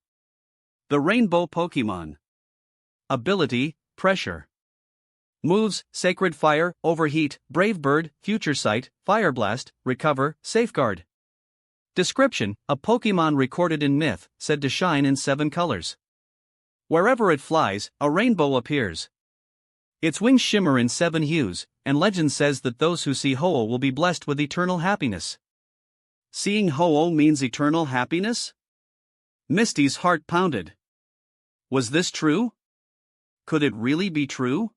The Rainbow Pokemon. Ability, Pressure. Moves, Sacred Fire, Overheat, Brave Bird, Future Sight, Fire Blast, Recover, Safeguard. Description: a Pokemon recorded in myth, said to shine in 7 colors. Wherever it flies, a rainbow appears. Its wings shimmer in 7 hues, and legend says that those who see Ho-Oh will be blessed with eternal happiness. Seeing Ho-Oh means eternal happiness? Misty's heart pounded. Was this true? Could it really be true?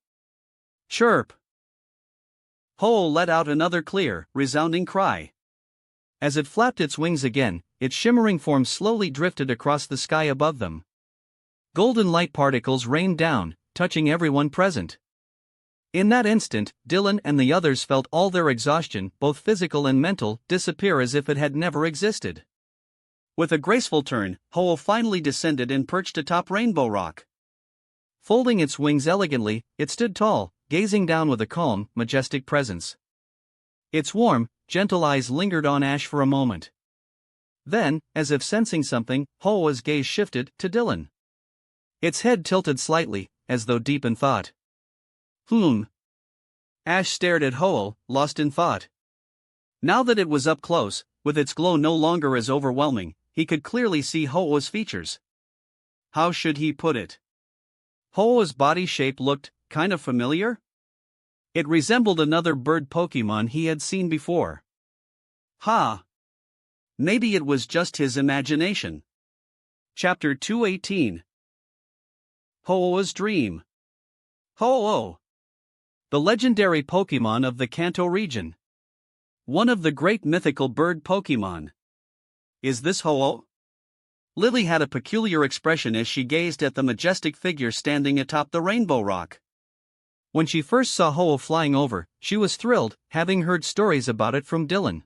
Chirp! Ho-Oh let out another clear, resounding cry. As it flapped its wings again, its shimmering form slowly drifted across the sky above them. Golden light particles rained down, touching everyone present. In that instant, Dylan and the others felt all their exhaustion, both physical and mental, disappear as if it had never existed. With a graceful turn, Ho-Oh finally descended and perched atop Rainbow Rock. Folding its wings elegantly, it stood tall, gazing down with a calm, majestic presence. Its warm, gentle eyes lingered on Ash for a moment. Then, as if sensing something, Ho-Oh's gaze shifted to Dylan. Its head tilted slightly, as though deep in thought. Ash stared at Ho-Oh, lost in thought. Now that it was up close, with its glow no longer as overwhelming, he could clearly see Ho-Oh's features. How should he put it? Ho-Oh's body shape looked kind of familiar? It resembled another bird Pokemon he had seen before. Maybe it was just his imagination. Chapter 218. Ho-Oh's Dream. Ho-Oh! The legendary Pokemon of the Kanto region. One of the great mythical bird Pokemon. Is this Ho-Oh? Lily had a peculiar expression as she gazed at the majestic figure standing atop the Rainbow Rock. When she first saw Ho-Oh flying over, she was thrilled, having heard stories about it from Dylan.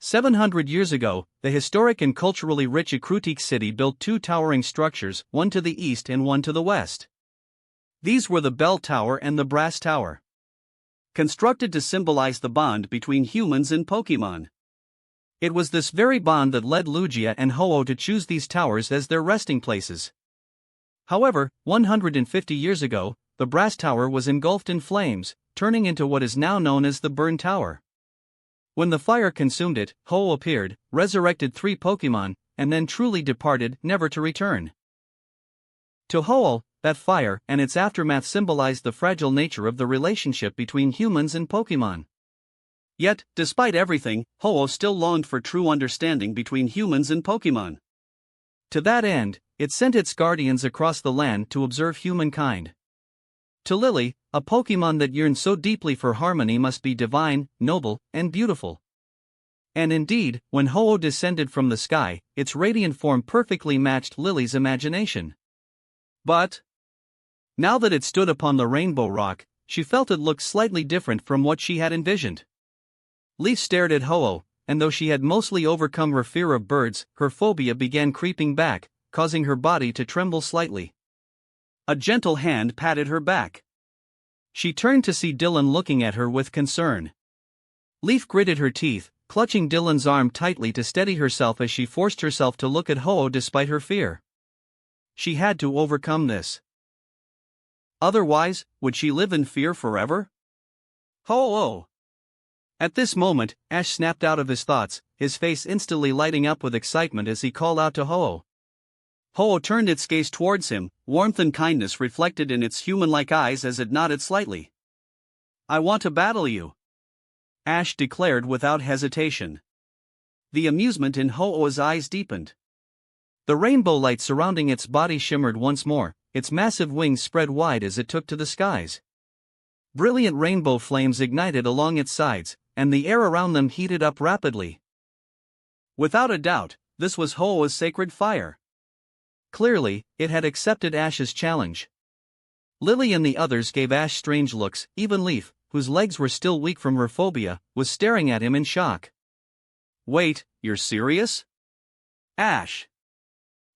700 years ago, the historic and culturally rich Ikrutik city built two towering structures, one to the east and one to the west. These were the Bell Tower and the Brass Tower, constructed to symbolize the bond between humans and Pokemon. It was this very bond that led Lugia and Ho-Oh to choose these towers as their resting places. However, 150 years ago, the Brass Tower was engulfed in flames, turning into what is now known as the Burn Tower. When the fire consumed it, Ho-Oh appeared, resurrected 3 Pokemon, and then truly departed, never to return. To Ho-Oh, that fire and its aftermath symbolized the fragile nature of the relationship between humans and Pokemon. Yet, despite everything, Ho-Oh still longed for true understanding between humans and Pokemon. To that end, it sent its guardians across the land to observe humankind. To Lily, a Pokemon that yearned so deeply for harmony must be divine, noble, and beautiful. And indeed, when Ho-Oh descended from the sky, its radiant form perfectly matched Lily's imagination. But now that it stood upon the Rainbow Rock, she felt it looked slightly different from what she had envisioned. Leaf stared at Ho-Oh, and though she had mostly overcome her fear of birds, her phobia began creeping back, causing her body to tremble slightly. A gentle hand patted her back. She turned to see Dylan looking at her with concern. Leaf gritted her teeth, clutching Dylan's arm tightly to steady herself as she forced herself to look at Ho-Oh despite her fear. She had to overcome this. Otherwise, would she live in fear forever? Ho-Oh! At this moment, Ash snapped out of his thoughts, his face instantly lighting up with excitement as he called out to Ho-Oh. Ho-Oh turned its gaze towards him, warmth and kindness reflected in its human-like eyes as it nodded slightly. "I want to battle you," Ash declared without hesitation. The amusement in Ho-Oh's eyes deepened. The rainbow light surrounding its body shimmered once more, its massive wings spread wide as it took to the skies. Brilliant rainbow flames ignited along its sides, and the air around them heated up rapidly. Without a doubt, this was Ho-Oh's sacred fire. Clearly, it had accepted Ash's challenge. Lily and the others gave Ash strange looks, even Leaf, whose legs were still weak from her phobia, was staring at him in shock. "Wait, you're serious? Ash,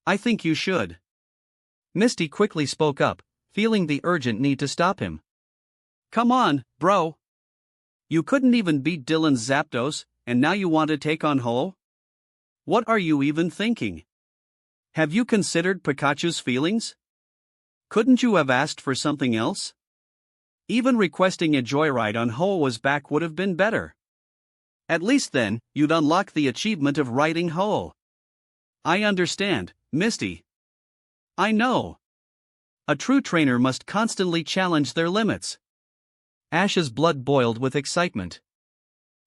I think you should." Misty quickly spoke up, feeling the urgent need to stop him. "Come on, bro. You couldn't even beat Dylan's Zapdos, and now you want to take on Ho-Oh? What are you even thinking? Have you considered Pikachu's feelings? Couldn't you have asked for something else? Even requesting a joyride on Ho-Oh's back would have been better. At least then, you'd unlock the achievement of riding Ho-Oh." "I understand, Misty. I know. A true trainer must constantly challenge their limits." Ash's blood boiled with excitement.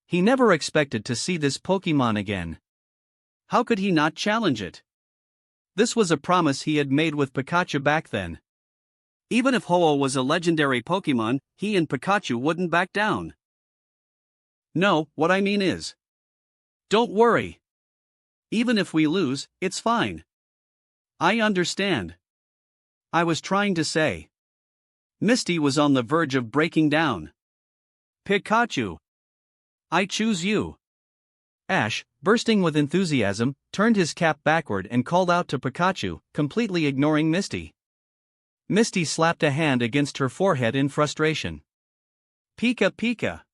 He never expected to see this Pokemon again. How could he not challenge it? This was a promise he had made with Pikachu back then. Even if Ho-Oh was a legendary Pokemon, he and Pikachu wouldn't back down. "No, what I mean is, don't worry. Even if we lose, it's fine. I understand. I was trying to say." Misty was on the verge of breaking down. "Pikachu, I choose you." Ash, bursting with enthusiasm, turned his cap backward and called out to Pikachu, completely ignoring Misty. Misty slapped a hand against her forehead in frustration. "Pika Pika."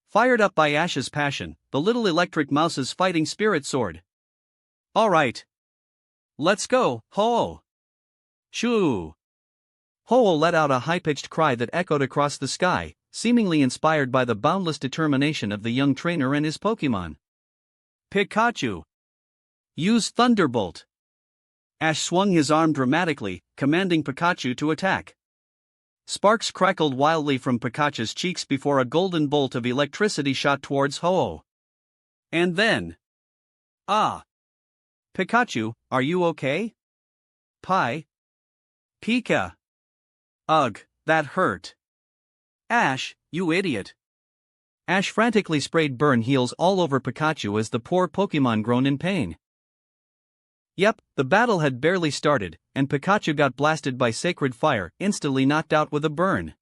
Fired up by Ash's passion, the little electric mouse's fighting spirit soared. "All right. Let's go, Ho-Oh." "Shoo!" Ho-Oh let out a high-pitched cry that echoed across the sky, seemingly inspired by the boundless determination of the young trainer and his Pokemon. "Pikachu, use Thunderbolt." Ash swung his arm dramatically, commanding Pikachu to attack. Sparks crackled wildly from Pikachu's cheeks before a golden bolt of electricity shot towards Ho-Oh. And then... Ah! "Pikachu, are you okay?" Pika. Ugh, that hurt." "Ash, you idiot." Ash frantically sprayed burn heals all over Pikachu as the poor Pokemon groaned in pain. Yep, the battle had barely started, and Pikachu got blasted by sacred fire, instantly knocked out with a burn.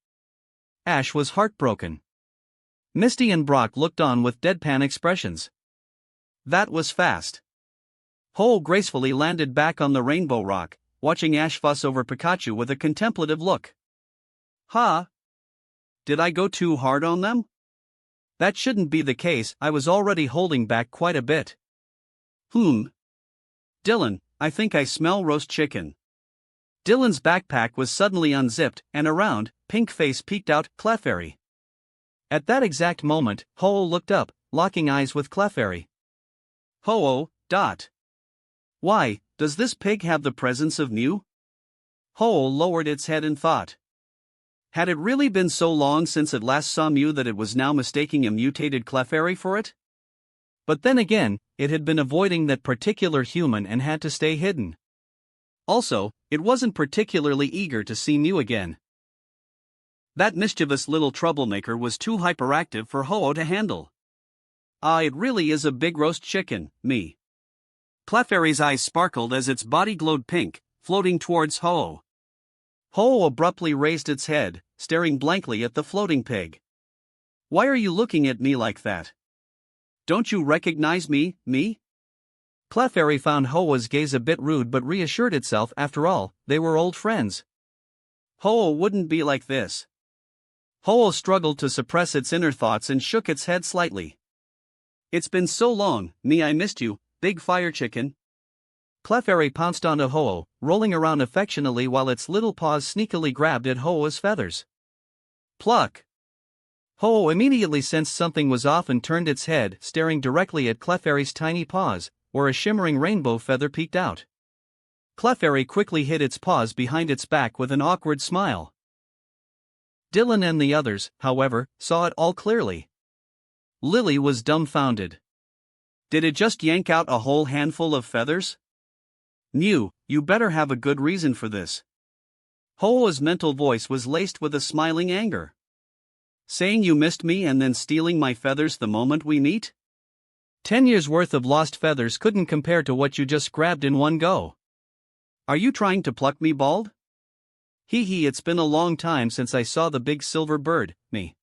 Ash was heartbroken. Misty and Brock looked on with deadpan expressions. That was fast. Ho gracefully landed back on the rainbow rock, watching Ash fuss over Pikachu with a contemplative look. Huh? Did I go too hard on them? That shouldn't be the case, I was already holding back quite a bit. Dylan, I think I smell roast chicken. Dylan's backpack was suddenly unzipped, and a round, pink face peeked out. Clefairy. At that exact moment, Ho looked up, locking eyes with Clefairy. Ho-oh, dot. Why, does this pig have the presence of Mew? Ho lowered its head in thought. Had it really been so long since it last saw Mew that it was now mistaking a mutated Clefairy for it? But then again, it had been avoiding that particular human and had to stay hidden. Also, it wasn't particularly eager to see Mew again. That mischievous little troublemaker was too hyperactive for Ho-Oh to handle. It really is a big roast chicken, me. Clefairy's eyes sparkled as its body glowed pink, floating towards Ho-Oh. Ho-Oh abruptly raised its head, staring blankly at the floating pig. Why are you looking at me like that? Don't you recognize me? Clefairy found Ho-Oh's gaze a bit rude but reassured itself. After all, they were old friends. Ho-Oh wouldn't be like this. Ho-Oh struggled to suppress its inner thoughts and shook its head slightly. It's been so long, I missed you, big fire chicken. Clefairy pounced onto Ho-Oh, rolling around affectionately while its little paws sneakily grabbed at Ho-Oh's feathers. Pluck! Ho-Oh immediately sensed something was off and turned its head, staring directly at Clefairy's tiny paws, where a shimmering rainbow feather peeked out. Clefairy quickly hid its paws behind its back with an awkward smile. Dylan and the others, however, saw it all clearly. Lily was dumbfounded. Did it just yank out a whole handful of feathers? Mew, you better have a good reason for this. Ho-Oh's mental voice was laced with a smiling anger. Saying you missed me and then stealing my feathers the moment we meet? 10 years worth of lost feathers couldn't compare to what you just grabbed in one go. Are you trying to pluck me bald? Hee, it's been a long time since I saw the big silver bird, me.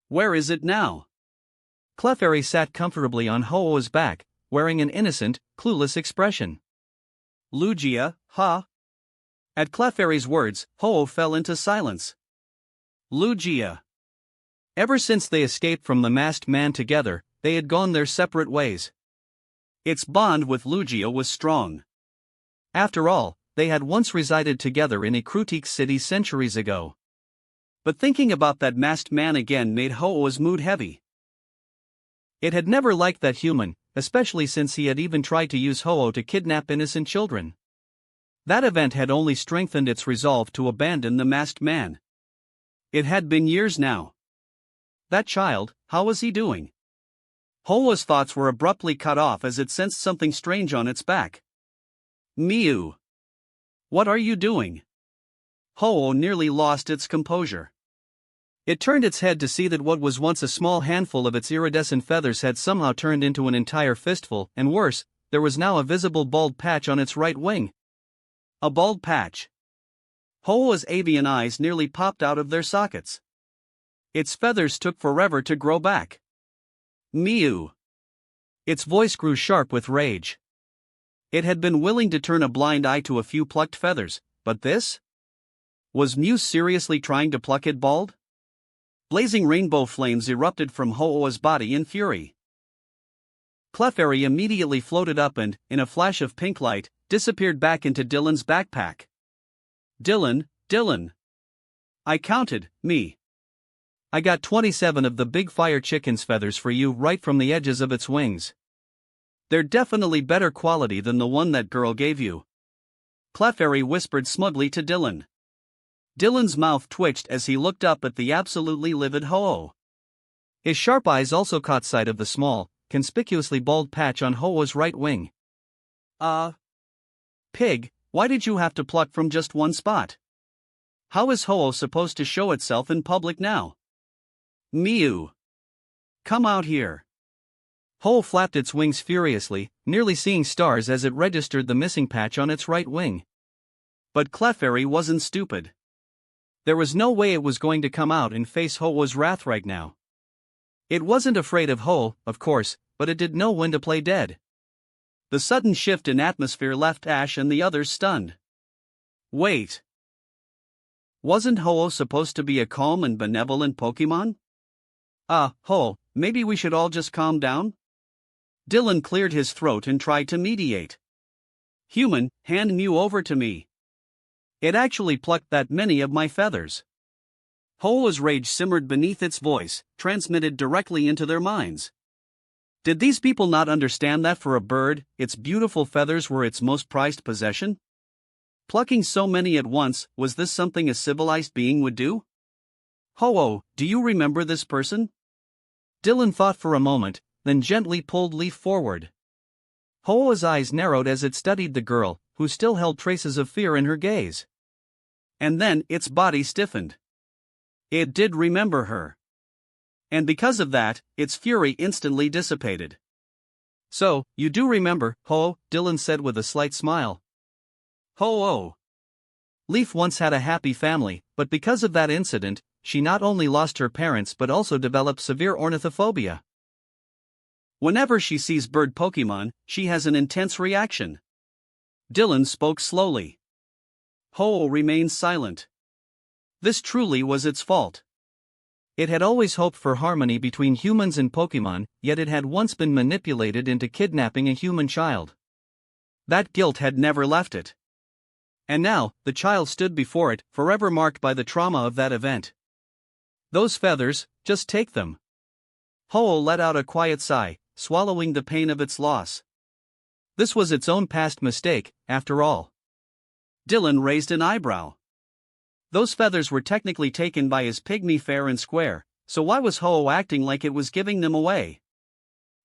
Where is it now? Clefairy sat comfortably on Ho-Oh's back, wearing an innocent, clueless expression. Lugia, ha? At Clefairy's words, Ho-Oh fell into silence. Lugia. Ever since they escaped from the masked man together, they had gone their separate ways. Its bond with Lugia was strong. After all, they had once resided together in Ekrutik City centuries ago. But thinking about that masked man again made Ho-Oh's mood heavy. It had never liked that human, especially since he had even tried to use Ho-Oh to kidnap innocent children. That event had only strengthened its resolve to abandon the masked man. It had been years now. That child, how was he doing? Ho-Oh's thoughts were abruptly cut off as it sensed something strange on its back. Mew! What are you doing? Ho-Oh nearly lost its composure. It turned its head to see that what was once a small handful of its iridescent feathers had somehow turned into an entire fistful, and worse, there was now a visible bald patch on its right wing. A bald patch. Ho-Oh's avian eyes nearly popped out of their sockets. Its feathers took forever to grow back. Mew! Its voice grew sharp with rage. It had been willing to turn a blind eye to a few plucked feathers, but this? Was Mew seriously trying to pluck it bald? Blazing rainbow flames erupted from Ho-Oh's body in fury. Clefairy immediately floated up and, in a flash of pink light, disappeared back into Dylan's backpack. Dylan. I counted, me. I got 27 of the big fire chicken's feathers for you right from the edges of its wings. They're definitely better quality than the one that girl gave you. Clefairy whispered smugly to Dylan. Dylan's mouth twitched as he looked up at the absolutely livid Ho-Oh. His sharp eyes also caught sight of the small, conspicuously bald patch on Ho-Oh's right wing. Pig, why did you have to pluck from just one spot? How is Ho-Oh supposed to show itself in public now? Mew! Come out here. Ho-Oh flapped its wings furiously, nearly seeing stars as it registered the missing patch on its right wing. But Clefairy wasn't stupid. There was no way it was going to come out and face Ho-Oh's wrath right now. It wasn't afraid of Ho, of course, but it did know when to play dead. The sudden shift in atmosphere left Ash and the others stunned. Wait. Wasn't Ho-Oh supposed to be a calm and benevolent Pokemon? Ho, maybe we should all just calm down? Dylan cleared his throat and tried to mediate. Human, hand Mew over to me. It actually plucked that many of my feathers. Ho-Oh's rage simmered beneath its voice, transmitted directly into their minds. Did these people not understand that for a bird, its beautiful feathers were its most prized possession? Plucking so many at once, was this something a civilized being would do? Ho-Oh, do you remember this person? Dylan thought for a moment, then gently pulled Leaf forward. Ho-Oh's eyes narrowed as it studied the girl, who still held traces of fear in her gaze. And then its body stiffened. It did remember her. And because of that, its fury instantly dissipated. So, you do remember, Ho-Oh, Dylan said with a slight smile. Ho-Oh. Leaf once had a happy family, but because of that incident, she not only lost her parents but also developed severe ornithophobia. Whenever she sees bird Pokemon, she has an intense reaction. Dylan spoke slowly. Ho-Oh remained silent. This truly was its fault. It had always hoped for harmony between humans and Pokemon, yet it had once been manipulated into kidnapping a human child. That guilt had never left it. And now, the child stood before it, forever marked by the trauma of that event. Those feathers, just take them. Ho-Oh let out a quiet sigh, swallowing the pain of its loss. This was its own past mistake, after all. Dylan raised an eyebrow. Those feathers were technically taken by his pygmy fair and square, so why was Ho-Oh acting like it was giving them away?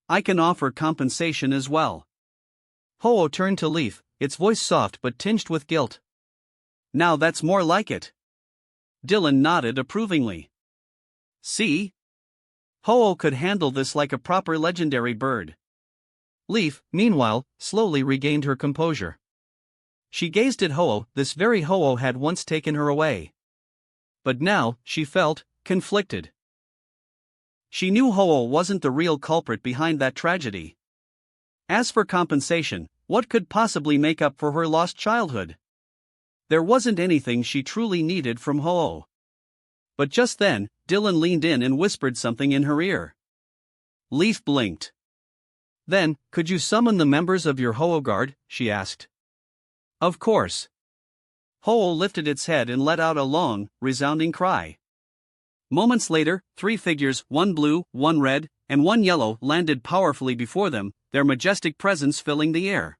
I can offer compensation as well. Ho-Oh turned to Leaf, its voice soft but tinged with guilt. Now that's more like it. Dylan nodded approvingly. See? Ho-Oh could handle this like a proper legendary bird. Leaf, meanwhile, slowly regained her composure. She gazed at Ho-Oh. This very Ho-Oh had once taken her away. But now, she felt conflicted. She knew Ho-Oh wasn't the real culprit behind that tragedy. As for compensation, what could possibly make up for her lost childhood? There wasn't anything she truly needed from Ho-Oh. But just then, Dylan leaned in and whispered something in her ear. Leaf blinked. Then, could you summon the members of your Ho-Oh guard? She asked. Of course. Ho-Oh lifted its head and let out a long, resounding cry. Moments later, 3 figures, one blue, one red, and one yellow, landed powerfully before them, their majestic presence filling the air.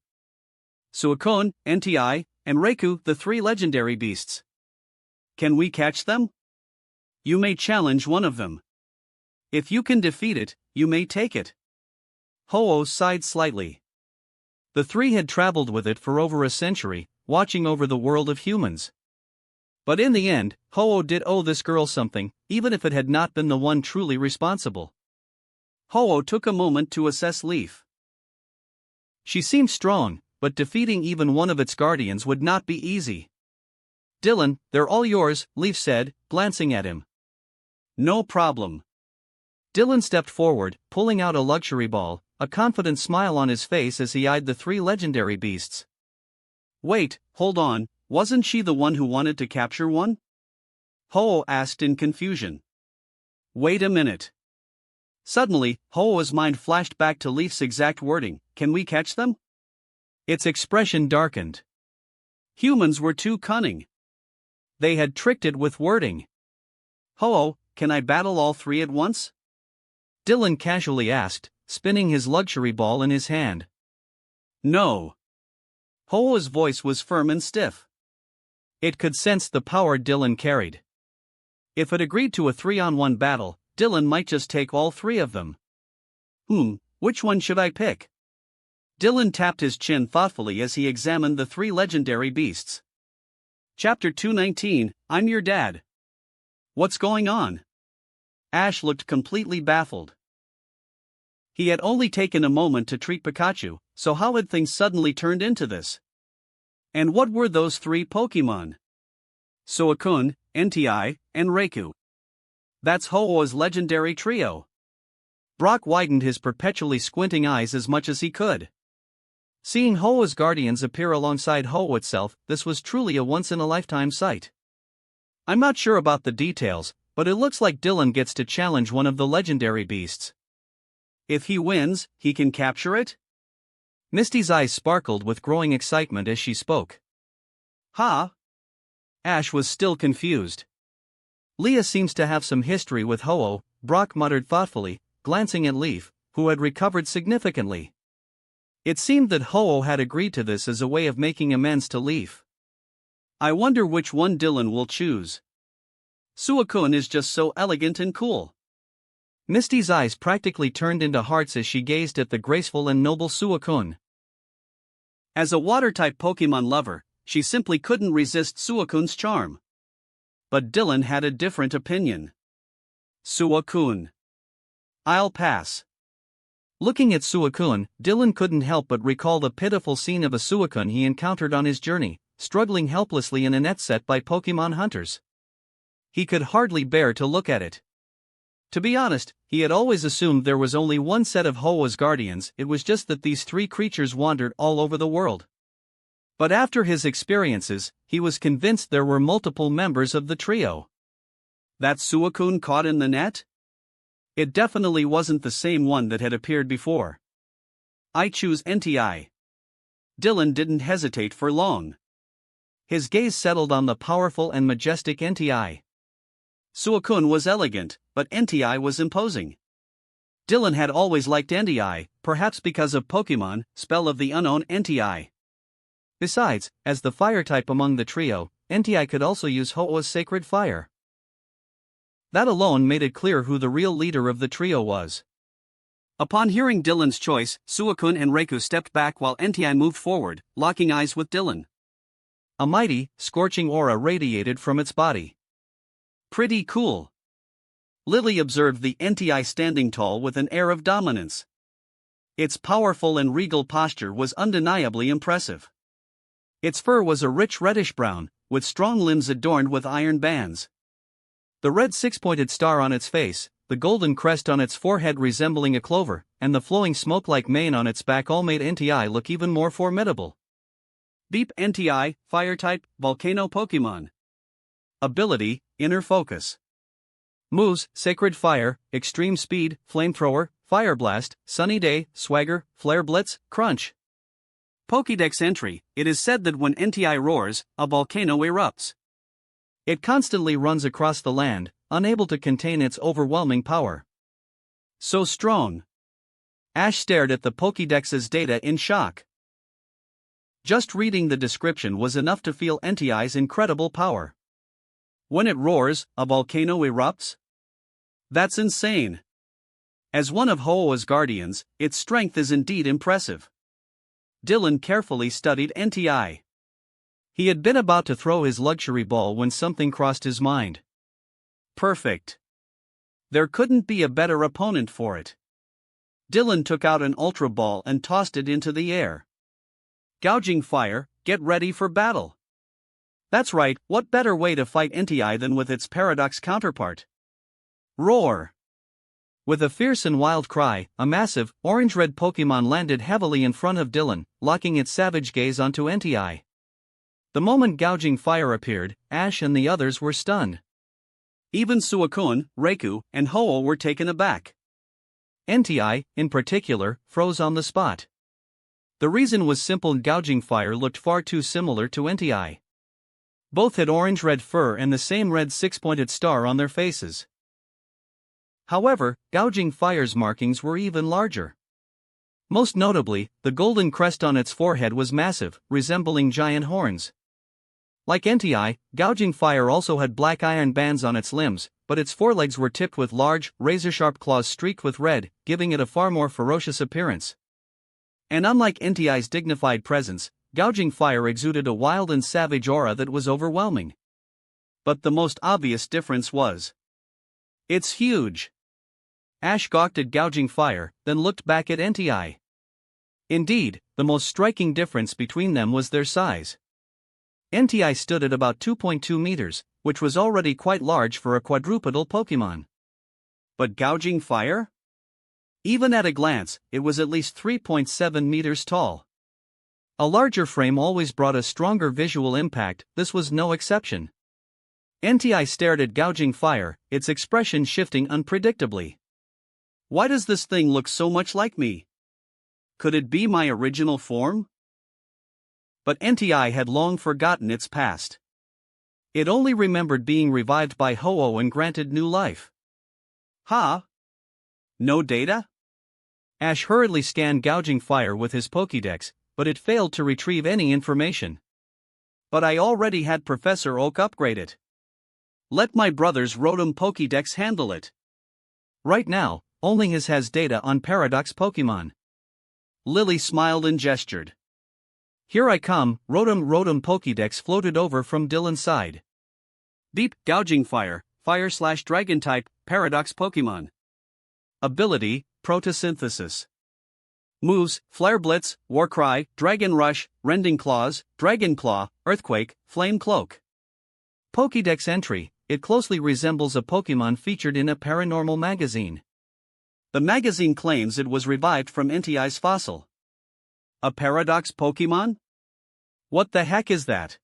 Suicune, Entei, and Raikou, the 3 legendary beasts. Can we catch them? You may challenge one of them. If you can defeat it, you may take it. Ho-Oh sighed slightly. The 3 had traveled with it for over a century, watching over the world of humans. But in the end, Ho-Oh did owe this girl something, even if it had not been the one truly responsible. Ho-Oh took a moment to assess Leaf. She seemed strong, but defeating even one of its guardians would not be easy. Dylan, they're all yours, Leaf said, glancing at him. No problem. Dylan stepped forward, pulling out a luxury ball, a confident smile on his face as he eyed the 3 legendary beasts. Wait, hold on, wasn't she the one who wanted to capture one? Ho-Oh asked in confusion. Wait a minute. Suddenly, Ho-Oh's mind flashed back to Leaf's exact wording, can we catch them? Its expression darkened. Humans were too cunning. They had tricked it with wording. Ho-Oh, can I battle all 3 at once? Dylan casually asked, spinning his luxury ball in his hand. No. Ho-Oh's voice was firm and stiff. It could sense the power Dylan carried. If it agreed to a 3-on-1 battle, Dylan might just take all 3 of them. Which one should I pick? Dylan tapped his chin thoughtfully as he examined the 3 legendary beasts. Chapter 219, I'm your dad. What's going on? Ash looked completely baffled. He had only taken a moment to treat Pikachu, so how had things suddenly turned into this? And what were those 3 Pokemon? Suicune, NTI, and Reiku. That's Ho-Oh's legendary trio. Brock widened his perpetually squinting eyes as much as he could. Seeing Ho-Oh's guardians appear alongside Ho-Oh itself, this was truly a once-in-a-lifetime sight. I'm not sure about the details, but it looks like Dylan gets to challenge one of the legendary beasts. If he wins, he can capture it? Misty's eyes sparkled with growing excitement as she spoke. Huh? Ash was still confused. Leah seems to have some history with Ho-Oh, Brock muttered thoughtfully, glancing at Leaf, who had recovered significantly. It seemed that Ho-Oh had agreed to this as a way of making amends to Leaf. I wonder which one Dylan will choose. Suicune is just so elegant and cool. Misty's eyes practically turned into hearts as she gazed at the graceful and noble Suicune. As a water-type Pokemon lover, she simply couldn't resist Suicune's charm. But Dylan had a different opinion. Suicune. I'll pass. Looking at Suicune, Dylan couldn't help but recall the pitiful scene of a Suicune he encountered on his journey, struggling helplessly in a net set by Pokemon hunters. He could hardly bear to look at it. To be honest, he had always assumed there was only one set of Ho-Oh's guardians, it was just that these three creatures wandered all over the world. But after his experiences, he was convinced there were multiple members of the trio. That Suicune caught in the net? It definitely wasn't the same one that had appeared before. I choose NTI. Dylan didn't hesitate for long. His gaze settled on the powerful and majestic NTI. Suicune was elegant, but NTI was imposing. Dylan had always liked NTI, perhaps because of Pokemon, Spell of the Unknown NTI. Besides, as the fire type among the trio, NTI could also use Ho-Oh's sacred fire. That alone made it clear who the real leader of the trio was. Upon hearing Dylan's choice, Suicune and Reiku stepped back while NTI moved forward, locking eyes with Dylan. A mighty, scorching aura radiated from its body. Pretty cool. Lily observed the NTI standing tall with an air of dominance. Its powerful and regal posture was undeniably impressive. Its fur was a rich reddish-brown, with strong limbs adorned with iron bands. The red six-pointed star on its face, the golden crest on its forehead resembling a clover, and the flowing smoke-like mane on its back all made NTI look even more formidable. Deep NTI, Fire-type, Volcano Pokemon. Ability, Inner Focus. Moves, Sacred Fire, Extreme Speed, Flamethrower, Fire Blast, Sunny Day, Swagger, Flare Blitz, Crunch. Pokédex entry, it is said that when NTI roars, a volcano erupts. It constantly runs across the land, unable to contain its overwhelming power. So strong. Ash stared at the Pokédex's data in shock. Just reading the description was enough to feel NTI's incredible power. When it roars, a volcano erupts? That's insane. As one of Ho-Oh's guardians, its strength is indeed impressive. Dylan carefully studied NTI. He had been about to throw his luxury ball when something crossed his mind. Perfect. There couldn't be a better opponent for it. Dylan took out an Ultra Ball and tossed it into the air. Gouging Fire, get ready for battle. That's right, what better way to fight NTI than with its paradox counterpart? Roar! With a fierce and wild cry, a massive, orange-red Pokemon landed heavily in front of Dylan, locking its savage gaze onto NTI. The moment Gouging Fire appeared, Ash and the others were stunned. Even Suicune, Reiku, and Ho-Oh were taken aback. NTI, in particular, froze on the spot. The reason was simple: Gouging Fire looked far too similar to NTI. Both had orange-red fur and the same red six-pointed star on their faces. However, Gouging Fire's markings were even larger. Most notably, the golden crest on its forehead was massive, resembling giant horns. Like NTI, Gouging Fire also had black iron bands on its limbs, but its forelegs were tipped with large, razor-sharp claws streaked with red, giving it a far more ferocious appearance. And unlike NTI's dignified presence, Gouging Fire exuded a wild and savage aura that was overwhelming. But the most obvious difference was, it's huge. Ash gawked at Gouging Fire, then looked back at NTI. Indeed, the most striking difference between them was their size. NTI stood at about 2.2 meters, which was already quite large for a quadrupedal Pokemon. But Gouging Fire? Even at a glance, it was at least 3.7 meters tall. A larger frame always brought a stronger visual impact, this was no exception. NTI stared at Gouging Fire, its expression shifting unpredictably. Why does this thing look so much like me? Could it be my original form? But NTI had long forgotten its past. It only remembered being revived by Ho-Oh and granted new life. Ha! No data? Ash hurriedly scanned Gouging Fire with his Pokédex, but it failed to retrieve any information. But I already had Professor Oak upgrade it. Let my brother's Rotom Pokédex handle it. Right now, only his has data on Paradox Pokemon. Lily smiled and gestured. Here I come, Rotom Pokédex floated over from Dylan's side. Beep, Gouging Fire, Fire/Dragon type, Paradox Pokemon. Ability, Protosynthesis. Moves, Flare Blitz, Warcry, Dragon Rush, Rending Claws, Dragon Claw, Earthquake, Flame Cloak. Pokédex entry, it closely resembles a Pokemon featured in a paranormal magazine. The magazine claims it was revived from NTI's fossil. A Paradox Pokemon? What the heck is that?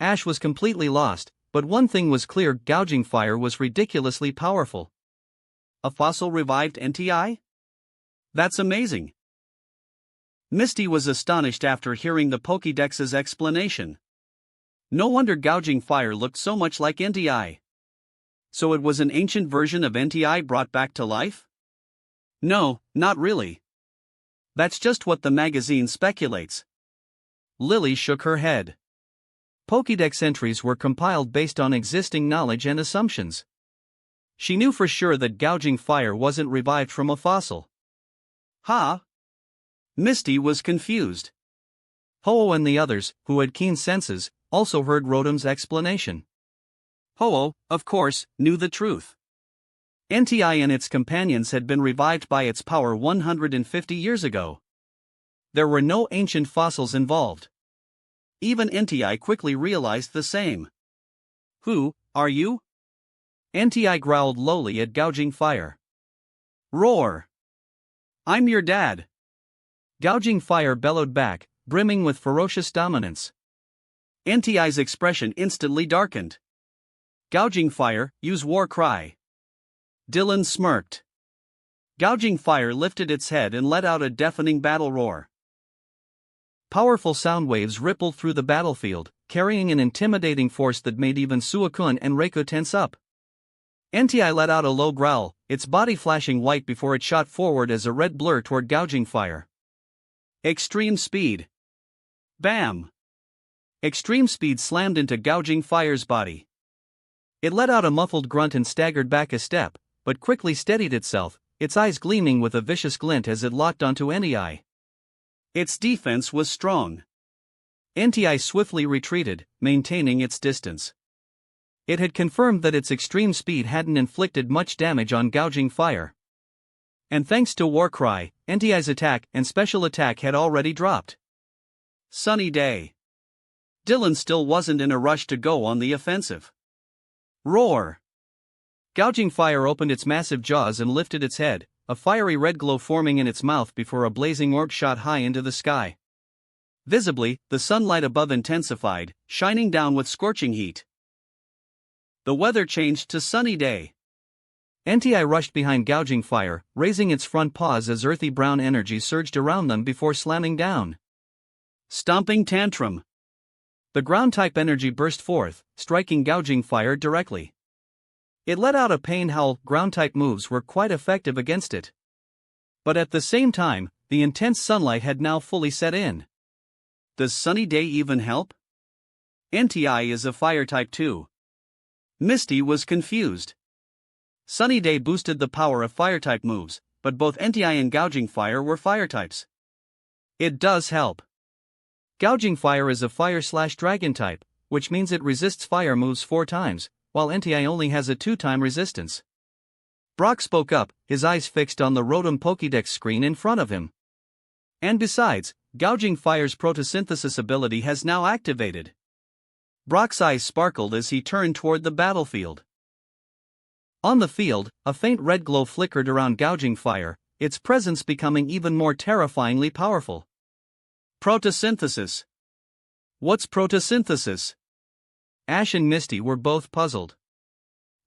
Ash was completely lost, but one thing was clear, Gouging Fire was ridiculously powerful. A fossil revived NTI? That's amazing. Misty was astonished after hearing the Pokédex's explanation. No wonder Gouging Fire looked so much like NTI. So it was an ancient version of NTI brought back to life? No, not really. That's just what the magazine speculates. Lily shook her head. Pokédex entries were compiled based on existing knowledge and assumptions. She knew for sure that Gouging Fire wasn't revived from a fossil. Ha! Misty was confused. Ho-Oh and the others, who had keen senses, also heard Rotom's explanation. Ho-Oh, of course, knew the truth. NTI and its companions had been revived by its power 150 years ago. There were no ancient fossils involved. Even NTI quickly realized the same. Who are you? NTI growled lowly at Gouging Fire. Roar! I'm your dad. Gouging Fire bellowed back, brimming with ferocious dominance. NTI's expression instantly darkened. Gouging Fire, use War Cry. Dylan smirked. Gouging Fire lifted its head and let out a deafening battle roar. Powerful sound waves rippled through the battlefield, carrying an intimidating force that made even Suicune and Reiko tense up. NTI let out a low growl, its body flashing white before it shot forward as a red blur toward Gouging Fire. Extreme Speed. Bam! Extreme Speed slammed into Gouging Fire's body. It let out a muffled grunt and staggered back a step, but quickly steadied itself, its eyes gleaming with a vicious glint as it locked onto NTI. Its defense was strong. NTI swiftly retreated, maintaining its distance. It had confirmed that its extreme speed hadn't inflicted much damage on Gouging Fire. And thanks to Warcry, NTI's attack and special attack had already dropped. Sunny day. Dylan still wasn't in a rush to go on the offensive. Roar! Gouging Fire opened its massive jaws and lifted its head, a fiery red glow forming in its mouth before a blazing orb shot high into the sky. Visibly, the sunlight above intensified, shining down with scorching heat. The weather changed to sunny day. NTI rushed behind Gouging Fire, raising its front paws as earthy brown energy surged around them before slamming down. Stomping Tantrum. The ground-type energy burst forth, striking Gouging Fire directly. It let out a pain howl. Ground-type moves were quite effective against it. But at the same time, the intense sunlight had now fully set in. Does sunny day even help? NTI is a fire type too. Misty was confused. Sunny Day boosted the power of fire-type moves, but both NTI and Gouging Fire were fire types. It does help. Gouging Fire is a fire/dragon type, which means it resists fire moves 4 times, while NTI only has a 2-time resistance. Brock spoke up, his eyes fixed on the Rotom Pokédex screen in front of him. And besides, Gouging Fire's photosynthesis ability has now activated. Brock's eyes sparkled as he turned toward the battlefield. On the field, a faint red glow flickered around Gouging Fire, its presence becoming even more terrifyingly powerful. Photosynthesis. What's photosynthesis? Ash and Misty were both puzzled.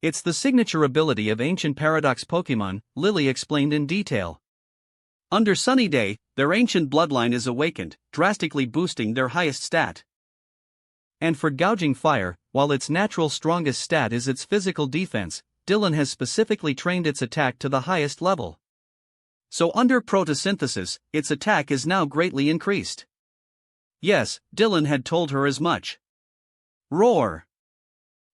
It's the signature ability of ancient Paradox Pokémon, Lily explained in detail. Under Sunny Day, their ancient bloodline is awakened, drastically boosting their highest stat. And for Gouging Fire, while its natural strongest stat is its physical defense, Dylan has specifically trained its attack to the highest level. So under photosynthesis, its attack is now greatly increased. Yes, Dylan had told her as much. Roar!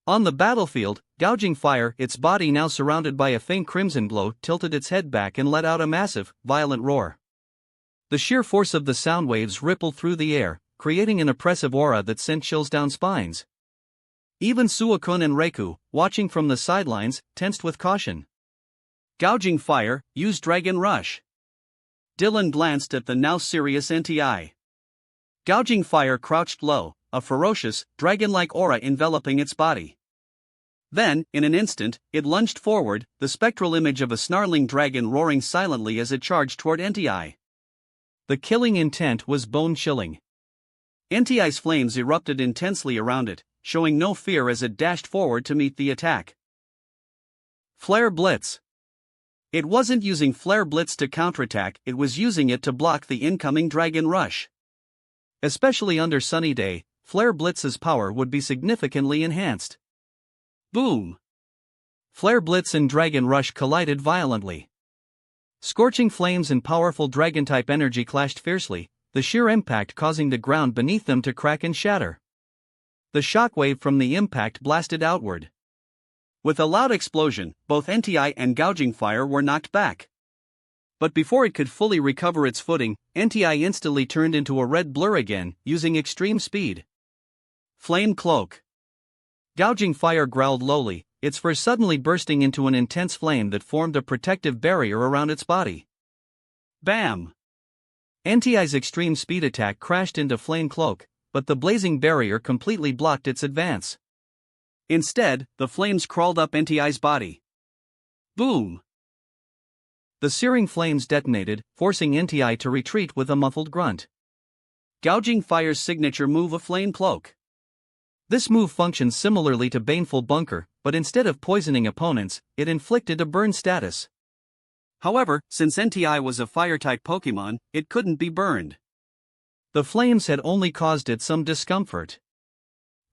On the battlefield, Gouging Fire, its body now surrounded by a faint crimson glow, tilted its head back and let out a massive, violent roar. The sheer force of the sound waves rippled through the air, creating an oppressive aura that sent chills down spines. Even Suicune and Reiku, watching from the sidelines, tensed with caution. Gouging Fire, use Dragon Rush. Dylan glanced at the now serious NTI. Gouging Fire crouched low, a ferocious, dragon-like aura enveloping its body. Then, in an instant, it lunged forward, the spectral image of a snarling dragon roaring silently as it charged toward NTI. The killing intent was bone-chilling. NTI's flames erupted intensely around it, showing no fear as it dashed forward to meet the attack. Flare Blitz. It wasn't using Flare Blitz to counterattack, it was using it to block the incoming Dragon Rush. Especially under Sunny Day, Flare Blitz's power would be significantly enhanced. Boom! Flare Blitz and Dragon Rush collided violently. Scorching flames and powerful Dragon-type energy clashed fiercely, the sheer impact causing the ground beneath them to crack and shatter. The shockwave from the impact blasted outward. With a loud explosion, both NTI and Gouging Fire were knocked back. But before it could fully recover its footing, NTI instantly turned into a red blur again, using extreme speed. Flame Cloak. Gouging Fire growled lowly, its fur suddenly bursting into an intense flame that formed a protective barrier around its body. Bam! NTI's extreme speed attack crashed into Flame Cloak, but the blazing barrier completely blocked its advance. Instead, the flames crawled up NTI's body. Boom! The searing flames detonated, forcing NTI to retreat with a muffled grunt. Gouging Fire's signature move, a Flame Cloak. This move functions similarly to Baneful Bunker, but instead of poisoning opponents, it inflicted a burn status. However, since NTI was a fire-type Pokémon, it couldn't be burned. The flames had only caused it some discomfort.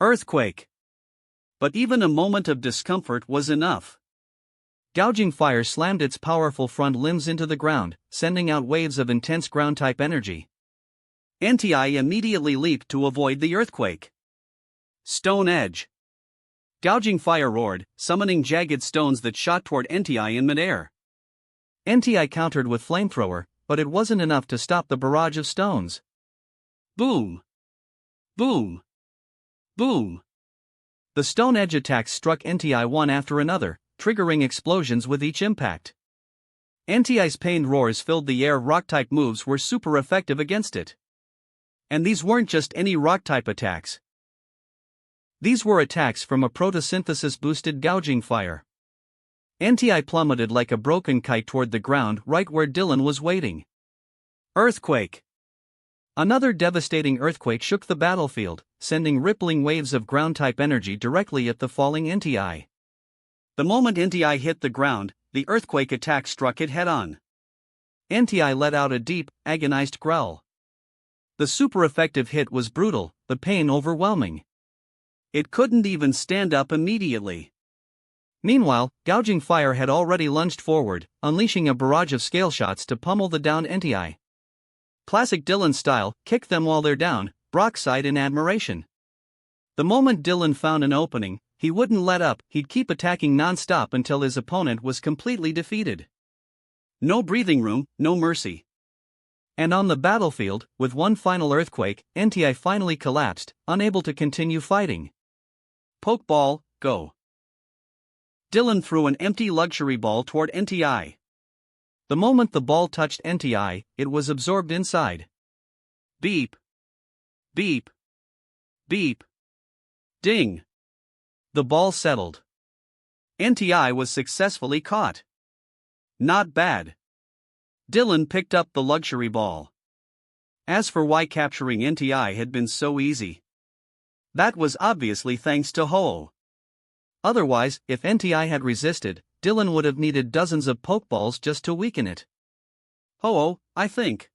Earthquake. But even a moment of discomfort was enough. Gouging Fire slammed its powerful front limbs into the ground, sending out waves of intense ground-type energy. NTI immediately leaped to avoid the earthquake. Stone Edge. Gouging Fire roared, summoning jagged stones that shot toward NTI in midair. NTI countered with Flamethrower, but it wasn't enough to stop the barrage of stones. Boom! Boom! Boom! The Stone Edge attacks struck NTI one after another, triggering explosions with each impact. NTI's pained roars filled the air. Rock-type moves were super effective against it. And these weren't just any rock-type attacks. These were attacks from a photosynthesis-boosted Gouging Fire. NTI plummeted like a broken kite toward the ground right where Dylan was waiting. Earthquake. Another devastating earthquake shook the battlefield, sending rippling waves of ground-type energy directly at the falling NTI. The moment NTI hit the ground, the earthquake attack struck it head-on. NTI let out a deep, agonized growl. The super-effective hit was brutal, the pain overwhelming. It couldn't even stand up immediately. Meanwhile, Gouging Fire had already lunged forward, unleashing a barrage of scale shots to pummel the downed NTI. Classic Dylan style, kick them while they're down, Brock sighed in admiration. The moment Dylan found an opening, he wouldn't let up, he'd keep attacking non-stop until his opponent was completely defeated. No breathing room, no mercy. And on the battlefield, with one final earthquake, NTI finally collapsed, unable to continue fighting. Pokeball, go. Dylan threw an empty luxury ball toward NTI. The moment the ball touched NTI, it was absorbed inside. Beep. Beep. Beep. Ding! The ball settled. NTI was successfully caught. Not bad. Dylan picked up the luxury ball. As for why capturing NTI had been so easy, that was obviously thanks to Ho. Otherwise, if NTI had resisted, Dylan would have needed dozens of pokeballs just to weaken it. Ho, I think.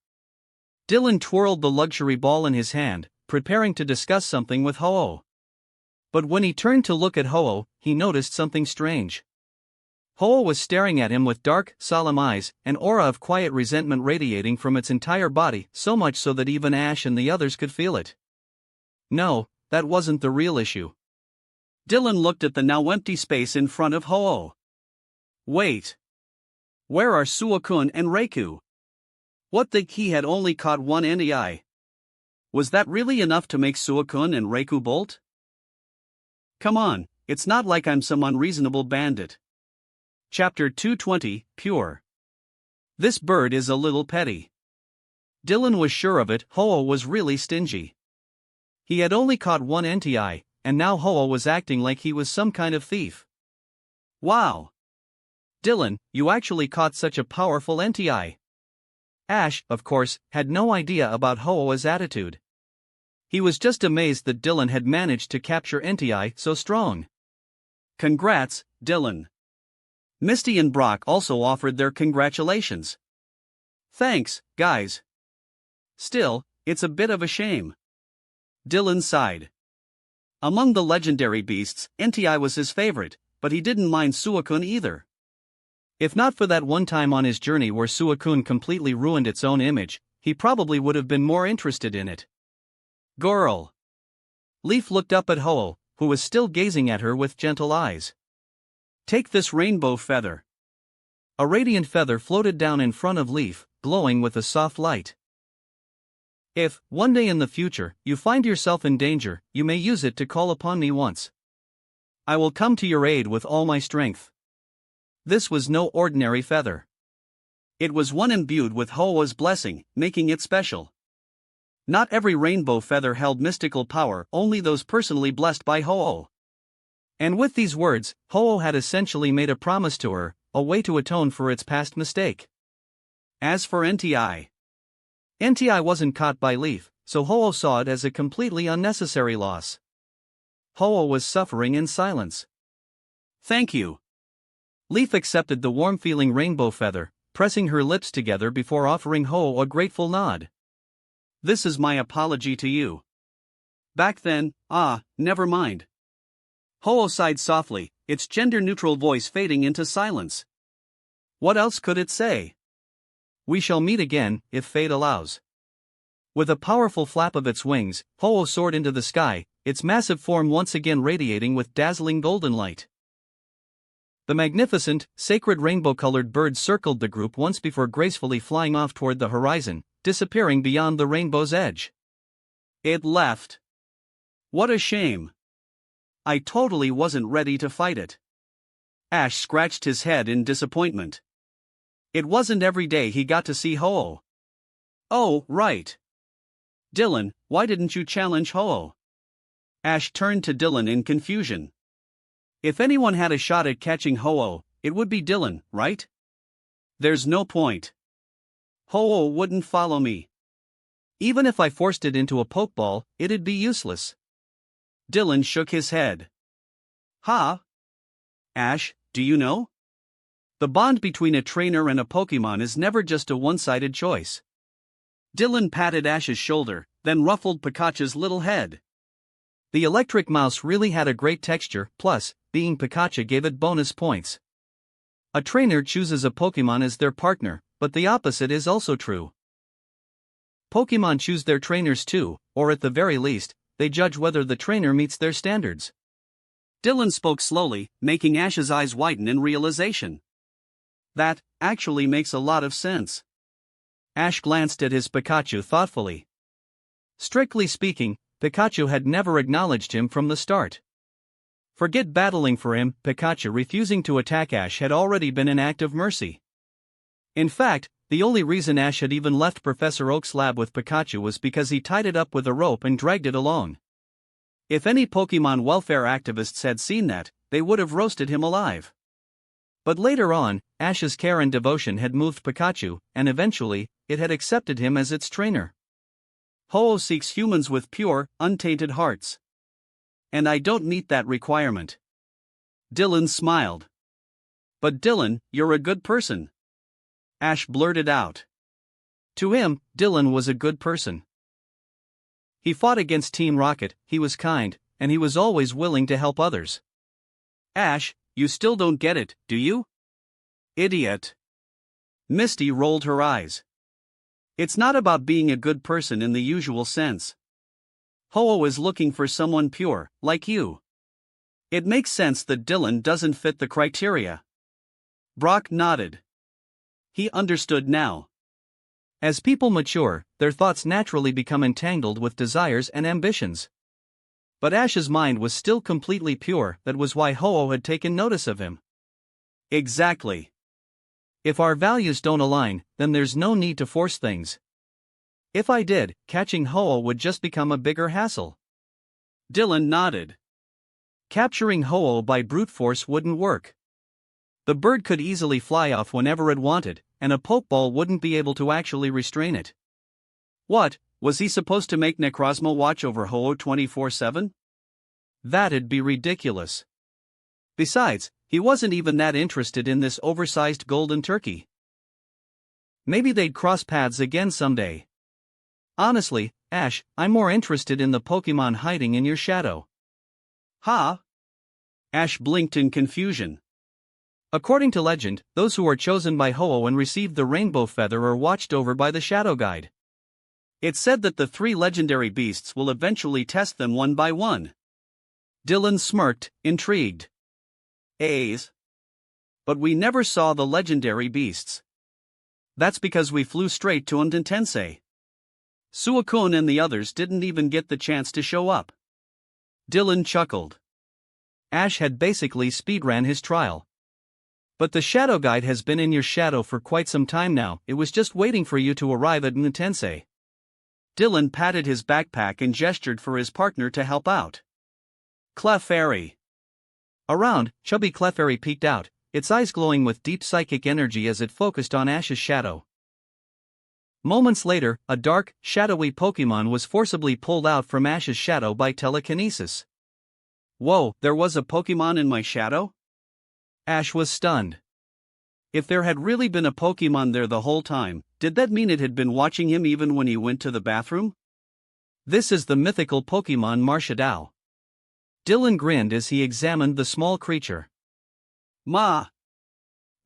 Dylan twirled the luxury ball in his hand, preparing to discuss something with Ho. But when he turned to look at Ho, he noticed something strange. Ho was staring at him with dark, solemn eyes, an aura of quiet resentment radiating from its entire body, so much so that even Ash and the others could feel it. No, that wasn't the real issue. Dylan looked at the now empty space in front of Ho. Wait. Where are Suo-kun and Reiku? What the he had only caught one NTI. Was that really enough to make Suo-kun and Reiku bolt? Come on, it's not like I'm some unreasonable bandit. Chapter 220, Pure. This bird is a little petty. Dylan was sure of it. Ho was really stingy. He had only caught one NTI, and now Ho was acting like he was some kind of thief. Wow! Dylan, you actually caught such a powerful NTI. Ash, of course, had no idea about Ho's attitude. He was just amazed that Dylan had managed to capture NTI so strong. Congrats, Dylan. Misty and Brock also offered their congratulations. Thanks, guys. Still, it's a bit of a shame. Dylan sighed. Among the legendary beasts, NTI was his favorite, but he didn't mind Suo-kun either. If not for that one time on his journey where Suo-kun completely ruined its own image, he probably would have been more interested in it. Girl. Leaf looked up at Ho, who was still gazing at her with gentle eyes. Take this rainbow feather. A radiant feather floated down in front of Leaf, glowing with a soft light. If, one day in the future, you find yourself in danger, you may use it to call upon me once. I will come to your aid with all my strength. This was no ordinary feather. It was one imbued with Ho's blessing, making it special. Not every rainbow feather held mystical power, only those personally blessed by Ho. And with these words, Ho had essentially made a promise to her, a way to atone for its past mistake. As for NTI wasn't caught by Leaf, so Ho saw it as a completely unnecessary loss. Ho was suffering in silence. Thank you. Leaf accepted the warm-feeling rainbow feather, pressing her lips together before offering Ho a grateful nod. This is my apology to you. Back then, never mind. Ho sighed softly, its gender-neutral voice fading into silence. What else could it say? We shall meet again, if fate allows. With a powerful flap of its wings, Ho soared into the sky, its massive form once again radiating with dazzling golden light. The magnificent, sacred rainbow-colored bird circled the group once before gracefully flying off toward the horizon, disappearing beyond the rainbow's edge. It left. What a shame. I totally wasn't ready to fight it. Ash scratched his head in disappointment. It wasn't every day he got to see Ho. Oh, right. Dylan, why didn't you challenge Ho? Ash turned to Dylan in confusion. If anyone had a shot at catching Ho, it would be Dylan, right? There's no point. Ho wouldn't follow me. Even if I forced it into a pokeball, it'd be useless. Dylan shook his head. Ha? Ash, do you know? The bond between a trainer and a Pokemon is never just a one-sided choice. Dylan patted Ash's shoulder, then ruffled Pikachu's little head. The electric mouse really had a great texture, plus, being Pikachu gave it bonus points. A trainer chooses a Pokemon as their partner, but the opposite is also true. Pokemon choose their trainers too, or at the very least, they judge whether the trainer meets their standards. Dylan spoke slowly, making Ash's eyes widen in realization. That actually makes a lot of sense. Ash glanced at his Pikachu thoughtfully. Strictly speaking, Pikachu had never acknowledged him from the start. Forget battling for him, Pikachu refusing to attack Ash had already been an act of mercy. In fact, the only reason Ash had even left Professor Oak's lab with Pikachu was because he tied it up with a rope and dragged it along. If any Pokemon welfare activists had seen that, they would have roasted him alive. But later on, Ash's care and devotion had moved Pikachu, and eventually, it had accepted him as its trainer. Ho-Oh seeks humans with pure, untainted hearts. And I don't meet that requirement. Dylan smiled. But Dylan, you're a good person. Ash blurted out. To him, Dylan was a good person. He fought against Team Rocket, he was kind, and he was always willing to help others. Ash, you still don't get it, do you? Idiot. Misty rolled her eyes. It's not about being a good person in the usual sense. Ho-Oh is looking for someone pure, like you. It makes sense that Dylan doesn't fit the criteria. Brock nodded. He understood now. As people mature, their thoughts naturally become entangled with desires and ambitions. But Ash's mind was still completely pure, that was why Ho-Oh had taken notice of him. Exactly. If our values don't align, then there's no need to force things. If I did, catching Ho-Oh would just become a bigger hassle. Dylan nodded. Capturing Ho-Oh by brute force wouldn't work. The bird could easily fly off whenever it wanted, and a pokeball wouldn't be able to actually restrain it. What, was he supposed to make Necrozma watch over Ho-Oh 24/7? That'd be ridiculous. Besides, he wasn't even that interested in this oversized golden turkey. Maybe they'd cross paths again someday. Honestly, Ash, I'm more interested in the Pokemon hiding in your shadow. Huh? Ash blinked in confusion. According to legend, those who are chosen by Ho-Oh and receive the rainbow feather are watched over by the Shadow Guide. It's said that the 3 legendary beasts will eventually test them one by one. Dylan smirked, intrigued. A's. But we never saw the legendary beasts. That's because we flew straight to Tensei. Suicune and the others didn't even get the chance to show up. Dylan chuckled. Ash had basically speedran his trial. But the Shadow Guide has been in your shadow for quite some time now, it was just waiting for you to arrive at Tensei. Dylan patted his backpack and gestured for his partner to help out. Clefairy. Around, chubby Clefairy peeked out, its eyes glowing with deep psychic energy as it focused on Ash's shadow. Moments later, a dark, shadowy Pokemon was forcibly pulled out from Ash's shadow by telekinesis. Whoa, there was a Pokemon in my shadow? Ash was stunned. If there had really been a Pokemon there the whole time, did that mean it had been watching him even when he went to the bathroom? This is the mythical Pokemon Marshadao. Dylan grinned as he examined the small creature. Ma!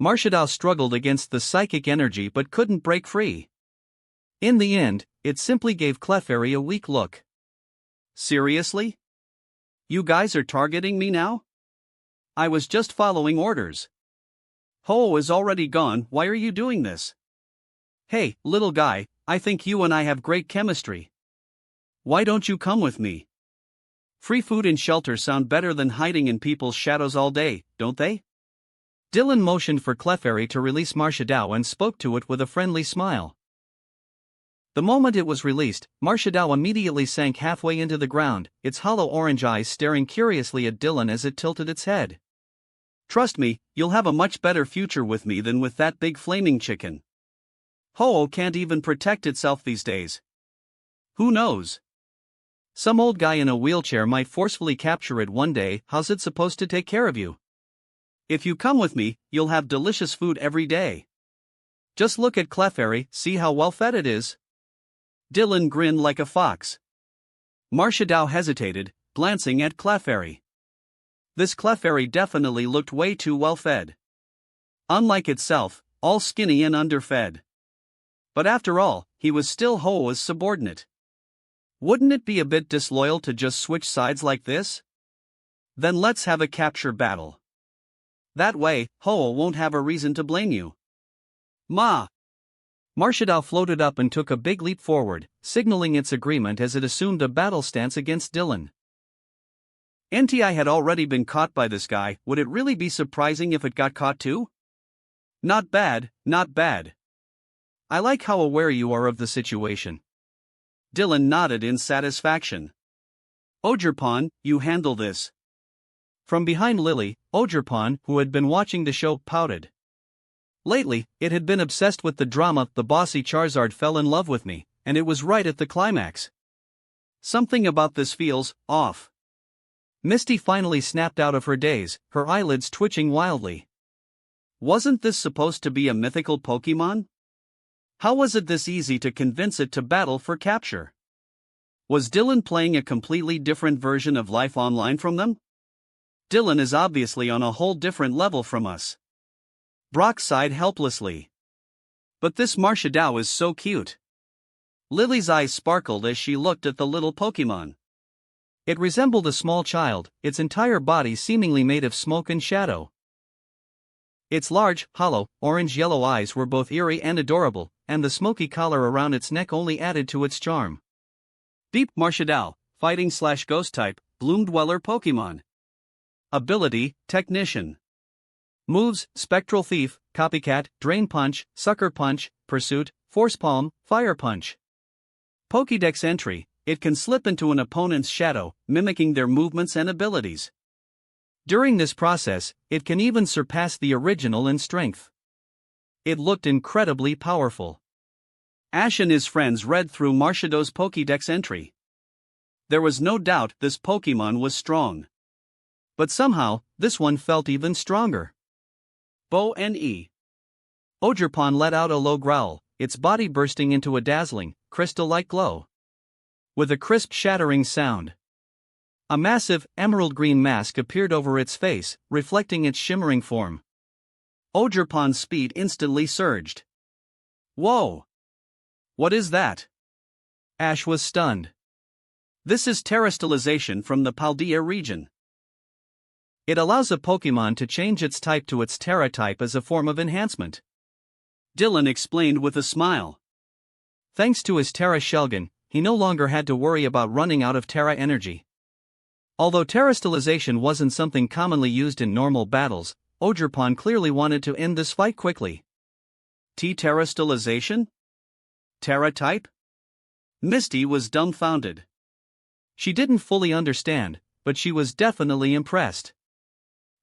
Marshadao struggled against the psychic energy but couldn't break free. In the end, it simply gave Clefairy a weak look. Seriously? You guys are targeting me now? I was just following orders. Ho is already gone, why are you doing this? Hey, little guy, I think you and I have great chemistry. Why don't you come with me? Free food and shelter sound better than hiding in people's shadows all day, don't they? Dylan motioned for Clefairy to release Marshadao and spoke to it with a friendly smile. The moment it was released, Marshadao immediately sank halfway into the ground, its hollow orange eyes staring curiously at Dylan as it tilted its head. Trust me, you'll have a much better future with me than with that big flaming chicken. Ho-Oh can't even protect itself these days. Who knows? Some old guy in a wheelchair might forcefully capture it one day, how's it supposed to take care of you? If you come with me, you'll have delicious food every day. Just look at Clefairy, see how well fed it is. Dylan grinned like a fox. Marshadao hesitated, glancing at Clefairy. This Clefairy definitely looked way too well fed. Unlike itself, all skinny and underfed. But after all, he was still Ho-Oh's subordinate. Wouldn't it be a bit disloyal to just switch sides like this? Then let's have a capture battle. That way, Ho-Oh won't have a reason to blame you. Ma! Marshadao floated up and took a big leap forward, signaling its agreement as it assumed a battle stance against Dylan. NTI had already been caught by this guy, would it really be surprising if it got caught too? Not bad, not bad. I like how aware you are of the situation. Dylan nodded in satisfaction. Ogerpon, you handle this. From behind Lily, Ogerpon, who had been watching the show, pouted. Lately, it had been obsessed with the drama. The bossy Charizard fell in love with me, and it was right at the climax. Something about this feels off. Misty finally snapped out of her daze, her eyelids twitching wildly. Wasn't this supposed to be a mythical Pokémon? How was it this easy to convince it to battle for capture? Was Dylan playing a completely different version of life online from them? Dylan is obviously on a whole different level from us. Brock sighed helplessly. But this Marshadao is so cute. Lily's eyes sparkled as she looked at the little Pokémon. It resembled a small child, its entire body seemingly made of smoke and shadow. Its large, hollow, orange-yellow eyes were both eerie and adorable, and the smoky collar around its neck only added to its charm. Deep Marshadao, Fighting/Ghost type, Bloom Dweller Pokémon. Ability, Technician. Moves, Spectral Thief, Copycat, Drain Punch, Sucker Punch, Pursuit, Force Palm, Fire Punch. Pokédex entry, it can slip into an opponent's shadow, mimicking their movements and abilities. During this process, it can even surpass the original in strength. It looked incredibly powerful. Ash and his friends read through Marshado's Pokédex entry. There was no doubt this Pokémon was strong. But somehow, this one felt even stronger. Bo-ne. Ogerpon let out a low growl, its body bursting into a dazzling, crystal-like glow. With a crisp shattering sound, a massive, emerald-green mask appeared over its face, reflecting its shimmering form. Ogerpon's speed instantly surged. Whoa! What is that? Ash was stunned. This is terastallization from the Paldea region. It allows a Pokémon to change its type to its Terra type as a form of enhancement. Dylan explained with a smile. Thanks to his Terra Shellgun, he no longer had to worry about running out of Terra energy. Although terastallization wasn't something commonly used in normal battles, Ogerpon clearly wanted to end this fight quickly. Terastallization? Terra type? Misty was dumbfounded. She didn't fully understand, but she was definitely impressed.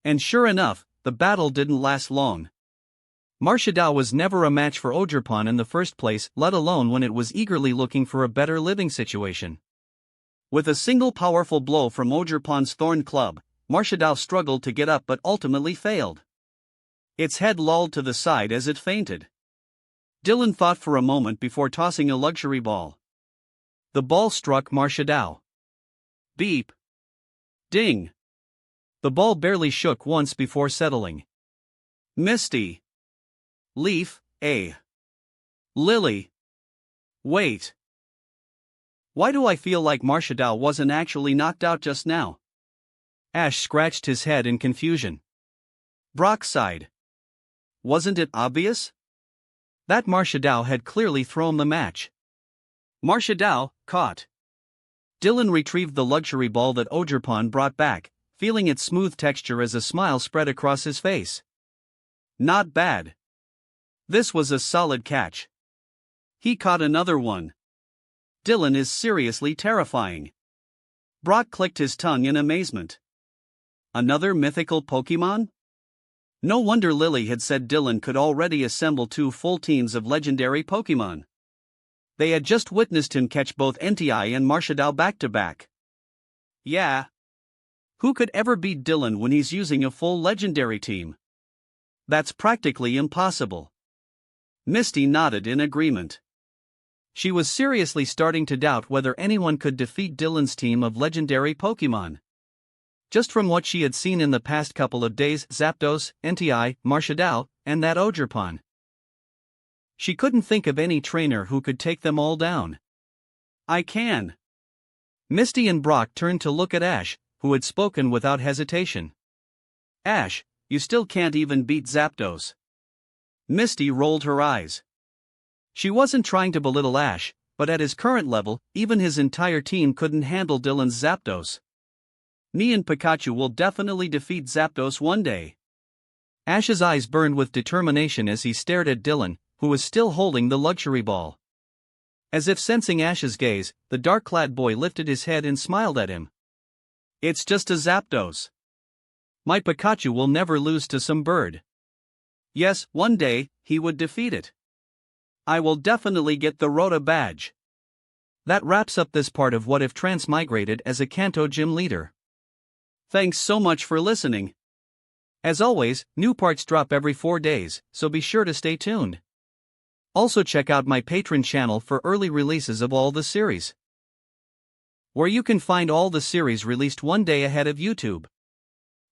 And sure enough, the battle didn't last long. Marshadao was never a match for Ogerpon in the first place, let alone when it was eagerly looking for a better living situation. With a single powerful blow from Ogerpon's Thorn Club, Marshadao struggled to get up but ultimately failed. Its head lolled to the side as it fainted. Dylan thought for a moment before tossing a luxury ball. The ball struck Marshadao. Beep. Ding. The ball barely shook once before settling. Misty. Leaf, A. Lily. Wait. Why do I feel like Marshadao wasn't actually knocked out just now? Ash scratched his head in confusion. Brock sighed. Wasn't it obvious? That Marshadao had clearly thrown the match. Marshadao, caught. Dylan retrieved the luxury ball that Ogerpon brought back, feeling its smooth texture as a smile spread across his face. Not bad. This was a solid catch. He caught another one. Dylan is seriously terrifying. Brock clicked his tongue in amazement. Another mythical Pokémon? No wonder Lily had said Dylan could already assemble 2 full teams of legendary Pokémon. They had just witnessed him catch both Entei and Marshadao back-to-back. Yeah. Who could ever beat Dylan when he's using a full legendary team? That's practically impossible. Misty nodded in agreement. She was seriously starting to doubt whether anyone could defeat Dylan's team of legendary Pokémon. Just from what she had seen in the past couple of days, Zapdos, Entei, Marshadao, and that Ogerpon. She couldn't think of any trainer who could take them all down. I can. Misty and Brock turned to look at Ash, who had spoken without hesitation. Ash, you still can't even beat Zapdos. Misty rolled her eyes. She wasn't trying to belittle Ash, but at his current level, even his entire team couldn't handle Dylan's Zapdos. Me and Pikachu will definitely defeat Zapdos one day. Ash's eyes burned with determination as he stared at Dylan, who was still holding the luxury ball. As if sensing Ash's gaze, the dark-clad boy lifted his head and smiled at him. It's just a Zapdos. My Pikachu will never lose to some bird. Yes, one day, he would defeat it. I will definitely get the Rota badge. That wraps up this part of What If Transmigrated as a Kanto gym leader. Thanks so much for listening. As always, new parts drop every 4 days, so be sure to stay tuned. Also check out my Patreon channel for early releases of all the series, where you can find all the series released one day ahead of YouTube.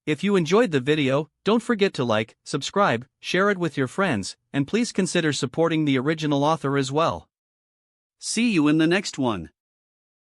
If you enjoyed the video, don't forget to like, subscribe, share it with your friends, and please consider supporting the original author as well. See you in the next one.